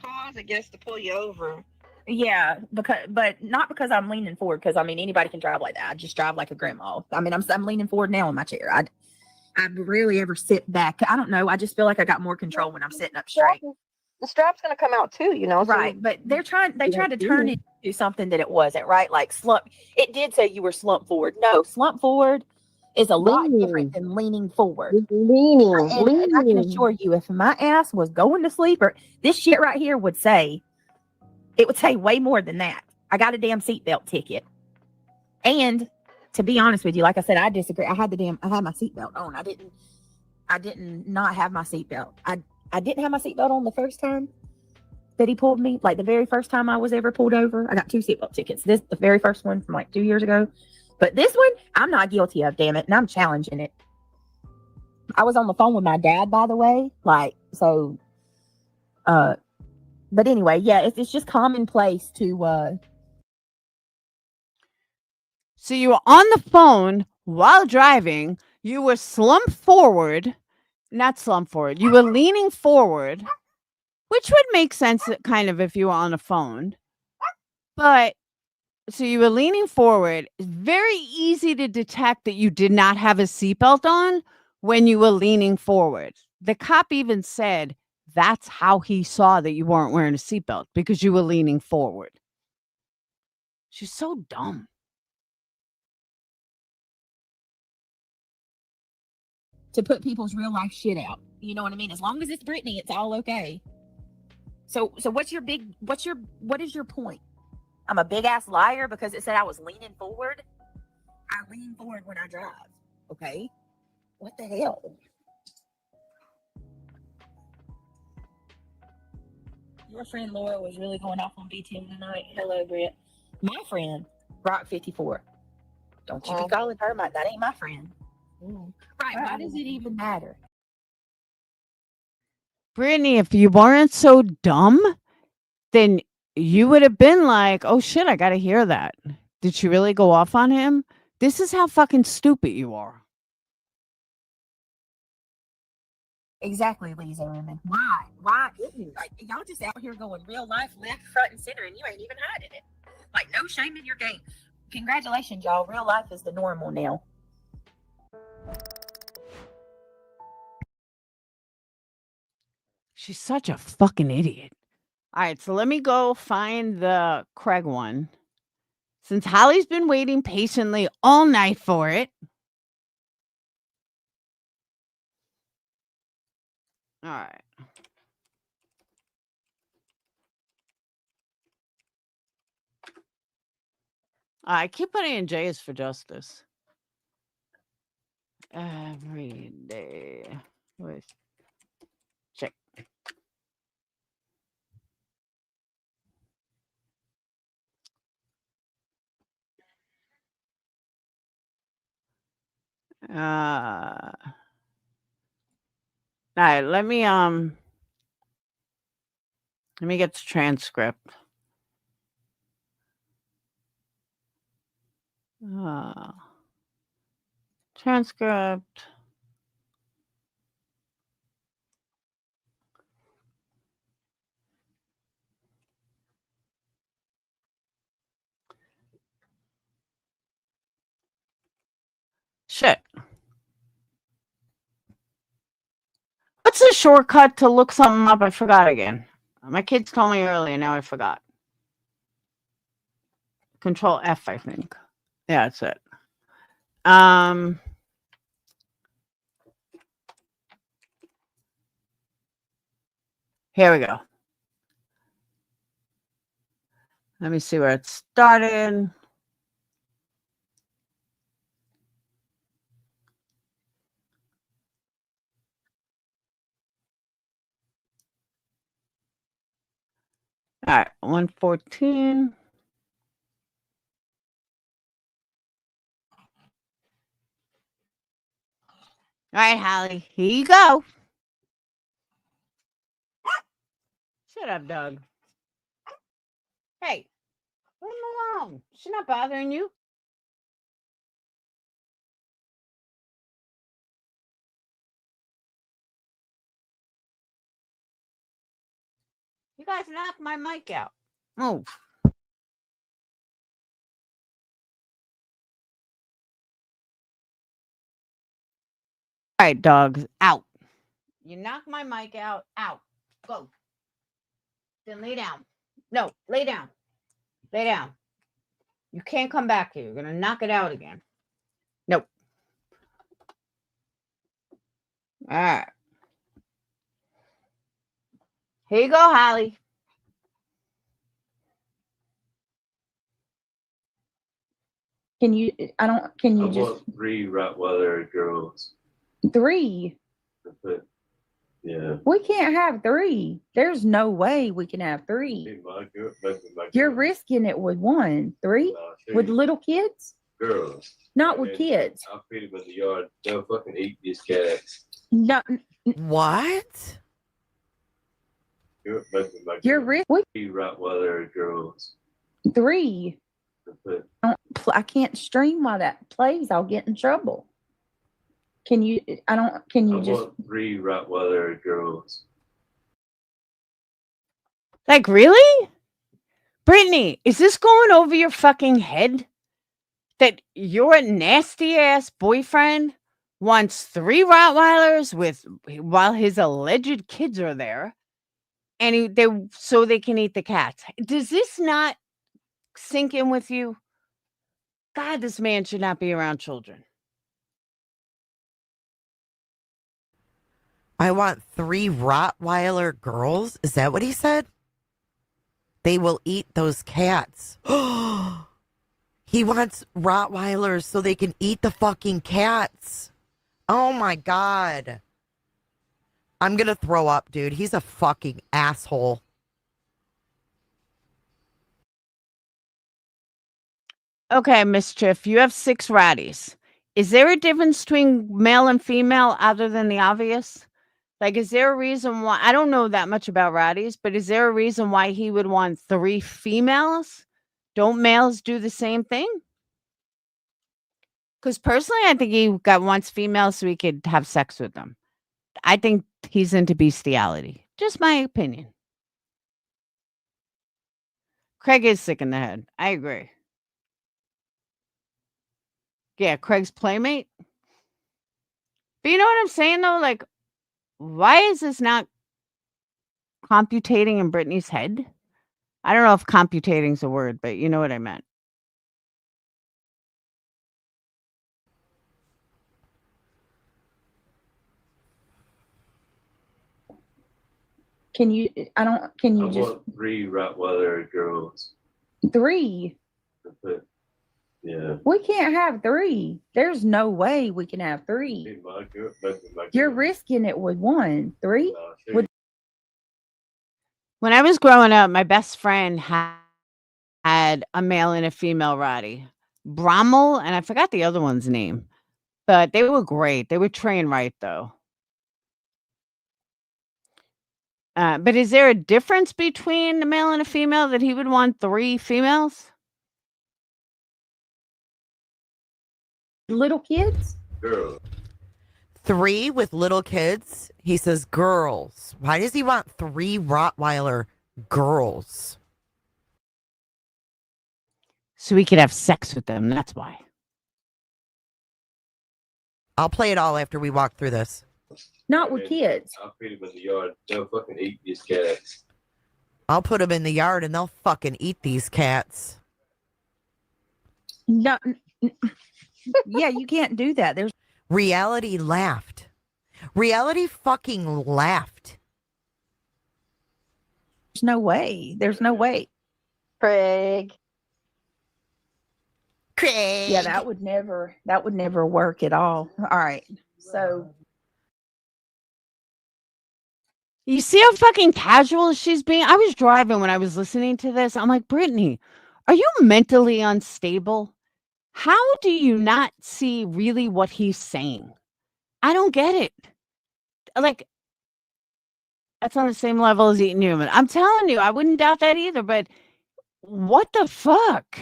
cause, I guess, to pull you over. yeah, but not because I'm leaning forward, because I mean anybody can drive like that. I just drive like a grandma. I mean, I'm leaning forward now in my chair. I rarely ever sit back. I don't know. I just feel like I got more control when I'm sitting up straight. The strap's going to come out too, you know. Right. But they tried to turn it into something that it wasn't, right? Like slump. It did say you were slumped forward. No, slump forward is a lot different than leaning forward. And I can assure you, if my ass was going to sleep, or this shit right here would say way more than that. I got a damn seatbelt ticket. And to be honest with you, like I said, I disagree. I had my seatbelt on. I didn't not have my seatbelt. I didn't have my seatbelt on the first time that he pulled me. Like the very first time I was ever pulled over. I got 2 seatbelt tickets. The very first one from like 2 years ago. But this one, I'm not guilty of, damn it. And I'm challenging it. I was on the phone with my dad, by the way. Like, so, but anyway, yeah, it's just commonplace to, So you were on the phone while driving. You were slumped forward. Not slumped forward. You were leaning forward, which would make sense kind of if you were on a phone. But so you were leaning forward. It's very easy to detect that you did not have a seatbelt on when you were leaning forward. The cop even said that's how he saw that you weren't wearing a seatbelt, because you were leaning forward. She's so dumb. to put people's real life shit out. You know what I mean? As long as it's Brittany, it's all okay. So what is your point? I'm a big ass liar because it said I was leaning forward. I lean forward when I drive. Okay. What the hell? Your friend Laura was really going off on BTM tonight. Hello, Britt. My friend, Rock 54. Don't you be calling her that ain't my friend. Right. Why does it even matter? Brittany, if you weren't so dumb, then you would have been like, oh shit, I gotta hear that. Did she really go off on him? This is how fucking stupid you are. Exactly, Lisa Women. Why? Why isn't like y'all just out here going real life left, front, and center, and you ain't even hiding it? Like no shame in your game. Congratulations, y'all. Real life is the normal now. She's such a fucking idiot. All right, so let me go find the Craig one. Since Holly's been waiting patiently all night for it. All right. I keep putting in J is for justice. Every day. Wait. Check. All right, let me get the transcript. Transcript. Shit. What's the shortcut to look something up? I forgot again. My kids told me earlier, now I forgot. Control F, I think. Yeah, that's it. Here we go. Let me see where it started. All right, 114. All right, Holly, here you go. Shut up, Doug. Hey, leave him alone. She's not bothering you. You guys knocked my mic out. Move. All right, dogs, out. You knocked my mic out. Out. Go. Then lay down. No, lay down. Lay down. You can't come back here. You're going to knock it out again. Nope. All right. Here you go, Holly. Can you I just want 3 Rottweiler girls. 3? But, yeah. We can't have 3. There's no way we can have 3. Hey, my girl, that's my You're girl. risking it with 1. 3? Nah, With see, little kids? girls. Not with And kids. I'll feed them in the yard. They'll fucking eat these cats. No, What? That's my you're girl. risking 3 Rottweiler girls. 3. But, I can't stream while that plays. I'll get in trouble. Can you I just want 3 Rottweiler girls. Like, really? Brittany, is this going over your fucking head? That your nasty ass boyfriend wants 3 Rottweilers while his alleged kids are there, and so they can eat the cats. Does this not sink in with you? God, this man should not be around children. I want 3 Rottweiler girls? Is that what he said? They will eat those cats. He wants Rottweilers so they can eat the fucking cats. Oh my God. I'm going to throw up, dude. He's a fucking asshole. Okay, Mischief, you have 6 ratties. Is there a difference between male and female other than the obvious? Like, is there a reason why? I don't know that much about ratties, but is there a reason why he would want 3 females? Don't males do the same thing? Because personally, I think he wants females so he could have sex with them. I think he's into bestiality. Just my opinion. Craig is sick in the head. I agree. Yeah, Craig's playmate. But you know what I'm saying though? Like, why is this not computating in Brittany's head? I don't know if computating is a word, but you know what I meant. Can you? I don't. Can I you just want 3 Rottweiler girls. 3? But, yeah. We can't have 3. There's no way we can have 3. Hey, my girl, my You're girl. risking it with 1. 3? Sure. Would- When I was growing up, my best friend had a male and a female Rottie, Brommel, and I forgot the other one's name, but they were great. They were trained right though. But is there a difference between a male and a female that he would want 3 females? Little kids? Girl. 3 with little kids. He says girls. Why does he want 3 Rottweiler girls? So we could have sex with them. That's why. I'll play it all after we walk through this. Not with kids. I'll feed them in the yard. They'll fucking eat these cats. I'll put them in the yard and they'll fucking eat these cats. No. Yeah, you can't do that. There's Reality laughed. Reality fucking laughed. no way. There's no way. Craig. Craig. Yeah, that would never work at all. All right. So You see how fucking casual she's being? I was driving when I was listening to this. I'm like, Brittany, are you mentally unstable? How do you not see really what he's saying? I don't get it. Like, that's on the same level as eating human. I'm telling you, I wouldn't doubt that either, but what the fuck?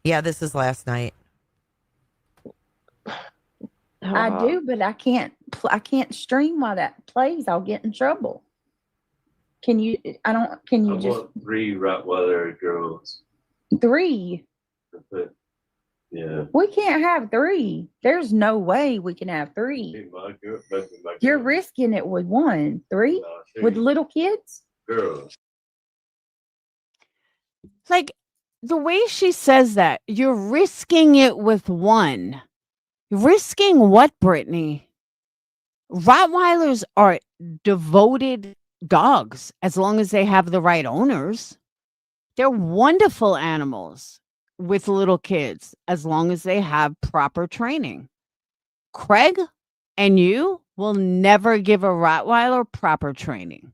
Yeah, this is last night. I do, but I can't stream while that plays. I'll get in trouble. Can you? I don't. Can you I just want 3 Rottweiler girls. 3? But, yeah. We can't have 3. There's no way we can have 3. Hey, my girl, my girl. You're risking it with 1. 3 with little kids. girls. Like, the way she says that, you're risking it with 1. Risking what, Brittany? Rottweilers are devoted dogs as long as they have the right owners. They're wonderful animals with little kids as long as they have proper training. Craig and you will never give a Rottweiler proper training.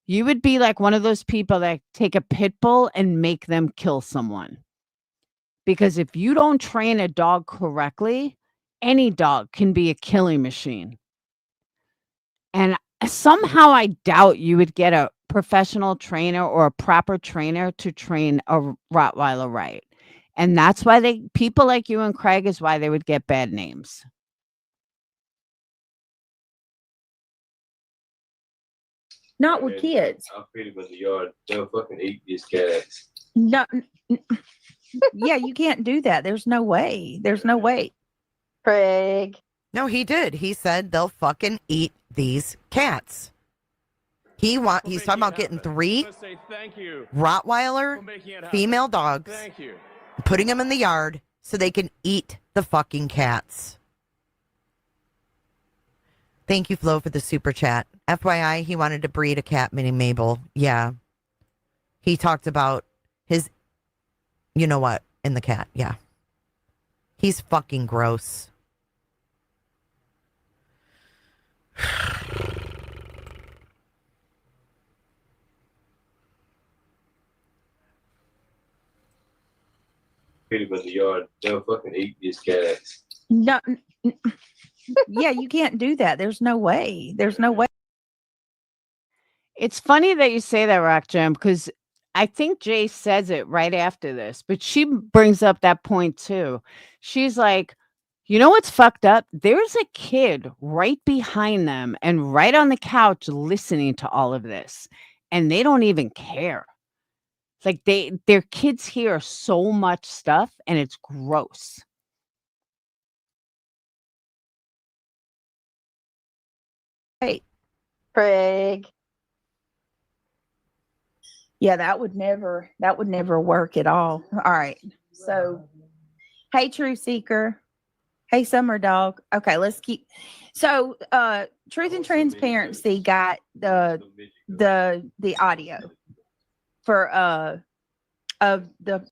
You would be like one of those people that take a pit bull and make them kill someone. Because if you don't train a dog correctly, any dog can be a killing machine. And somehow I doubt you would get a professional trainer or a proper trainer to train a Rottweiler right. And that's why people like you and Craig is why they would get bad names. Not with kids. I'll feed them in the yard. They'll fucking eat these cats. No. Yeah, you can't do that. There's no way. There's no way. Craig. No, he did. He said they'll fucking eat these cats. He's talking about getting 3 Rottweiler female dogs, putting them in the yard so they can eat the fucking cats. Thank you, Flo, for the super chat. FYI, he wanted to breed a cat named Mabel. Yeah. He talked about his, you know what, in the cat. Yeah. He's fucking gross. Feed them in the yard. They'll fucking eat these cats. No. Yeah, you can't do that. There's no way. There's no way. It's funny that you say that, Rock Jam, because I think Jay says it right after this, but she brings up that point too. She's like, you know what's fucked up? There's a kid right behind them and right on the couch listening to all of this, and they don't even care. Like their kids hear so much stuff and it's gross. Craig. Yeah, that would never work at all. All right. So, hey, Truth Seeker. Hey, Summer Dog. Okay, let's keep. So, Truth and Transparency got the audio for of the.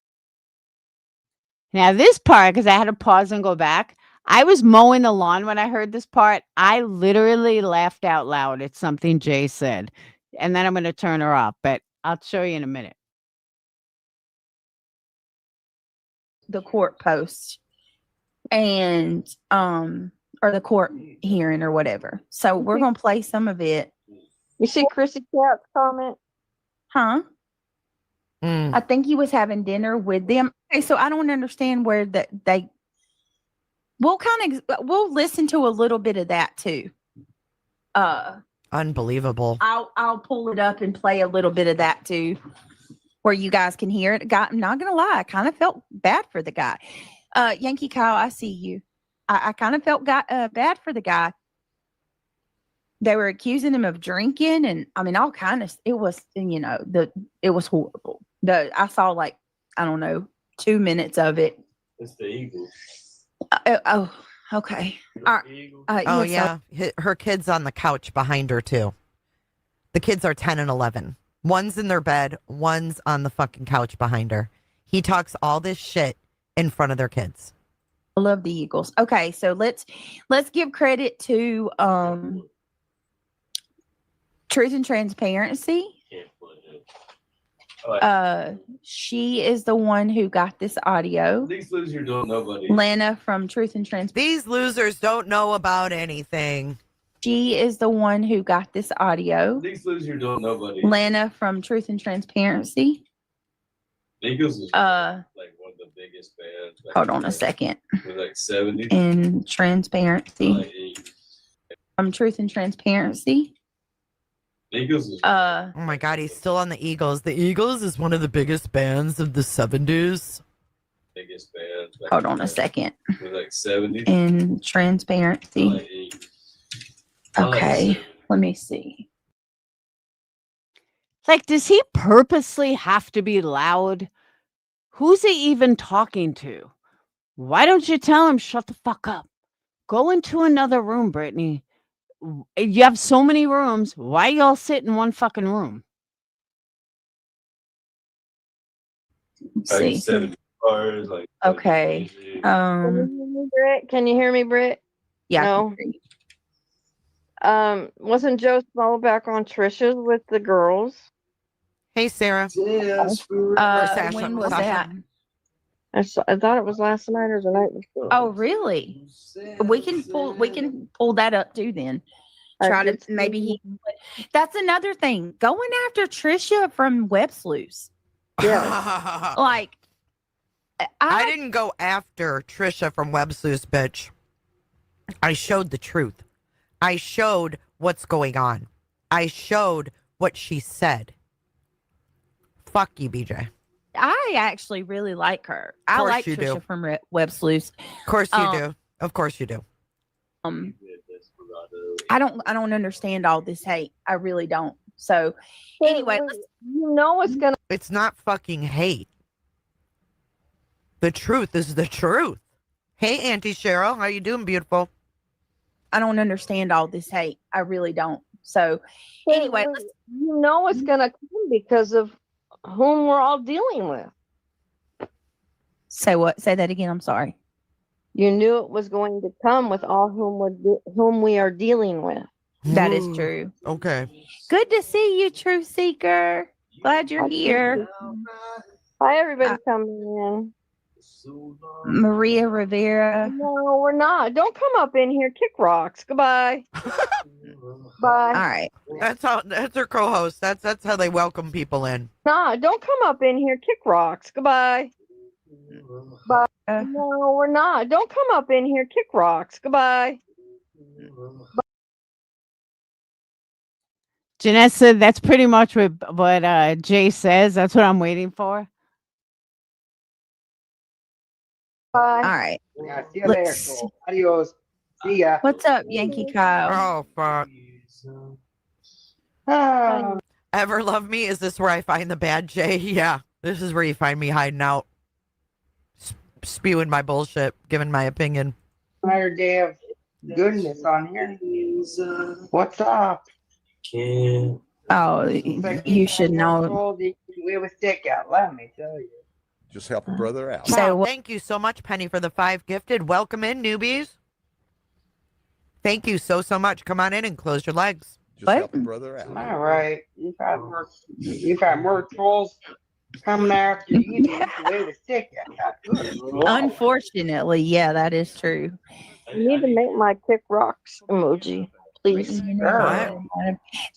Now this part, because I had to pause and go back. I was mowing the lawn when I heard this part. I literally laughed out loud at something Jay said, and then I'm going to turn her off. But I'll show you in a minute. The court post and or the court hearing or whatever. So we're gonna play some of it. You see Chrissy Cat's comment? Huh? Mm. I think he was having dinner with them. Okay, so I don't understand where we'll listen to a little bit of that too. Unbelievable. I'll pull it up and play a little bit of that too, where you guys can hear it. I'm not gonna lie, I kind of felt bad for the guy. Yankee Kyle, I see you. I kind of felt bad for the guy. They were accusing him of drinking, and I mean, all kind of. It was, it was horrible. I saw like, I don't know, 2 minutes of it. It's the Eagles. Oh, okay. The All right. Eagles. Oh, yes, yeah. Her kid's on the couch behind her, too. The kids are 10 and 11. One's in their bed. One's on the fucking couch behind her. He talks all this shit in front of their kids. I love the Eagles. Okay, so let's give credit to Truth and Transparency. Can't play it. She is the one who got this audio. These losers don't know nobody. Lana from Truth and Transparency. These losers don't know about anything. She is the one who got this audio. These losers don't know nobody. Lana from Truth and Transparency. Eagles is like one of the biggest bands. Hold on a second. They're like 70s. In Transparency. Like 80s. From Truth and Transparency. Eagles is Oh my God, he's still on the Eagles. The Eagles is one of the biggest bands of the 70s. biggest bands. Hold on a second. They're like 70s. In Transparency. Like 80s. Okay, let me see. Like, does he purposely have to be loud? Who's he even talking to? Why don't you tell him, shut the fuck up? Go into another room, Brittany. You have so many rooms. Why y'all sit in one fucking room? Let's see. 70 cars, like Okay. 70. Can you hear me, Britt? Can you hear me, Britt? Yeah. I can No. hear you. Wasn't Joe Smo back on Trisha's with the girls? Hey, Sarah. Sasha. When was Sasha. that? I thought it was last night or the night before. Oh, really? We can pull that up too then. I Try to did maybe see- he. That's another thing. Going after Trisha from Web Sleuths. Yeah. Like, I didn't go after Trisha from Web Sleuths, bitch. I showed the truth. I showed what's going on. I showed what she said. Fuck you, BJ. I actually really like her. I Course like you Trisha do. from Web Sleuths. Of course you do. Of course you do. I don't understand all this hate. I really don't. So anyway, let's, you know it's gonna. It's not fucking hate. The truth is the truth. Hey, Auntie Cheryl, how you doing, beautiful? I don't understand all this hate. I really don't. So anyway, let's, you know it's gonna come because of whom we're all dealing with. say what? Say that again. I'm sorry. You knew it was going to come with all whom we are dealing with. That is Ooh, true. Okay. Good to see you, Truth Seeker. Glad you're here. Hi, everybody coming in. Maria Rivera. No, we're not. Don't come up in here. Kick rocks. Goodbye. Bye. All right. That's how. That's her co-host. That's how they welcome people in. Nah, don't come up in here. Kick rocks. Goodbye. Bye. No, we're not. Don't come up in here. Kick rocks. Goodbye. Jeanette said that's pretty much what Jay says. That's what I'm waiting for. Bye. All right. Yeah, see you later. Let's- So, adios. See ya. What's up, Yankee Kyle? Oh fuck. Ah. Ever love me? Is this where I find the bad Jay? Yeah. This is where you find me hiding out, spewing my bullshit, giving my opinion. Another day of goodness on here. What's up? Oh, you should know. We have a stick out. Let me tell you. Just help a brother out. So Wow, thank you so much, Penny, for the 5 gifted. Welcome in, newbies. Thank you so much. Come on in and close your legs. Just What? help a brother out. All right. You've had more trolls coming after you than we have a stick out. Good Lord. Unfortunately, yeah, that is true. You need to make my kick rocks emoji, please.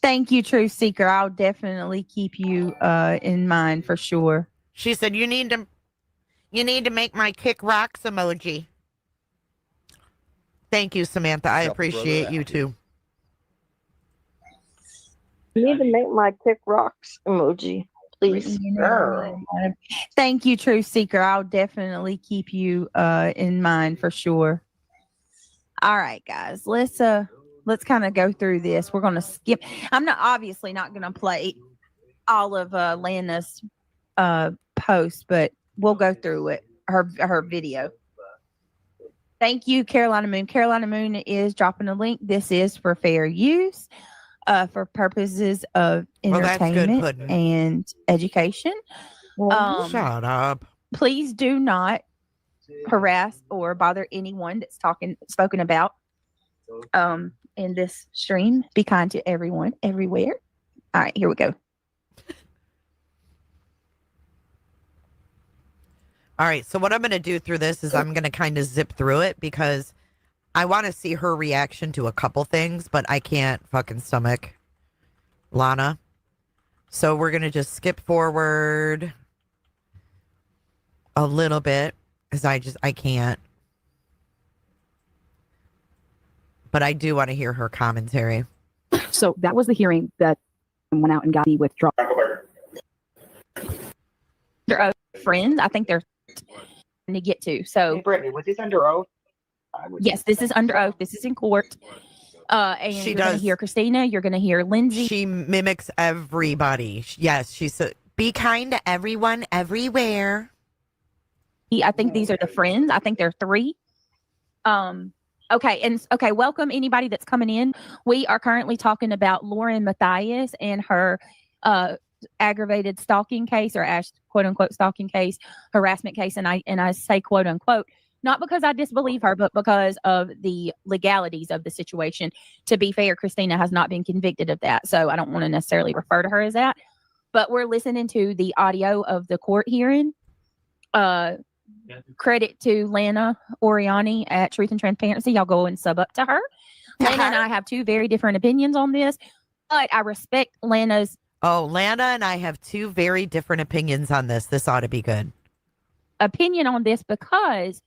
Thank you, Truth Seeker. I'll definitely keep you in mind for sure. She said, you need to make my kick rocks emoji. Thank you, Samantha. I Help a brother appreciate out. you too. You need to make my kick rocks emoji, please. Thank you, Truth Seeker. I'll definitely keep you in mind for sure. All right, guys. Let's kind of go through this. We're gonna skip. I'm obviously not gonna play all of Lana's post, but we'll go through it. Her video. Thank you, Carolina Moon. Carolina Moon is dropping a link. This is for fair use, for purposes of Well, that's good, entertainment Puddin'. and education. Shut up. Please do not harass or bother anyone that's spoken about in this stream. Be kind to everyone, everywhere. All right, here we go. All right. So what I'm going to do through this is I'm going to kind of zip through it because I want to see her reaction to a couple things, but I can't fucking stomach Lana. So we're going to just skip forward a little bit because I can't. But I do want to hear her commentary. So that was the hearing that went out and got the withdrawal. They're friends. I think they're to get to. So Hey, Brittany, was this under oath? yes, this is under oath. This is in court. And She you're going to does. hear Christina. You're going to hear Lindsay. She mimics everybody. Yes, she said, be kind to everyone, everywhere. I think these are the friends. I think there are 3. Okay, welcome anybody that's coming in. We are currently talking about Lauren Matthias and her aggravated stalking case, or quote unquote stalking case, harassment case, and I say quote unquote not because I disbelieve her, but because of the legalities of the situation. To be fair, Christina has not been convicted of that, so I don't want to necessarily refer to her as that. But we're listening to the audio of the court hearing. Credit to Lana Oriani at Truth and Transparency. Y'all go and sub up to her. Lana and I have 2 very different opinions on this, but I respect Lana's. Oh, Lana and I have 2 very different opinions on this. This ought to be good. Opinion on this because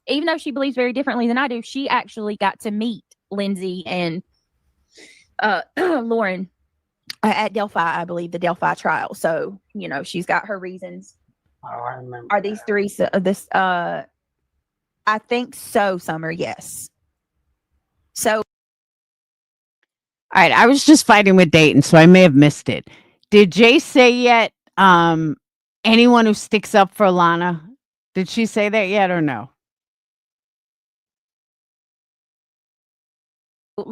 even though she believes very differently than I do, she actually got to meet Lindsay and Lauren at Delphi, I believe, the Delphi trial. So, she's got her reasons. Oh, I remember. Are these 3 I think so, Summer, yes. So All right, I was just fighting with Dayton, so I may have missed it. Did Jay say yet anyone who sticks up for Lana? Did she say that yet or no?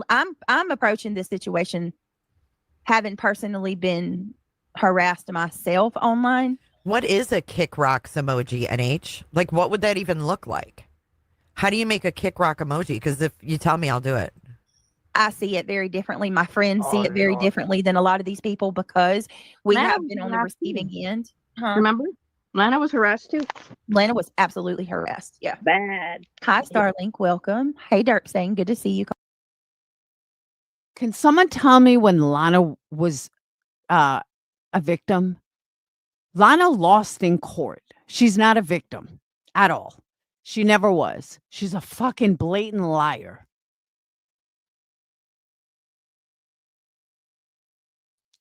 I'm approaching this situation having personally been harassed myself online. What is a kick rocks emoji, NH? Like, what would that even look like? How do you make a kick rock emoji? Because if you tell me, I'll do it. I see it very differently. My friends see it very differently than a lot of these people because we Madam, have been on the receiving end. Huh? Remember? Lana was harassed too. Lana was absolutely harassed. Yeah. Bad. Hi, Starlink. Welcome. Hey, Dirk saying good to see you. Can someone tell me when Lana was a victim? Lana lost in court. She's not a victim at all. She never was. She's a fucking blatant liar.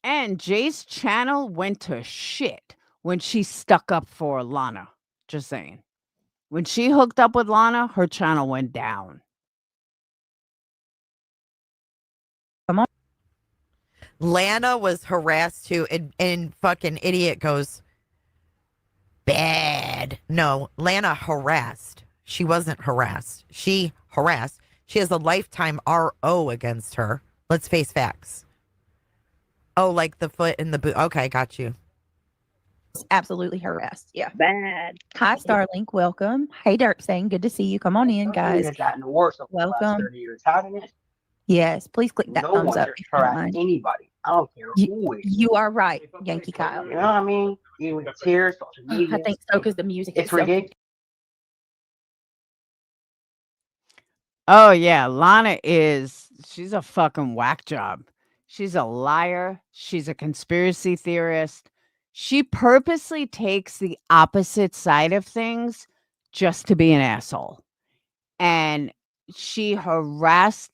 And Jay's channel went to shit when she stuck up for Lana. Just saying. When she hooked up with Lana, her channel went down. Lana was harassed too, and fucking idiot goes, bad. No, Lana harassed. She wasn't harassed. She harassed. She has a lifetime RO against her. Let's face facts. Oh, like the foot in the boot. Okay, got you. Absolutely harassed. Yeah. Bad. Hi, Starlink. Welcome. Hey, Dirk saying good to see you. Come on in, guys. It's gotten worse over the last Welcome. 30 years, hasn't it? Yes, please click that No thumbs one up. has if you don't harassed mind. anybody. I don't care who it is. You are right, Yankee Kyle. You know what I mean? Even tears, social media. I think so because the music It's is so ridiculous. Oh yeah, Lana she's a fucking whack job. She's a liar. She's a conspiracy theorist. She purposely takes the opposite side of things just to be an asshole. And she harassed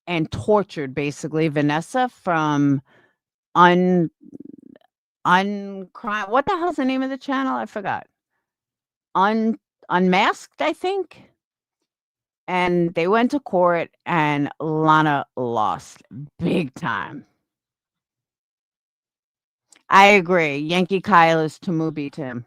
and tortured basically Vanessa from Uncrime. What the hell's the name of the channel? I forgot. Unmasked, I think. And they went to court and Lana lost big time. I agree. Yankee Kyle is Tamubi Tim.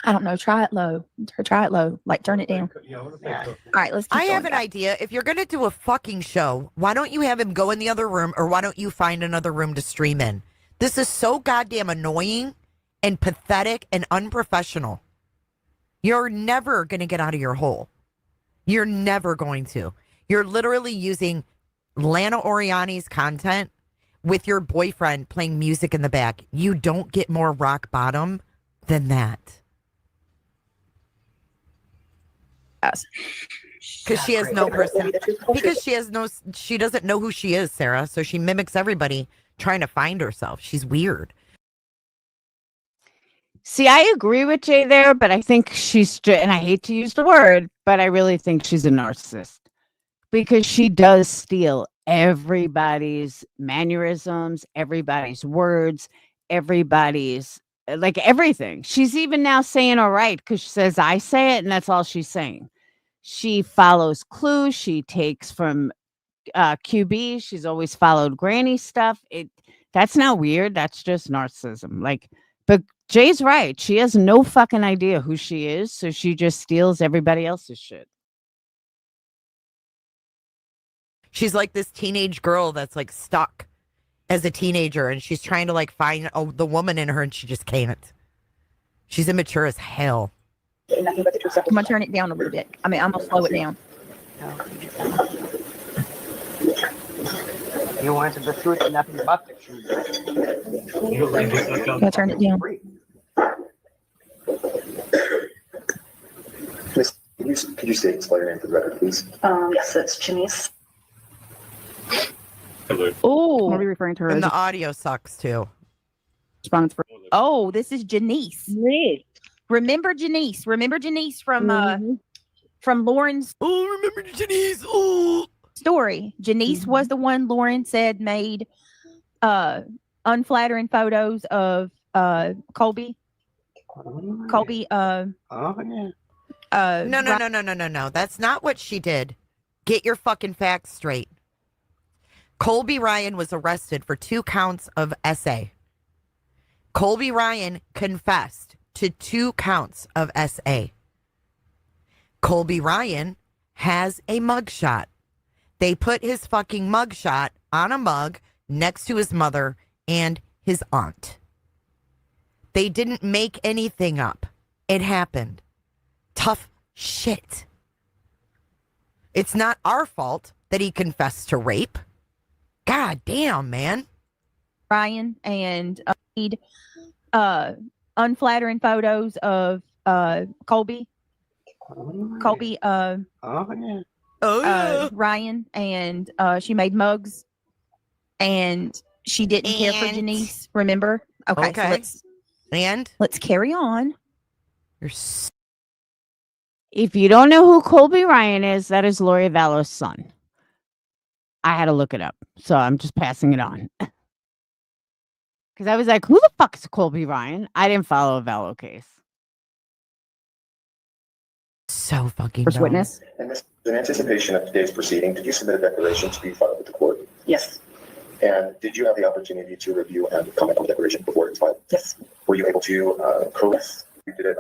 I don't know. Try it low. Try it low. Like turn it down. All right, let's keep I going, have an guys. idea. If you're going to do a fucking show, why don't you have him go in the other room, or why don't you find another room to stream in? This is so goddamn annoying and pathetic and unprofessional. You're never going to get out of your hole. You're never going to. You're literally using Lana Oriani's content with your boyfriend playing music in the back. You don't get more rock bottom than that. Because she has no person. Because she doesn't know who she is, Sarah. So she mimics everybody trying to find herself. She's weird. See, I agree with Jay there, but I think and I hate to use the word, but I really think she's a narcissist because she does steal everybody's mannerisms, everybody's words, everybody's like everything. She's even now saying all right because she says I say it and that's all she's saying. She follows clues. She takes from QB. She's always followed Granny stuff. That's not weird. That's just narcissism. But Jay's right. She has no fucking idea who she is, so she just steals everybody else's shit. She's like this teenage girl that's like stuck as a teenager, and she's trying to like find the woman in her, and she just can't. She's immature as hell. I'm gonna turn it down a little bit. I'm gonna slow it down. You wanted the truth and nothing but the truth. I'm gonna turn it down. Miss, could you state and spell your name for the record, please? Yes, it's Janice. Oh, What are we referring to her And as? the audio sucks too. Response for oh, this is Janice. Remember Janice? Remember Janice from Lauren's Oh, remember Janice? Oh, story? Janice was the one Lauren said made unflattering photos of Colby. Colby. Oh, yeah. No. That's not what she did. Get your fucking facts straight. Colby Ryan was arrested for 2 counts of SA. Colby Ryan confessed to 2 counts of SA. Colby Ryan has a mugshot. They put his fucking mugshot on a mug next to his mother and his aunt. They didn't make anything up. It happened. Tough shit. It's not our fault that he confessed to rape. God damn, man. Ryan and need unflattering photos of Colby. Colby, Oh yeah. Ryan, and she made mugs, and she didn't care for And- Janice. Remember? Okay. Okay. So And let's carry on. you're s- If you don't know who Colby Ryan is, that is Lori Vallow's son. I had to look it up, so I'm just passing it on. Because I was like, who the fuck is Colby Ryan? I didn't follow a Vallow case. so fucking First dumb. witness. And this, in anticipation of today's proceeding, did you submit a declaration to be filed with the court? Yes. And did you have the opportunity to review and comment on the declaration before it was filed? Yes. Were you able to correct? You did it.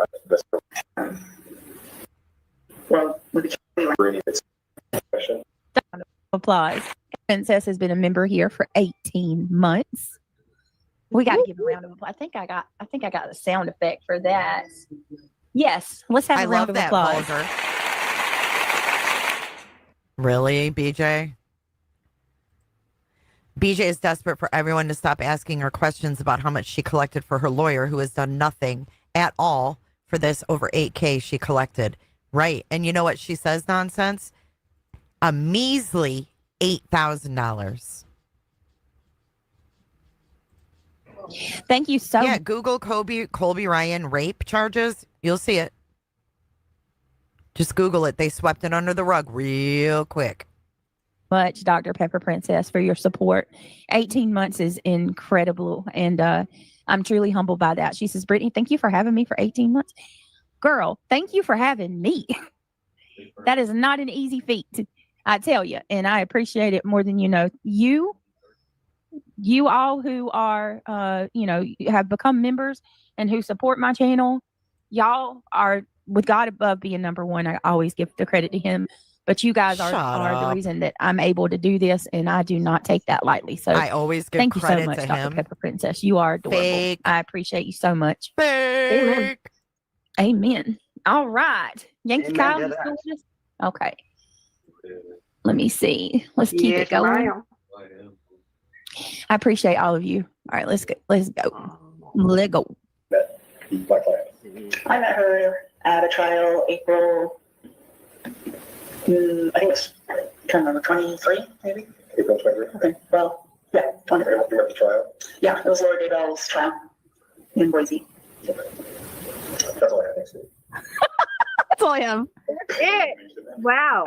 Well, For any of its question. Applause. Princess has been a member here for 18 months. We got to give a round of applause. I think I got the sound effect for that. Yes, let's have I a round love of that, applause. Bulger. Really, BJ? BJ is desperate for everyone to stop asking her questions about how much she collected for her lawyer, who has done nothing at all for this over $8,000 she collected. Right. And you know what she says, nonsense? A measly $8,000. Thank you so Yeah, Google Colby Ryan rape charges. You'll see it. Just Google it. They swept it under the rug real quick. much, Dr. Pepper Princess, for your support. 18 months is incredible, and I'm truly humbled by that. She says, Brittany, thank you for having me for 18 months. Girl, thank you for having me. That is not an easy feat, I tell you, and I appreciate it more than you know. You all who are, have become members and who support my channel, y'all are, with God above being number one, I always give the credit to him. But you guys are the reason that I'm able to do this, and I do not take that lightly. So I always give thank you so credit much, to Dr. him. Pepper Princess. You are adorable. Fake. I appreciate you so much. Fake. Amen. All right. Yankee Amen Kyle, to you that. still with us? Okay. Let me see. Let's keep it going. I appreciate all of you. All right, let's go. Let's go. Let go. I met her at a trial April, I think it was, I can't remember, 23 maybe? April 23. Okay, well, yeah, 23. You were at the trial? Yeah, it was Laura Daybell's trial in Boise. That's all I have. Thanks. That's all I have. It. Wow.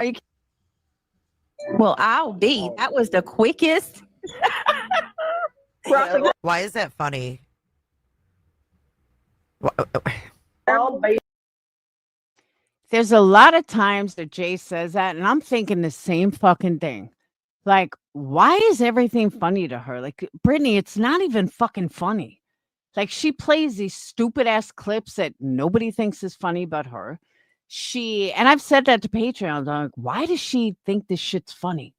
Well, I'll be. That was the quickest. Why is that funny? There's a lot of times that Jay says that, and I'm thinking the same fucking thing. Like, why is everything funny to her? Like, Brittany, it's not even fucking funny. Like, she plays these stupid ass clips that nobody thinks is funny but her. And I've said that to Patreon. I'm like, why does she think this shit's funny?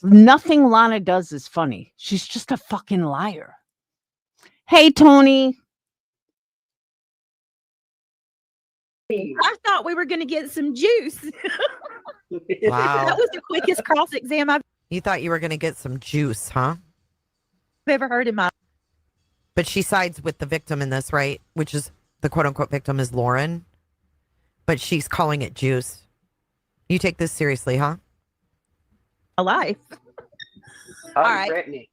Nothing Lana does is funny. She's just a fucking liar. Hey, Tony. I thought we were going to get some juice. Wow. That was the quickest cross exam I've You thought you were going to get some juice, huh? ever heard in my But she sides with the victim in this, right? Which is the quote unquote victim is Lauren. But she's calling it juice. You take this seriously, huh? life. All right. Brittany,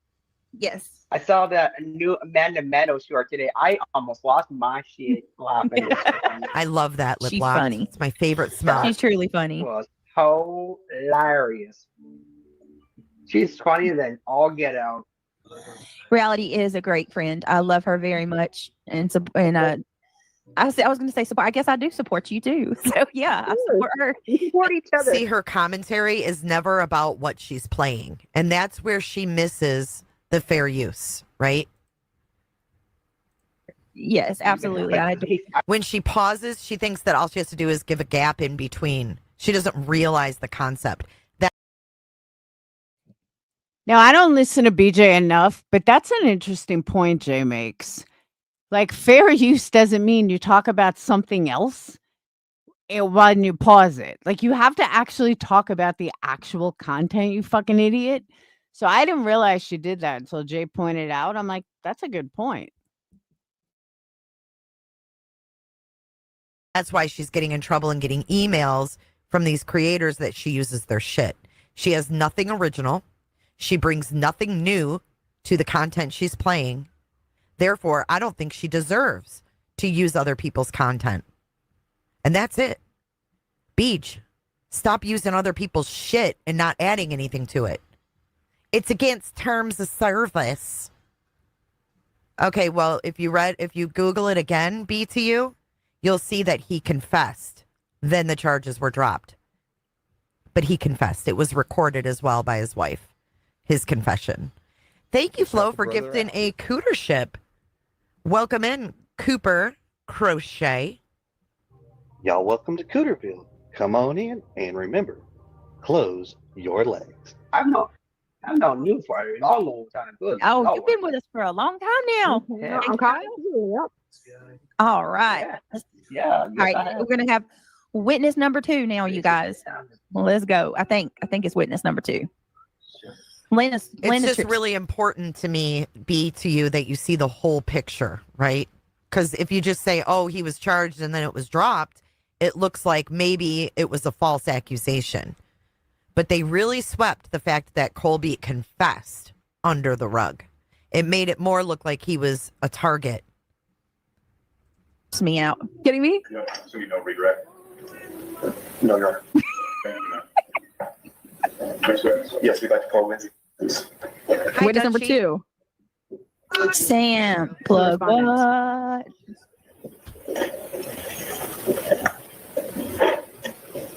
Yes. I saw the new Amanda Meadows tour today. I almost lost my shit laughing. I love that lip She's lock. funny. It's my favorite smell. She's truly funny. It was hilarious. She's funnier than all get out. Reality is a great friend. I love her very much, and I was going to say support. I guess I do support you too. So yeah, I support her. We support each other. See, her commentary is never about what she's playing. And that's where she misses the fair use, right? Yes, absolutely. I do. When she pauses, she thinks that all she has to do is give a gap in between. She doesn't realize the concept. Now, I don't listen to BJ enough, but that's an interesting point Jay makes. Like, fair use doesn't mean you talk about something else when you pause it. Like, you have to actually talk about the actual content, you fucking idiot. So I didn't realize she did that until Jay pointed out. I'm like, that's a good point. That's why she's getting in trouble and getting emails from these creators that she uses their shit. She has nothing original. She brings nothing new to the content she's playing. Therefore, I don't think she deserves to use other people's content. And that's it. Beach, stop using other people's shit and not adding anything to it. It's against terms of service. Okay, well, if you Google it again, BTU, you'll see that he confessed. Then the charges were dropped. But he confessed. It was recorded as well by his wife, his confession. Thank you, Flo, for gifting a cooter ship. Welcome in, Cooper Crochet. Y'all welcome to Cooterville. Come on in and remember, close your legs. I've known you for a long, long time. Good. Oh, you've been with us for a long time now. Yeah, I'm kind of. All right. Yeah. All right. We're going to have witness number 2 now, you guys. Well, let's go. I think it's witness number 2. It's just really important to me, to you, that you see the whole picture, right? Because if you just say, oh, he was charged and then it was dropped, it looks like maybe it was a false accusation. But they really swept the fact that Colby confessed under the rug. It made it more look like he was a target. Me out. Kidding me? Yeah, so you know regret. No, Your Honor. Yes, we'd like to call Lindsay, please. Witness number 2. Sam, plug what?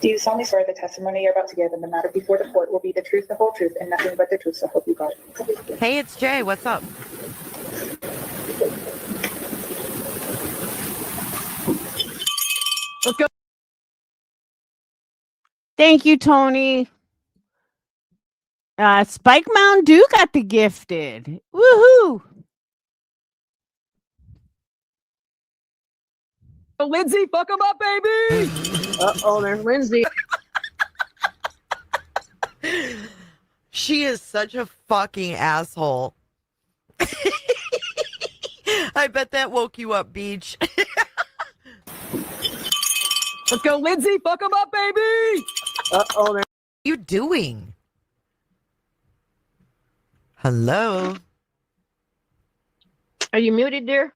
Do you solemnly swear the testimony you're about to give in the matter before the court will be the truth, the whole truth, and nothing but the truth, so help you God? Hey, it's Jay. What's up? Let's go. Thank you, Tony. Spike Mountain Dew got the gifted. Woohoo! Oh, Lindsay, fuck him up, baby. There's Lindsay. She is such a fucking asshole. I bet that woke you up, Beach. Let's go, Lindsay. Fuck him up, baby. What are you doing? Hello? Are you muted, dear?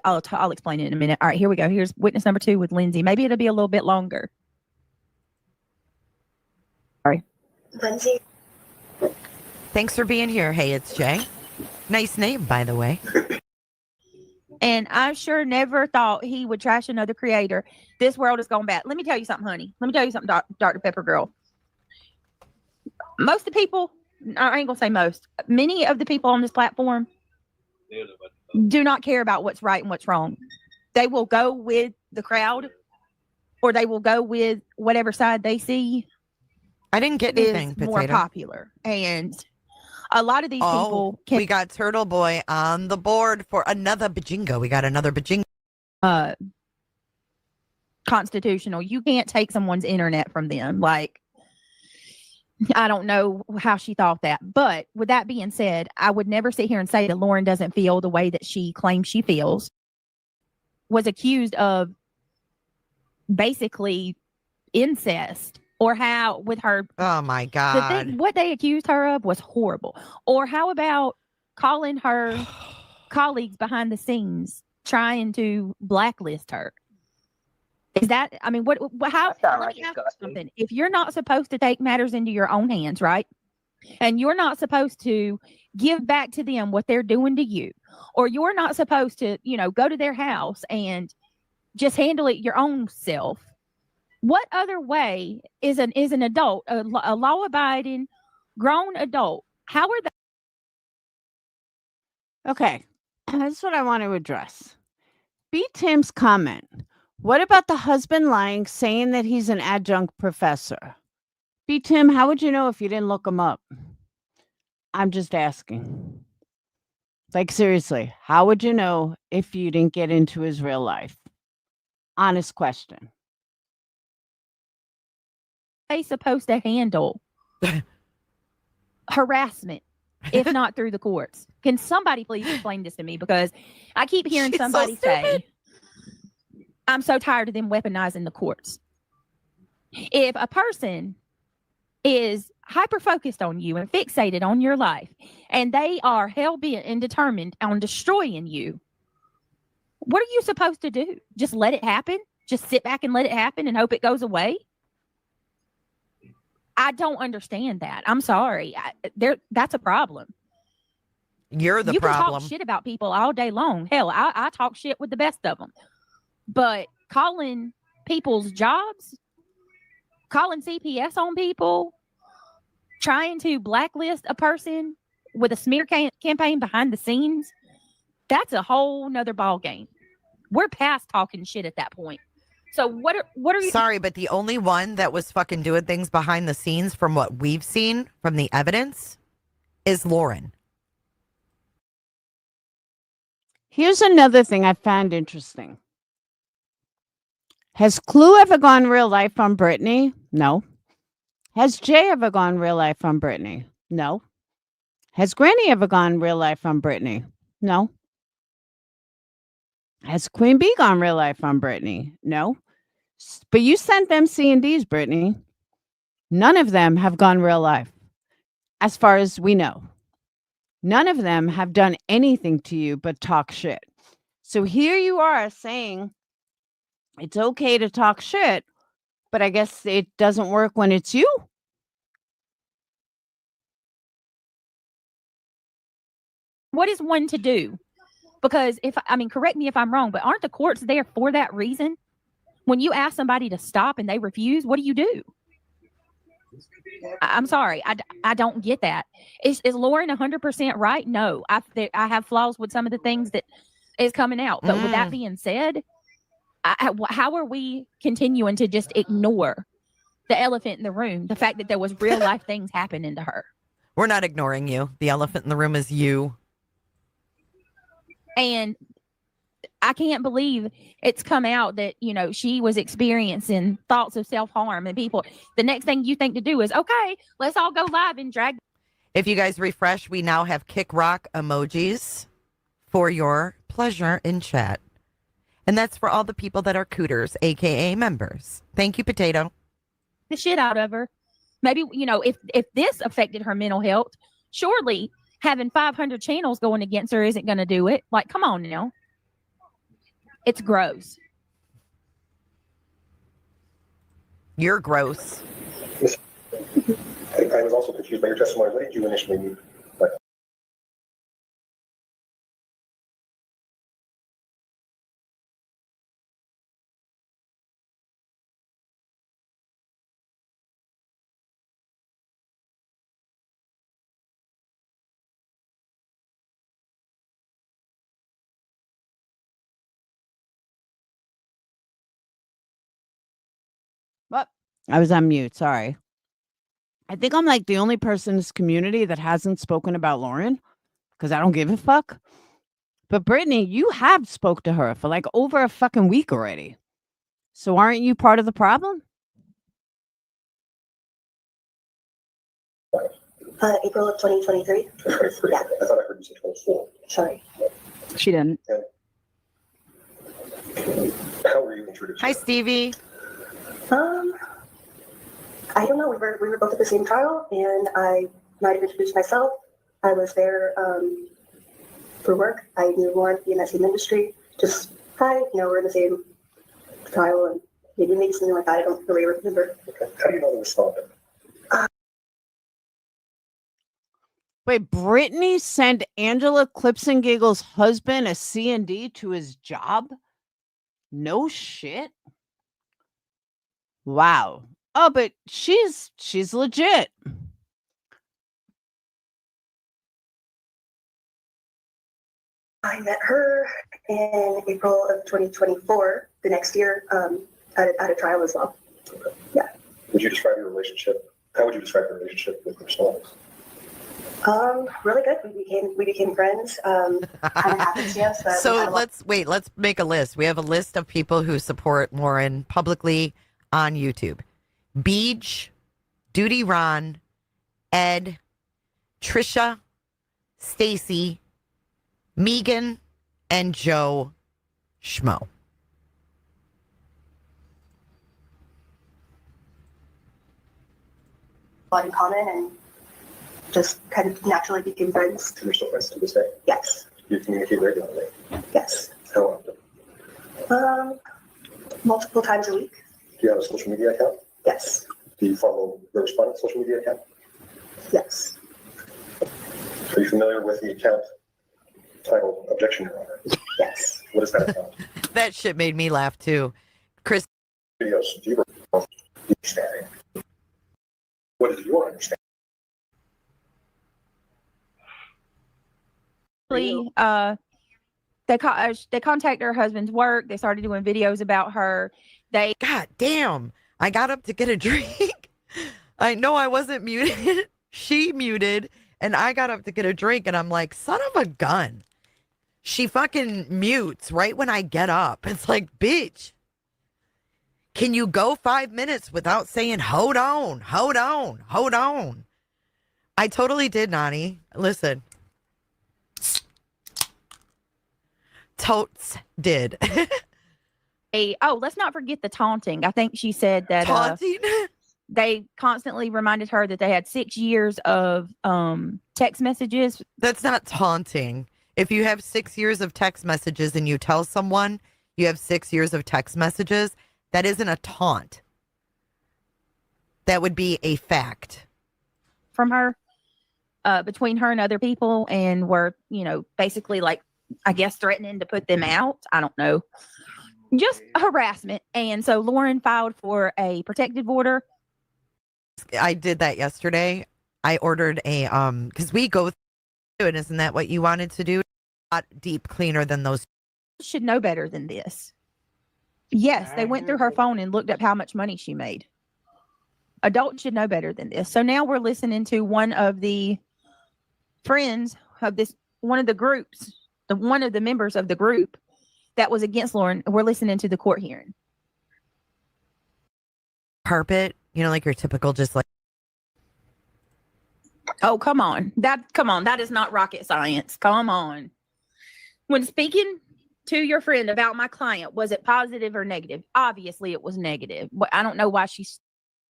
I'll explain it in a minute. All right, here we go. Here's witness number 2 with Lindsay. Maybe it'll be a little bit longer. Sorry. Lindsay. Thanks for being here. Hey, it's Jay. Nice name, by the way. And I sure never thought he would trash another creator. This world is going bad. Let me tell you something, honey. Let me tell you something, Dr. Pepper Girl. Most of the people, I ain't going to say most, many of the people on this platform do not care about what's right and what's wrong. They will go with the crowd, or they will go with whatever side they see. I didn't get anything, is more popular. And a lot of these people we got Turtle Boy on the board for another bajingo. We got another bajingo. Constitutional. You can't take someone's internet from them. Like, I don't know how she thought that. But with that being said, I would never sit here and say that Lauren doesn't feel the way that she claims she feels. Was accused of basically incest, or how with her. Oh my God. What they accused her of was horrible. Or how about calling her colleagues behind the scenes trying to blacklist her? Is that, I mean, how, let me ask you something. If you're not supposed to take matters into your own hands, right? And you're not supposed to give back to them what they're doing to you, or you're not supposed to, go to their house and just handle it your own self. What other way is an adult, a law-abiding, grown adult? How are they? Okay, that's what I want to address. B. Tim's comment. What about the husband lying, saying that he's an adjunct professor? B. Tim, how would you know if you didn't look him up? I'm just asking. Like, seriously, how would you know if you didn't get into his real life? Honest question. They supposed to handle harassment, if not through the courts. Can somebody please explain this to me? Because I keep hearing She's so somebody say, stupid. I'm so tired of them weaponizing the courts. If a person is hyper focused on you and fixated on your life, and they are hell bent and determined on destroying you, what are you supposed to do? Just let it happen? Just sit back and let it happen and hope it goes away? I don't understand that. I'm sorry. That's a problem. You're the you problem. can talk shit about people all day long. Hell, I talk shit with the best of them. But calling people's jobs, calling CPS on people, trying to blacklist a person with a smear campaign behind the scenes, that's a whole nother ball game. We're past talking shit at that point. So what are you? Sorry, but the only one that was fucking doing things behind the scenes from what we've seen from the evidence is Lauren. Here's another thing I found interesting. Has Clue ever gone real life on Brittany? No. Has Jay ever gone real life on Brittany? No. Has Granny ever gone real life on Brittany? No. Has Queen Bee gone real life on Brittany? No. But you sent them C&Ds, Brittany. None of them have gone real life, as far as we know. None of them have done anything to you but talk shit. So here you are saying it's okay to talk shit, but I guess it doesn't work when it's you. What is one to do? Because correct me if I'm wrong, but aren't the courts there for that reason? When you ask somebody to stop and they refuse, what do you do? I'm sorry. I don't get that. Is Lauren 100% right? No. I have flaws with some of the things that is coming out. But with that being said, how are we continuing to just ignore the elephant in the room? The fact that there was real life things happening to her. We're not ignoring you. The elephant in the room is you. And I can't believe it's come out that, she was experiencing thoughts of self-harm and people. The next thing you think to do is, okay, let's all go live and drag. If you guys refresh, we now have kick rock emojis for your pleasure in chat. And that's for all the people that are Cooters, aka members. Thank you, Potato. The shit out of her. Maybe, if this affected her mental health, surely having 500 channels going against her isn't going to do it. Like, come on now. It's gross. You're gross. I was also confused by your testimony. What did you initially mean? But I was on mute. Sorry. I think I'm like the only person in this community that hasn't spoken about Lauren because I don't give a fuck. But Brittany, you have spoke to her for like over a fucking week already. So aren't you part of the problem? April of 2023. Yeah. I thought I heard you say 24. Sorry. She didn't. How were you introduced? Hi, Stevie. I don't know. We were both at the same trial, and I might have introduced myself. I was there for work. I knew Lauren in that same industry. Just hi, we're in the same trial, and maybe something like that. I don't really remember. Okay. How do you know the respondent? Wait, Brittany sent Angela Clips and Giggles' husband a C&D to his job? No shit. Wow. Oh, but she's legit. I met her in April of 2024, the next year, at a trial as well. Okay. Yeah. Would you describe your relationship? How would you describe your relationship with your sons? Really good. We became friends. Kind of happenstance. So let's make a list. We have a list of people who support Lauren publicly on YouTube. Beej, Duty Ron, Ed, Trisha, Stacy, Megan, and Joe Schmo. A lot in common and just kind of naturally became friends. You're still friends to this day? Yes. You communicate regularly? Yes. How often? Multiple times a week. Do you have a social media account? Yes. Do you follow the respondent's social media account? Yes. Are you familiar with the account titled Objection, Your Honor? Yes. What is that account? That shit made me laugh too. Chris. Videos, do you understand? What is your understanding? They contacted her husband's work. They started doing videos about her. God damn. I got up to get a drink. I know I wasn't muted. She muted. And I got up to get a drink. And I'm like, son of a gun. She fucking mutes right when I get up. It's like, bitch. Can you go 5 minutes without saying, hold on, hold on, hold on? I totally did, Nani. Listen. Totes did. Let's not forget the taunting. I think she said that taunting. They constantly reminded her that they had 6 years of text messages. That's not taunting. If you have 6 years of text messages and you tell someone you have 6 years of text messages, that isn't a taunt. That would be a fact. From her, between her and other people, and were, basically like, I guess, threatening to put them out. I don't know. Just harassment. And so Lauren filed for a protective order. I did that yesterday. I ordered a, because we go through it. Isn't that what you wanted to do? Not deep cleaner than those. Should know better than this. Yes, they went through her phone and looked up how much money she made. Adults should know better than this. So now we're listening to one of the friends of this, one of the groups, one of the members of the group that was against Lauren. We're listening to the court hearing. Carpet, like your typical, just like. Oh, come on. That is not rocket science. Come on. When speaking to your friend about my client, was it positive or negative? Obviously it was negative, but I don't know why she's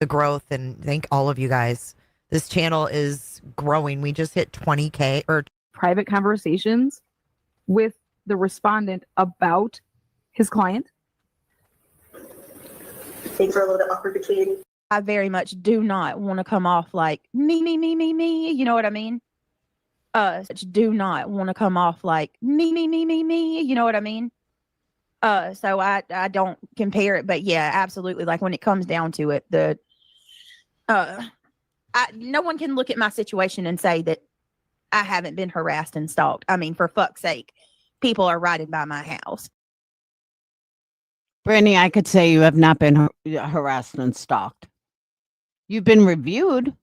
the growth, and thank all of you guys. This channel is growing. We just hit 20K or private conversations with the respondent about his client. Things were a little bit awkward between. I very much do not want to come off like me. You know what I mean? Do not want to come off like me. You know what I mean? So I don't compare it, but yeah, absolutely. Like when it comes down to it, no one can look at my situation and say that I haven't been harassed and stalked. I mean, for fuck's sake, people are riding by my house. Brittany, I could say you have not been harassed and stalked. You've been reviewed.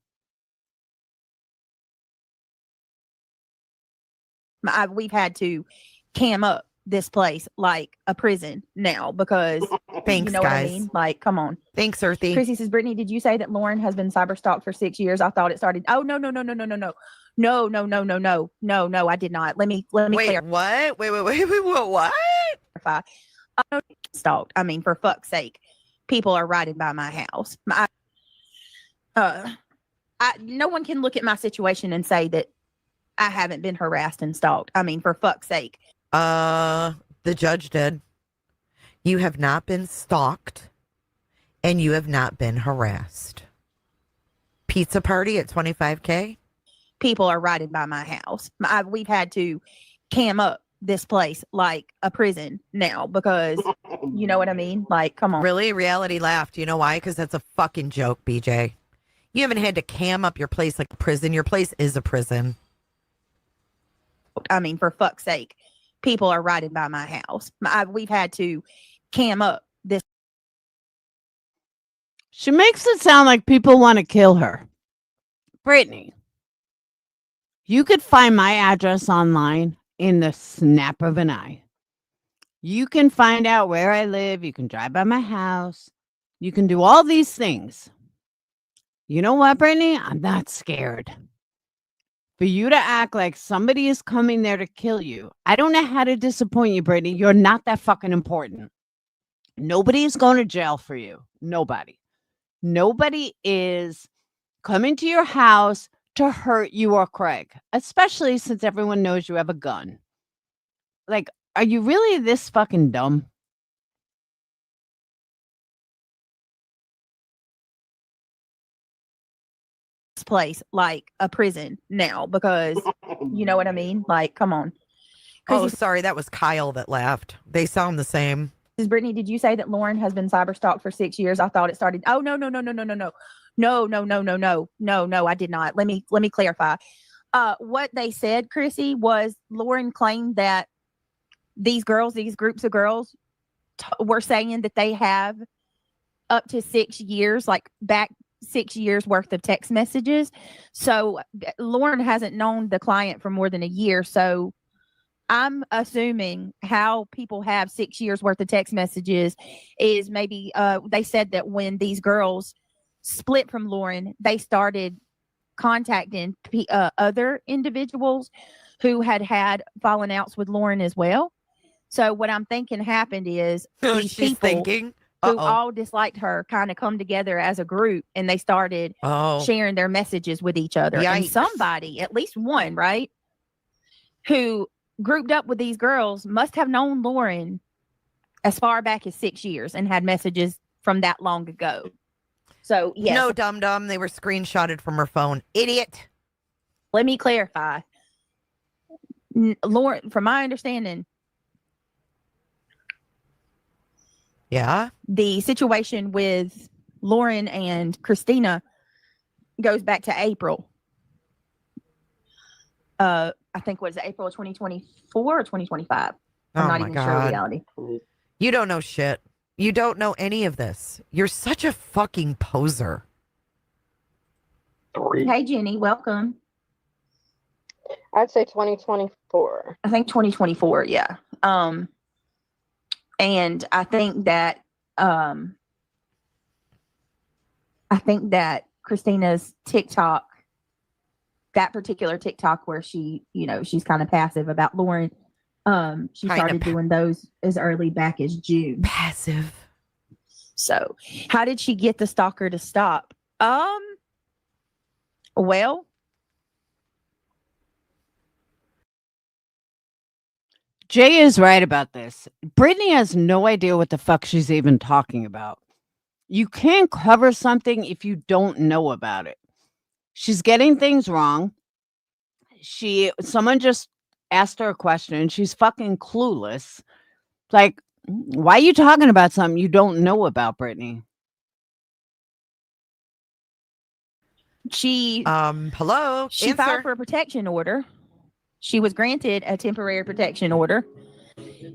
We've had to cam up this place like a prison now because thanks, you know guys. What I mean? Like, come on. Thanks, Earthy. Chrissy says, Brittany, did you say that Lauren has been cyber stalked for 6 years? I thought it started. Oh, no. No, I did not. Let me Wait, clarify. what? Wait, what? Stalked. I mean, for fuck's sake, people are riding by my house. No one can look at my situation and say that I haven't been harassed and stalked. I mean, for fuck's sake. The judge did. You have not been stalked and you have not been harassed. Pizza party at 25K? People are riding by my house. We've had to cam up this place like a prison now because you know what I mean? Like, come on. Really? Reality laughed. You know why? Because that's a fucking joke, BJ. You haven't had to cam up your place like a prison. Your place is a prison. I mean, for fuck's sake, people are riding by my house. We've had to cam up this. She makes it sound like people want to kill her. Brittany, you could find my address online in the snap of an eye. You can find out where I live. You can drive by my house. You can do all these things. You know what, Brittany? I'm not scared. For you to act like somebody is coming there to kill you. I don't know how to disappoint you, Brittany. You're not that fucking important. Nobody's going to jail for you. Nobody. Nobody is coming to your house to hurt you or Craig, especially since everyone knows you have a gun. Like, are you really this fucking dumb? Place like a prison now because you know what I mean? Like, come on. Oh, sorry, that was Kyle that laughed. They sound the same. Brittany, did you say that Lauren has been cyber stalked for 6 years? I thought it started. Oh, no. No, I did not. Let me clarify. What they said, Chrissy, was Lauren claimed that these groups of girls were saying that they have up to 6 years, like back 6 years worth of text messages. So Lauren hasn't known the client for more than a year. So I'm assuming how people have 6 years worth of text messages is maybe they said that when these girls split from Lauren, they started contacting other individuals who had fallen outs with Lauren as well. So what I'm thinking happened is these people who all disliked her kind of come together as a group and they started sharing their messages with each other. Yikes. And somebody, at least one, right, who grouped up with these girls must have known Lauren as far back as 6 years and had messages from that long ago. So, yes. No, dum-dum. They were screenshotted from her phone. Idiot. Let me clarify. Lauren, from my understanding, yeah, the situation with Lauren and Christina goes back to April. I think was April 2024 or 2025. I'm not even sure of reality. You don't know shit. You don't know any of this. You're such a fucking poser. Hey, Jenny, welcome. I'd say 2024. I think 2024, yeah. And I think that Christina's TikTok, that particular TikTok where she, she's kind of passive about Lauren, she started doing those as early back as June. Passive. So how did she get the stalker to stop? Well, Jay is right about this. Brittany has no idea what the fuck she's even talking about. You can't cover something if you don't know about it. She's getting things wrong. Someone just asked her a question and she's fucking clueless. Like, why are you talking about something you don't know about, Brittany? She hello. She filed for a protection order. She was granted a temporary protection order.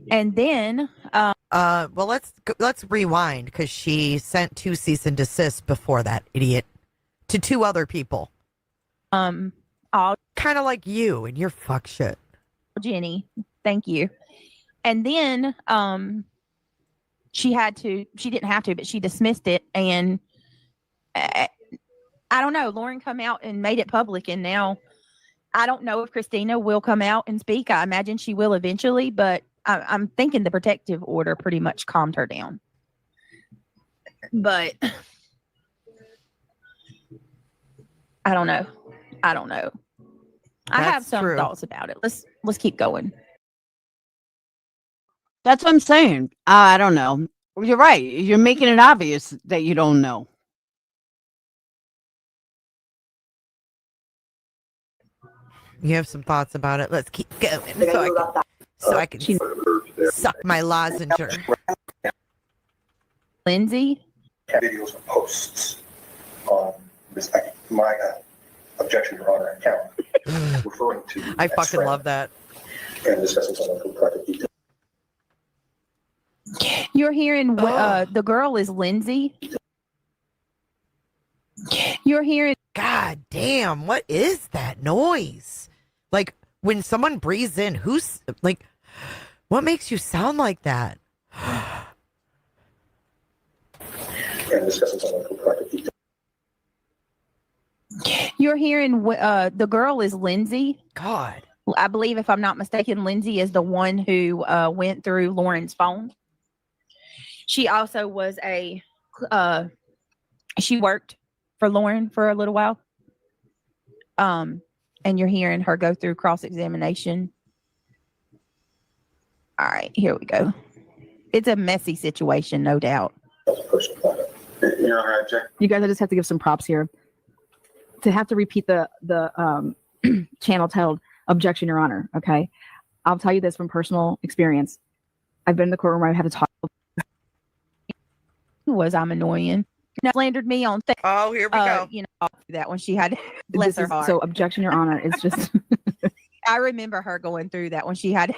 And then well, let's rewind because she sent 2 cease and desist before that, idiot, to 2 other people. All kind of like you and your fuck shit. Jenny, thank you. And then she didn't have to, but she dismissed it. And I don't know, Lauren come out and made it public. And now I don't know if Christina will come out and speak. I imagine she will eventually, but I'm thinking the protective order pretty much calmed her down. But I don't know. I have some thoughts about it. Let's keep going. That's what I'm saying. I don't know. You're right. You're making it obvious that you don't know. You have some thoughts about it. Let's keep going so I can suck my lozenge. Lindsay? Videos and posts on this, my objection, Your Honor, account, referring to. I fucking love that. And discussing some of the private details. You're hearing the girl is Lindsay. You're hearing. God damn, what is that noise? Like when someone breathes in, who's like, what makes you sound like that? And discussing some of the private details. You're hearing the girl is Lindsay. God. I believe, if I'm not mistaken, Lindsay is the one who went through Lauren's phone. She also was she worked for Lauren for a little while. And you're hearing her go through cross-examination. All right, here we go. It's a messy situation, no doubt. You guys, I just have to give some props here. To have to repeat the channel titled "Objection, Your Honor." Okay, I'll tell you this from personal experience. I've been in the courtroom where I had to talk. I'm annoying. Slandered me on. Oh, here we go. You know that when she had bless her heart. So, objection, Your Honor, is just. I remember her going through that when she had.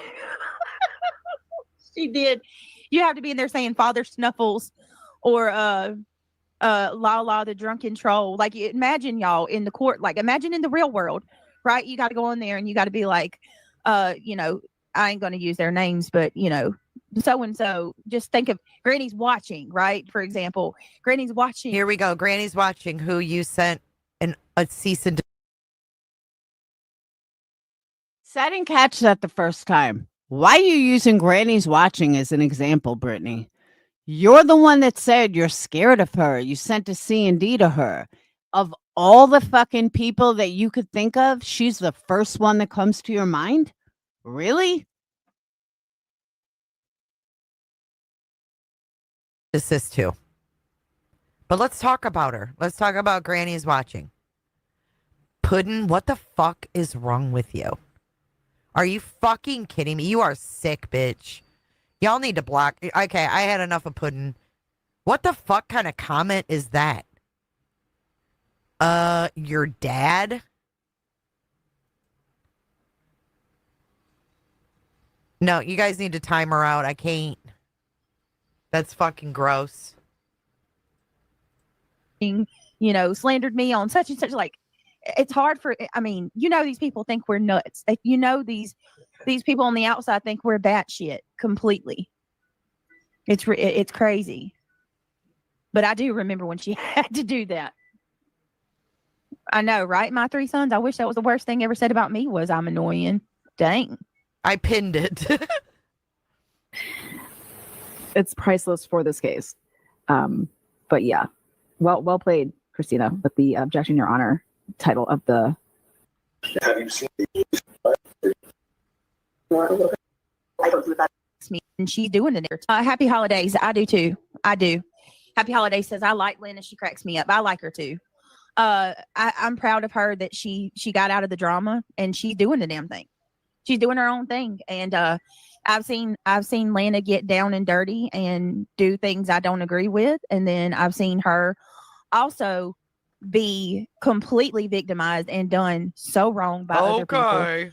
She did. You have to be in there saying Father Snuffles or La the drunken troll. Like, imagine y'all in the court, like imagine in the real world, right? You got to go in there and you got to be like, you know, I ain't going to use their names, but you know, so-and-so, just think of Granny's watching, right? For example, Granny's watching. Here we go. Granny's watching, who you sent a cease and So I didn't catch that the first time. Why are you using Granny's watching as an example, Brittany? You're the one that said you're scared of her. You sent a C&D to her. Of all the fucking people that you could think of, she's the first one that comes to your mind? Really? assist too. But let's talk about her. Let's talk about Granny's watching. Puddin', what the fuck is wrong with you? Are you fucking kidding me? You are sick, bitch. Y'all need to block. Okay, I had enough of Puddin'. What the fuck kind of comment is that? Your dad? No, you guys need to time her out. I can't. That's fucking gross. You know, slandered me on such and such. Like, it's hard for, I mean, you know, these people think we're nuts. You know, these people on the outside think we're batshit completely. It's crazy. But I do remember when she had to do that. I know, right? My three sons. I wish that was the worst thing ever said about me was I'm annoying. Dang. I pinned it. It's priceless for this case. But yeah, well played, Christina, with the objection, Your Honor title of the. Have you seen I don't do that. And she's doing it. Happy holidays. I do too. I do. Happy holidays says I like Lynn and she cracks me up. I like her too. I'm proud of her that she got out of the drama and she's doing the damn thing. She's doing her own thing. And I've seen Lana get down and dirty and do things I don't agree with. And then I've seen her also be completely victimized and done so wrong by other people.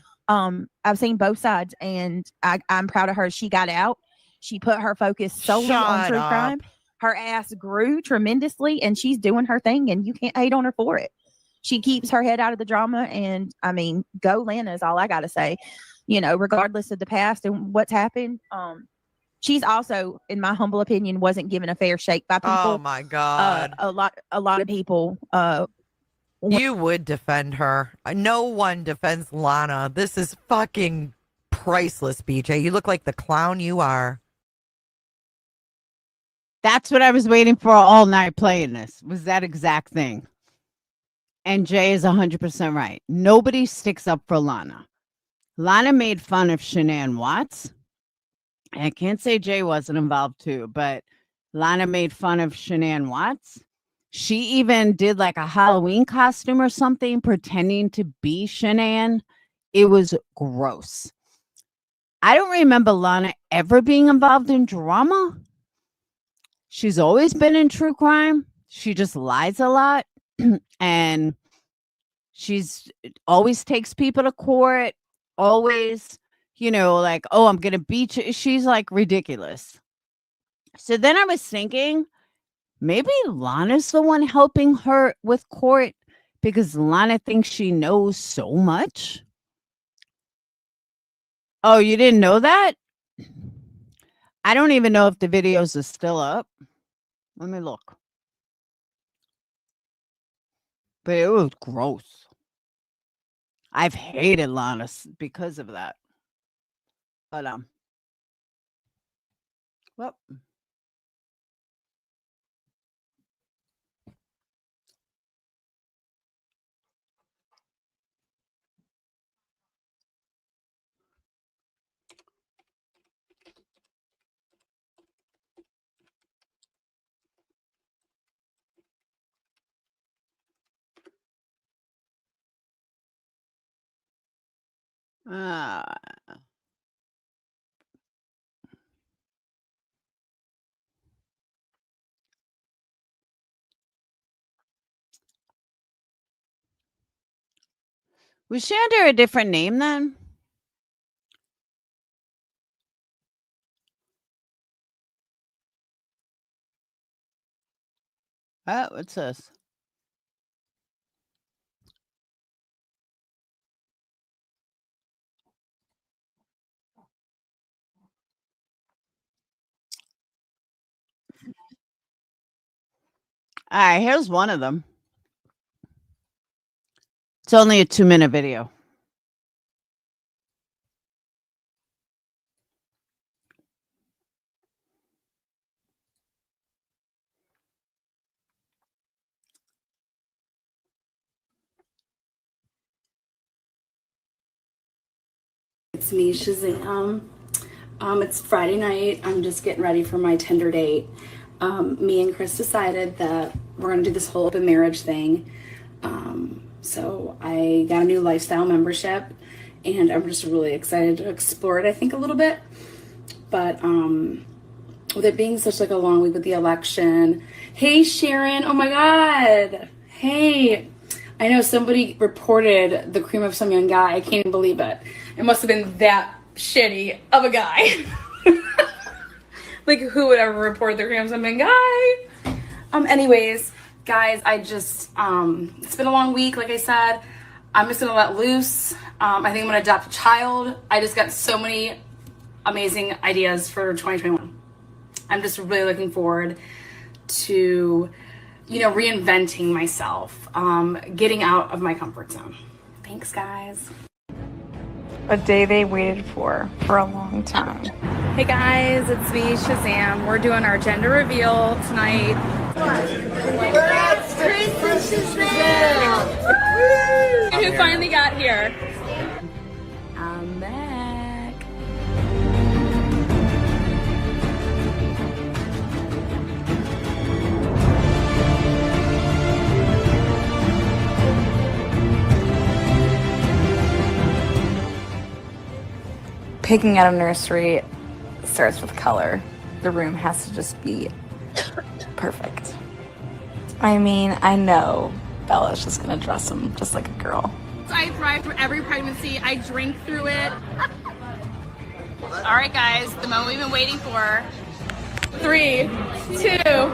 I've seen both sides and I'm proud of her. She got out. She put her focus solely on true crime. Her ass grew tremendously and she's doing her thing and you can't hate on her for it. She keeps her head out of the drama and I mean, go Lana is all I got to say, you know, regardless of the past and what's happened. She's also, in my humble opinion, wasn't given a fair shake by people. Oh my God. A lot of people, you would defend her. No one defends Lana. This is fucking priceless, BJ. You look like the clown you are. That's what I was waiting for all night playing this, was that exact thing. And Jay is 100% right. Nobody sticks up for Lana. Lana made fun of Shanann Watts. I can't say Jay wasn't involved too, but Lana made fun of Shanann Watts. She even did like a Halloween costume or something, pretending to be Shanann. It was gross. I don't remember Lana ever being involved in drama. She's always been in true crime. She just lies a lot. And she's always takes people to court. Always, you know, like, oh, I'm going to beat you. She's like ridiculous. So then I was thinking, maybe Lana's the one helping her with court because Lana thinks she knows so much. Oh, you didn't know that? I don't even know if the videos are still up. Let me look. But it was gross. I've hated Lana because of that. But well, uh, was she under a different name then? Oh, what's this? All right, here's one of them. It's only a 2-minute video. It's me, Shazam. It's Friday night. I'm just getting ready for my Tinder date. Me and Chris decided that we're gonna do this whole open marriage thing. So I got a new lifestyle membership, and I'm just really excited to explore it, I think, a little bit. But with it being such like a long week with the election. Hey, Sharon. Oh my God. Hey. I know somebody reported the cream of some young guy. I can't even believe it. It must have been that shitty of a guy. Like, who would ever report the cream of some young guy? Anyways, guys, I just, it's been a long week. Like I said, I'm just gonna let loose. I think I'm gonna adopt a child. I just got so many amazing ideas for 2021. I'm just really looking forward to, you know, reinventing myself, getting out of my comfort zone. Thanks, guys. A day they waited for a long time. Hey guys, it's me, Shazam. We're doing our gender reveal tonight. Who finally got here? I'm back. Picking out a nursery starts with color. The room has to just be perfect. I mean, I know Bella's just gonna dress him just like a girl. I thrive through every pregnancy. I drink through it. All right, guys, the moment we've been waiting for. 3, 2.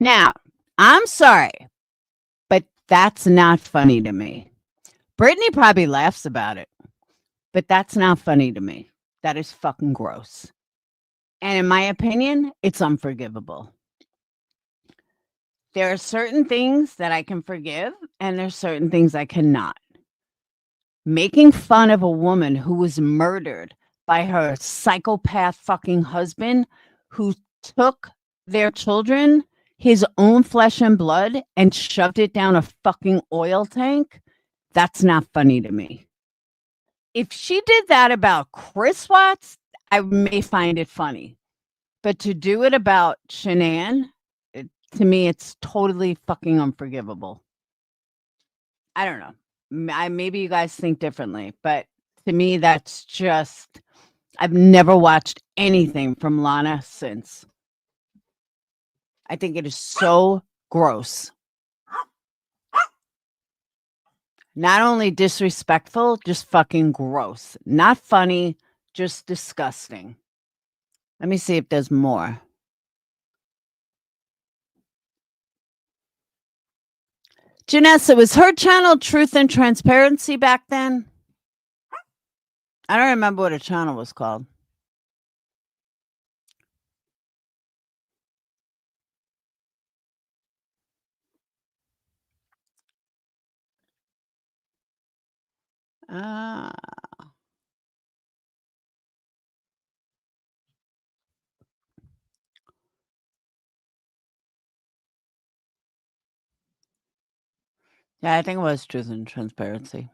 Now, I'm sorry, but that's not funny to me. Brittany probably laughs about it, but that's not funny to me. That is fucking gross. And in my opinion, it's unforgivable. There are certain things that I can forgive, and there's certain things I cannot. Making fun of a woman who was murdered by her psychopath fucking husband who took their children, his own flesh and blood, and shoved it down a fucking oil tank, that's not funny to me. If she did that about Chris Watts, I may find it funny. But to do it about Shanann, to me, it's totally fucking unforgivable. I don't know. Maybe you guys think differently, but to me, that's just. I've never watched anything from Lana since. I think it is so gross. Not only disrespectful, just fucking gross. Not funny, just disgusting. Let me see if there's more. Janessa, was her channel Truth and Transparency back then? I don't remember what her channel was called. Ah. Yeah, I think it was Truth and Transparency.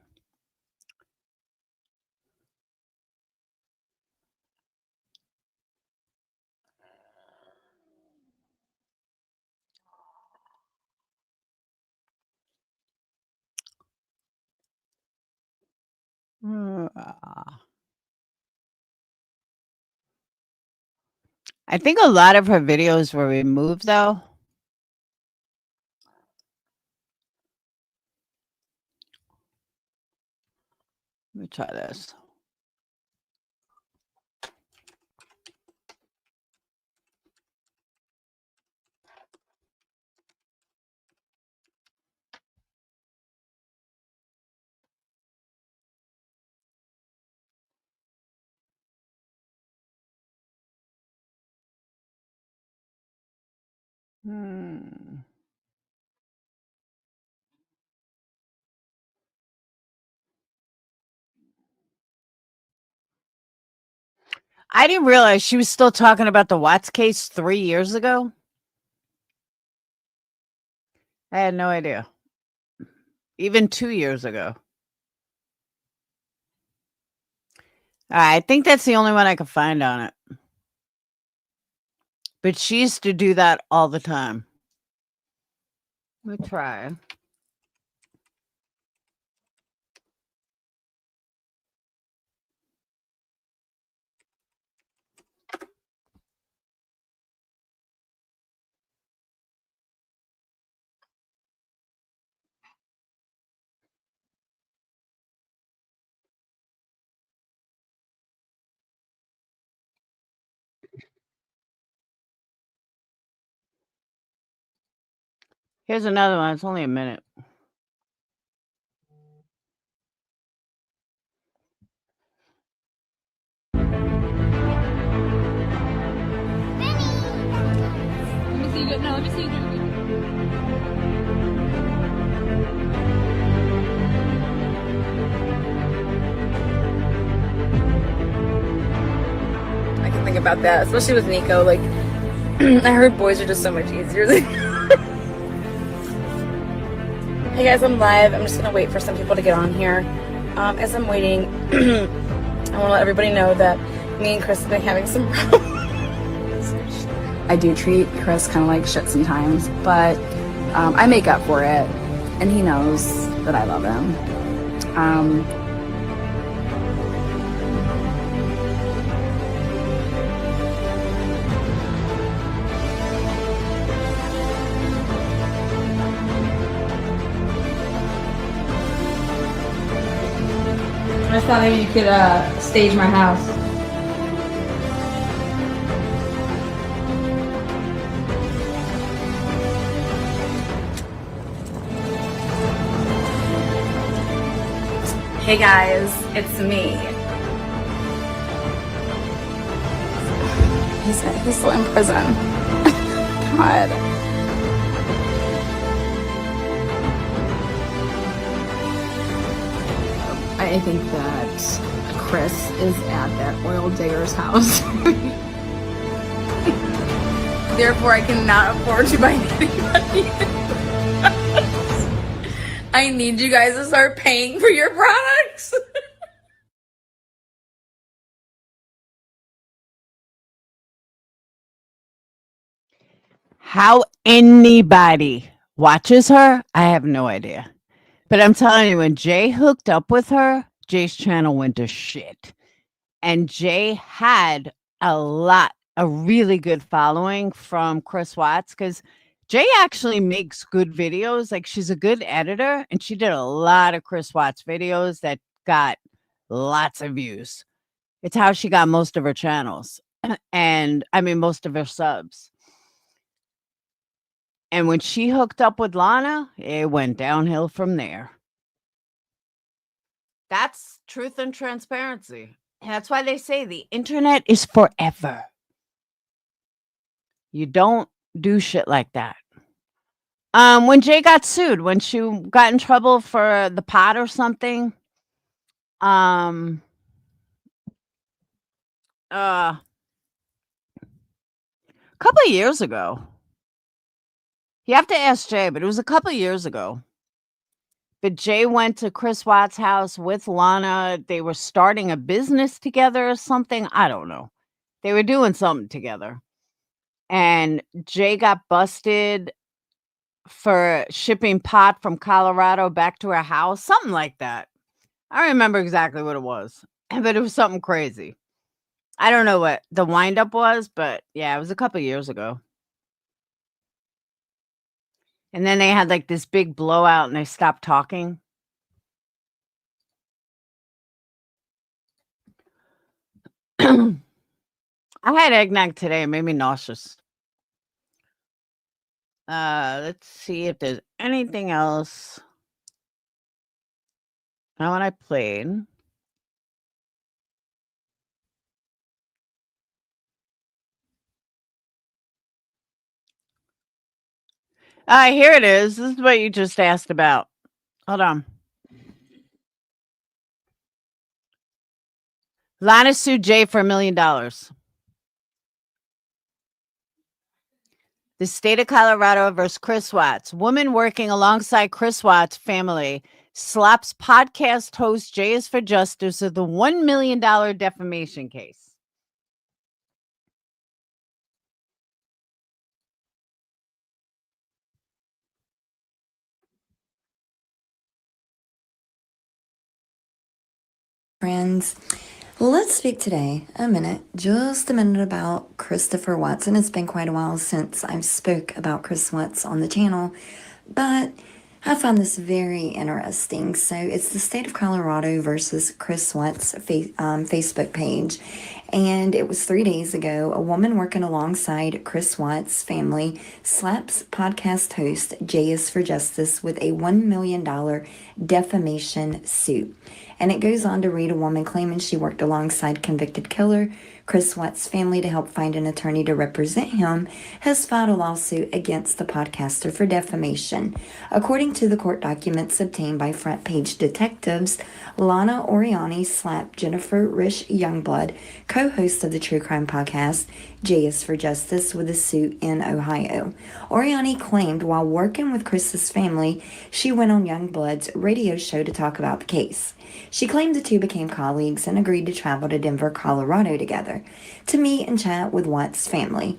I think a lot of her videos were removed, though. Let me try this. I didn't realize she was still talking about the Watts case 3 years ago. I had no idea. Even 2 years ago. I think that's the only one I could find on it. But she used to do that all the time. Let me try. Here's another one. It's only a minute. Let me see you. No, let me see you do it. I can think about that, especially with Nico. Like, I heard boys are just so much easier. Hey guys, I'm live. I'm just gonna wait for some people to get on here. As I'm waiting, I want to let everybody know that me and Chris have been having some problems. I do treat Chris kind of like shit sometimes, but I make up for it, and he knows that I love him. I thought maybe you could stage my house. Hey guys, it's me. He's still in prison. God. I think that Chris is at that oil digger's house. Therefore, I cannot afford to buy anybody. I need you guys to start paying for your products. How anybody watches her, I have no idea. But I'm telling you, when Jay hooked up with her, Jay's channel went to shit. And Jay had a really good following from Chris Watts, because Jay actually makes good videos. Like, she's a good editor, and she did a lot of Chris Watts videos that got lots of views. It's how she got most of her channels. And I mean, most of her subs. And when she hooked up with Lana, it went downhill from there. That's truth and transparency. And that's why they say the internet is forever. You don't do shit like that. When Jay got sued, when she got in trouble for the pot or something, a couple of years ago. You have to ask Jay, but it was a couple of years ago. But Jay went to Chris Watts' house with Lana. They were starting a business together or something. I don't know. They were doing something together. And Jay got busted for shipping pot from Colorado back to her house. Something like that. I don't remember exactly what it was. But it was something crazy. I don't know what the windup was, but yeah, it was a couple of years ago. And then they had like this big blowout and they stopped talking. I had eggnog today. It made me nauseous. Let's see if there's anything else. Now when I played. Here it is. This is what you just asked about. Hold on. Lana sued Jay for $1 million. The state of Colorado versus Chris Watts. Woman working alongside Chris Watts' family slaps podcast host Jay is for Justice with a $1 million defamation case. Friends, let's speak today just a minute about Christopher Watson. It's been quite a while since I've spoke about Chris Watts on the channel, but I found this very interesting. So it's the state of Colorado versus Chris Watts' Facebook page. And it was 3 days ago. A woman working alongside Chris Watts' family slaps podcast host Jay is for Justice with a $1 million defamation suit. And it goes on to read, a woman claiming she worked alongside convicted killer Chris Watts' family to help find an attorney to represent him, has filed a lawsuit against the podcaster for defamation. According to the court documents obtained by Front Page detectives, Lana Oriani slapped Jennifer Rish Youngblood, co-host of the true crime podcast Jay is for Justice, with a suit in Ohio. Oriani claimed while working with Chris's family, she went on Youngblood's radio show to talk about the case. She claimed the two became colleagues and agreed to travel to Denver, Colorado together to meet and chat with Watts' family.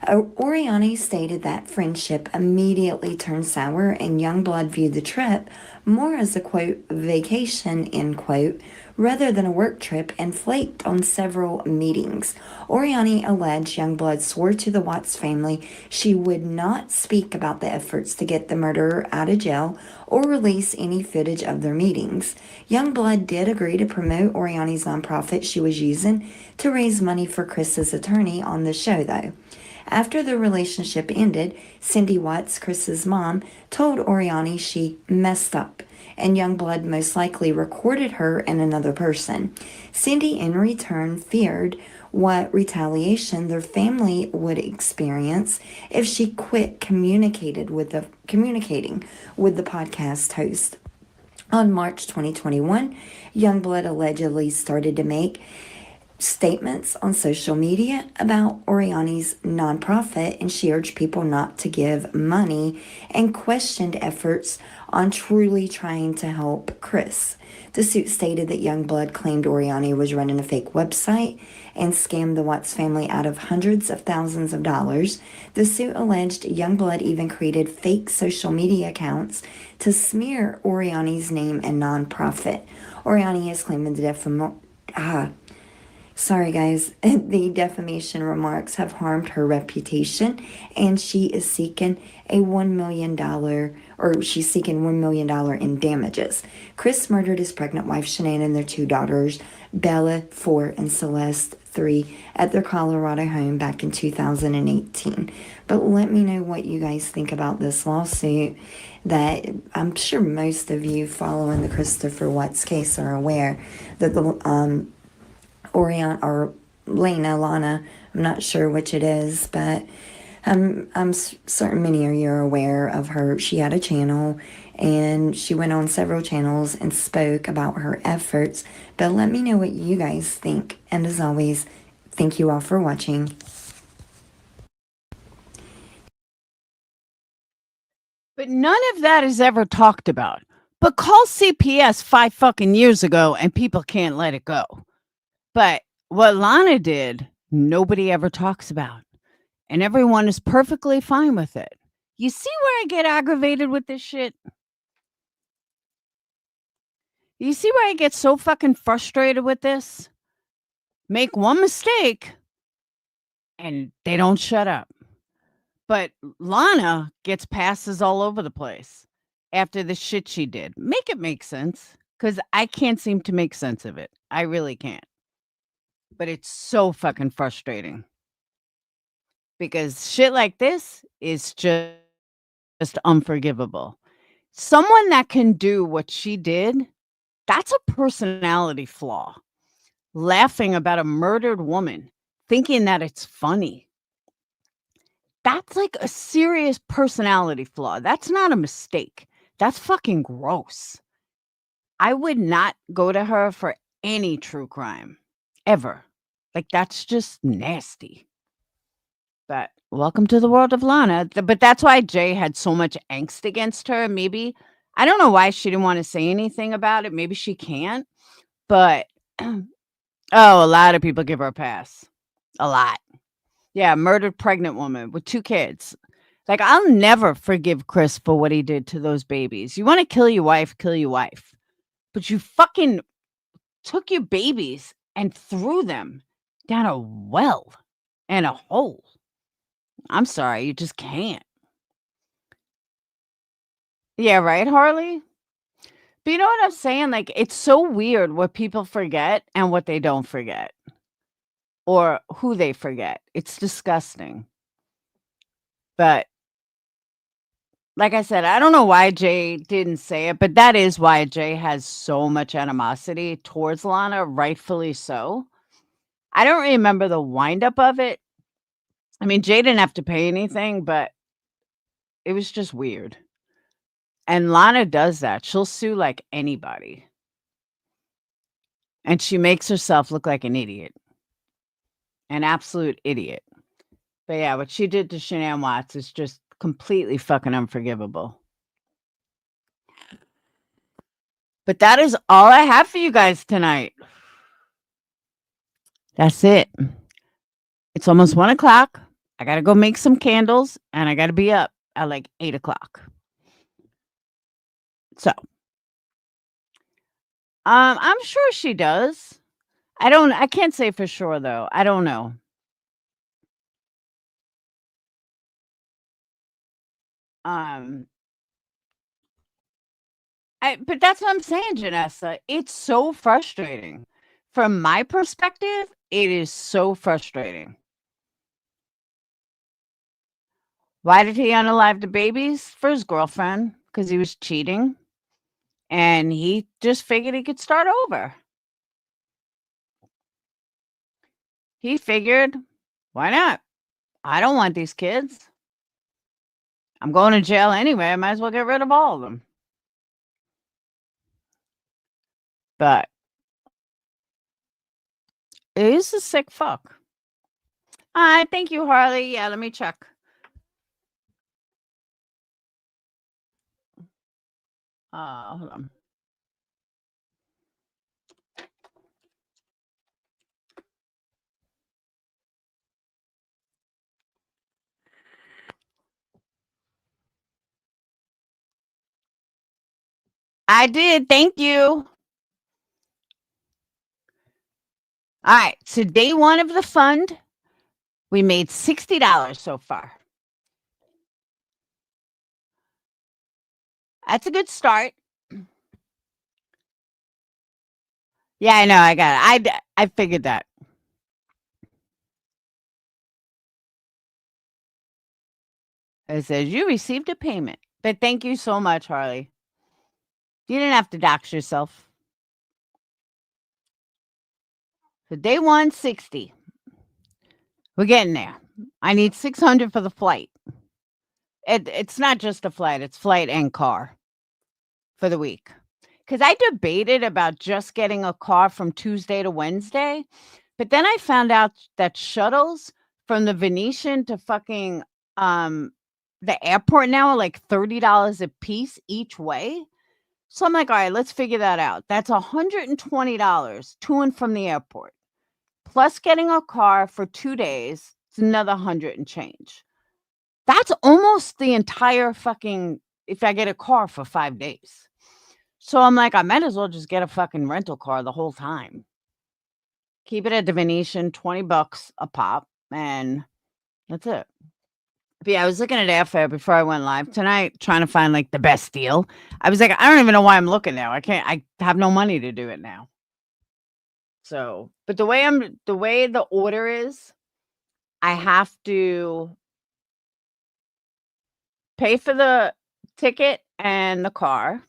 Oriani stated that friendship immediately turned sour, and Youngblood viewed the trip more as a, quote, vacation, end quote, rather than a work trip, and flaked on several meetings. Oriani alleged Youngblood swore to the Watts family she would not speak about the efforts to get the murderer out of jail or release any footage of their meetings. Youngblood did agree to promote Oriani's nonprofit she was using to raise money for Chris's attorney on the show, though. After the relationship ended, Cindy Watts, Chris's mom, told Oriani she messed up, and Youngblood most likely recorded her and another person. Cindy, in return, feared what retaliation their family would experience if she quit communicating with the podcast host. On March 2021, Youngblood allegedly started to make statements on social media about Oriani's nonprofit, and she urged people not to give money and questioned efforts on truly trying to help Chris. The suit stated that Youngblood claimed Oriani was running a fake website and scammed the Watts family out of hundreds of thousands of dollars. The suit alleged Youngblood even created fake social media accounts to smear Oriani's name and nonprofit. Oriani is claiming the Sorry, guys. The defamation remarks have harmed her reputation, and she is seeking $1 million, or she's seeking $1 million in damages. Chris murdered his pregnant wife, Shanann, and their two daughters, Bella, 4, and Celeste, 3, at their Colorado home back in 2018. But let me know what you guys think about this lawsuit that I'm sure most of you following the Christopher Watts case are aware that the Lana, I'm not sure which it is, but I'm certain many of you are aware of her. She had a channel, and she went on several channels and spoke about her efforts. But let me know what you guys think. And as always, thank you all for watching. But none of that is ever talked about. But call CPS 5 fucking years ago and people can't let it go. But what Lana did, nobody ever talks about. And everyone is perfectly fine with it. You see where I get aggravated with this shit? You see where I get so fucking frustrated with this? Make one mistake and they don't shut up. But Lana gets passes all over the place after the shit she did. Make it make sense, because I can't seem to make sense of it. I really can't. But it's so fucking frustrating. Because shit like this is just unforgivable. Someone that can do what she did, that's a personality flaw. Laughing about a murdered woman, thinking that it's funny. That's like a serious personality flaw. That's not a mistake. That's fucking gross. I would not go to her for any true crime. Ever. Like, that's just nasty. But welcome to the world of Lana. But that's why Jay had so much angst against her. Maybe. I don't know why she didn't want to say anything about it. Maybe she can't. But, oh, a lot of people give her a pass. A lot. Yeah, murdered pregnant woman with 2 kids. Like, I'll never forgive Chris for what he did to those babies. You want to kill your wife, kill your wife. But you fucking took your babies and threw them down a well and a hole. I'm sorry, you just can't. Yeah, right, Harley? But you know what I'm saying? Like, it's so weird what people forget and what they don't forget. Or who they forget. It's disgusting. But like I said, I don't know why Jay didn't say it, but that is why Jay has so much animosity towards Lana, rightfully so. I don't remember the windup of it. I mean, Jay didn't have to pay anything, but it was just weird. And Lana does that. She'll sue like anybody. And she makes herself look like an idiot. An absolute idiot. But yeah, what she did to Shanann Watts is just completely fucking unforgivable. But that is all I have for you guys tonight. That's it. It's almost 1 o'clock. I got to go make some candles and I got to be up at like 8 o'clock. So, I'm sure she does. I can't say for sure though. I don't know. But that's what I'm saying, Janessa. It's so frustrating. From my perspective, it is so frustrating. Why did he unalive the babies? For his girlfriend, because he was cheating. And he just figured he could start over. He figured, why not? I don't want these kids. I'm going to jail anyway. I might as well get rid of all of them. But He's a sick fuck. Thank you, Harley. Yeah, let me check. Hold on. I did. Thank you. All right. So day one of the fund, we made $60 so far. That's a good start. Yeah, I know. I got it. I figured that. It says you received a payment, but thank you so much, Harley. You didn't have to dox yourself. So day 160. We're getting there. I need 600 for the flight. It's not just a flight, it's flight and car for the week. Because I debated about just getting a car from Tuesday to Wednesday, but then I found out that shuttles from the Venetian to fucking the airport now are like $30 a piece each way. So I'm like, all right, let's figure that out. That's $120 to and from the airport. Plus getting a car for 2 days, it's another 100 and change. That's almost the entire fucking, if I get a car for 5 days. So I'm like, I might as well just get a fucking rental car the whole time. Keep it at the Venetian, $20 a pop, and that's it. But yeah, I was looking at airfare before I went live tonight, trying to find like the best deal. I was like, I don't even know why I'm looking now. I have no money to do it now. So, but the way the order is, I have to pay for the ticket and the car.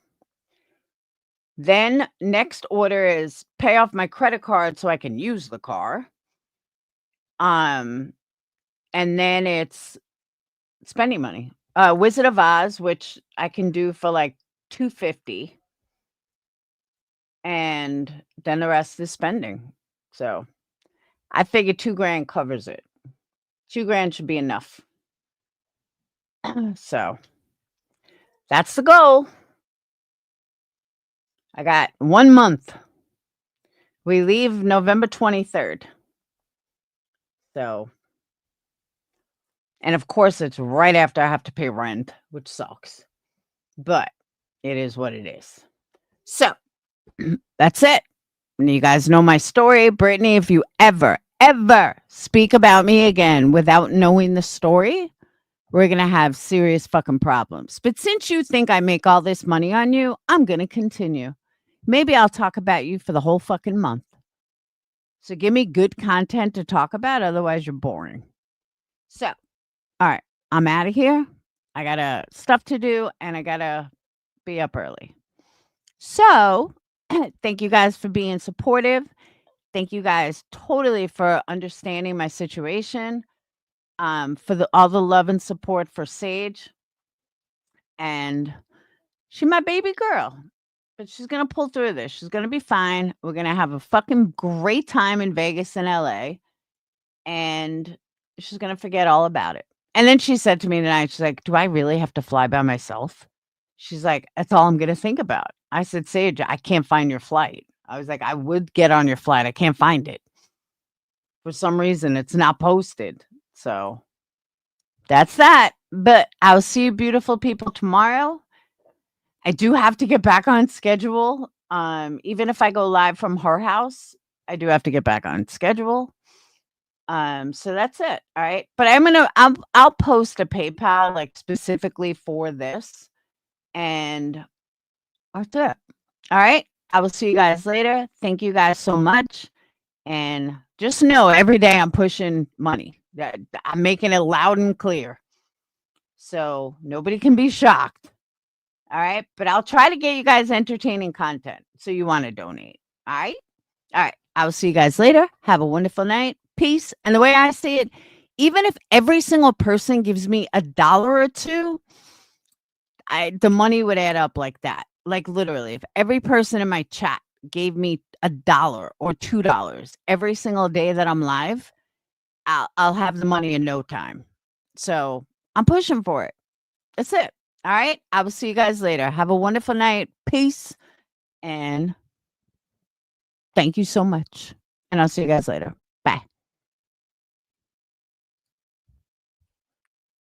Then next order is pay off my credit card so I can use the car. And then it's spending money. Wizard of Oz, which I can do for like $250. And then the rest is spending. So I figured $2,000 covers it. $2,000 should be enough. So that's the goal. I got 1 month. We leave November 23rd. So, and of course, it's right after I have to pay rent, which sucks. But it is what it is. So, that's it. And you guys know my story. Brittany, if you ever speak about me again without knowing the story, we're going to have serious fucking problems. But since you think I make all this money on you, I'm going to continue. Maybe I'll talk about you for the whole fucking month. So give me good content to talk about. Otherwise, you're boring. So, all right. I'm out of here. I got stuff to do and I got to be up early. So, thank you guys for being supportive. Thank you guys totally for understanding my situation. For all the love and support for Sage. And she's my baby girl. But she's going to pull through this. She's going to be fine. We're going to have a fucking great time in Vegas and LA. And she's going to forget all about it. And then she said to me tonight, she's like, do I really have to fly by myself? She's like, that's all I'm going to think about. I said, Sage, I can't find your flight. I was like, I would get on your flight. I can't find it. For some reason, it's not posted. So that's that. But I'll see you beautiful people tomorrow. I do have to get back on schedule. Even if I go live from her house, I do have to get back on schedule. So that's it. All right. But I'll post a PayPal like specifically for this. And that's it. All right. I will see you guys later. Thank you guys so much. And just know every day I'm pushing money. I'm making it loud and clear. So nobody can be shocked. All right. But I'll try to get you guys entertaining content. So you want to donate. All right. All right. I will see you guys later. Have a wonderful night. Peace. And the way I see it, even if every single person gives me $1 or $2, the money would add up like that. Like literally, if every person in my chat gave me $1 or $2 every single day that I'm live, I'll have the money in no time. So I'm pushing for it. That's it. All right. I will see you guys later. Have a wonderful night. Peace. And thank you so much. And I'll see you guys later. Bye.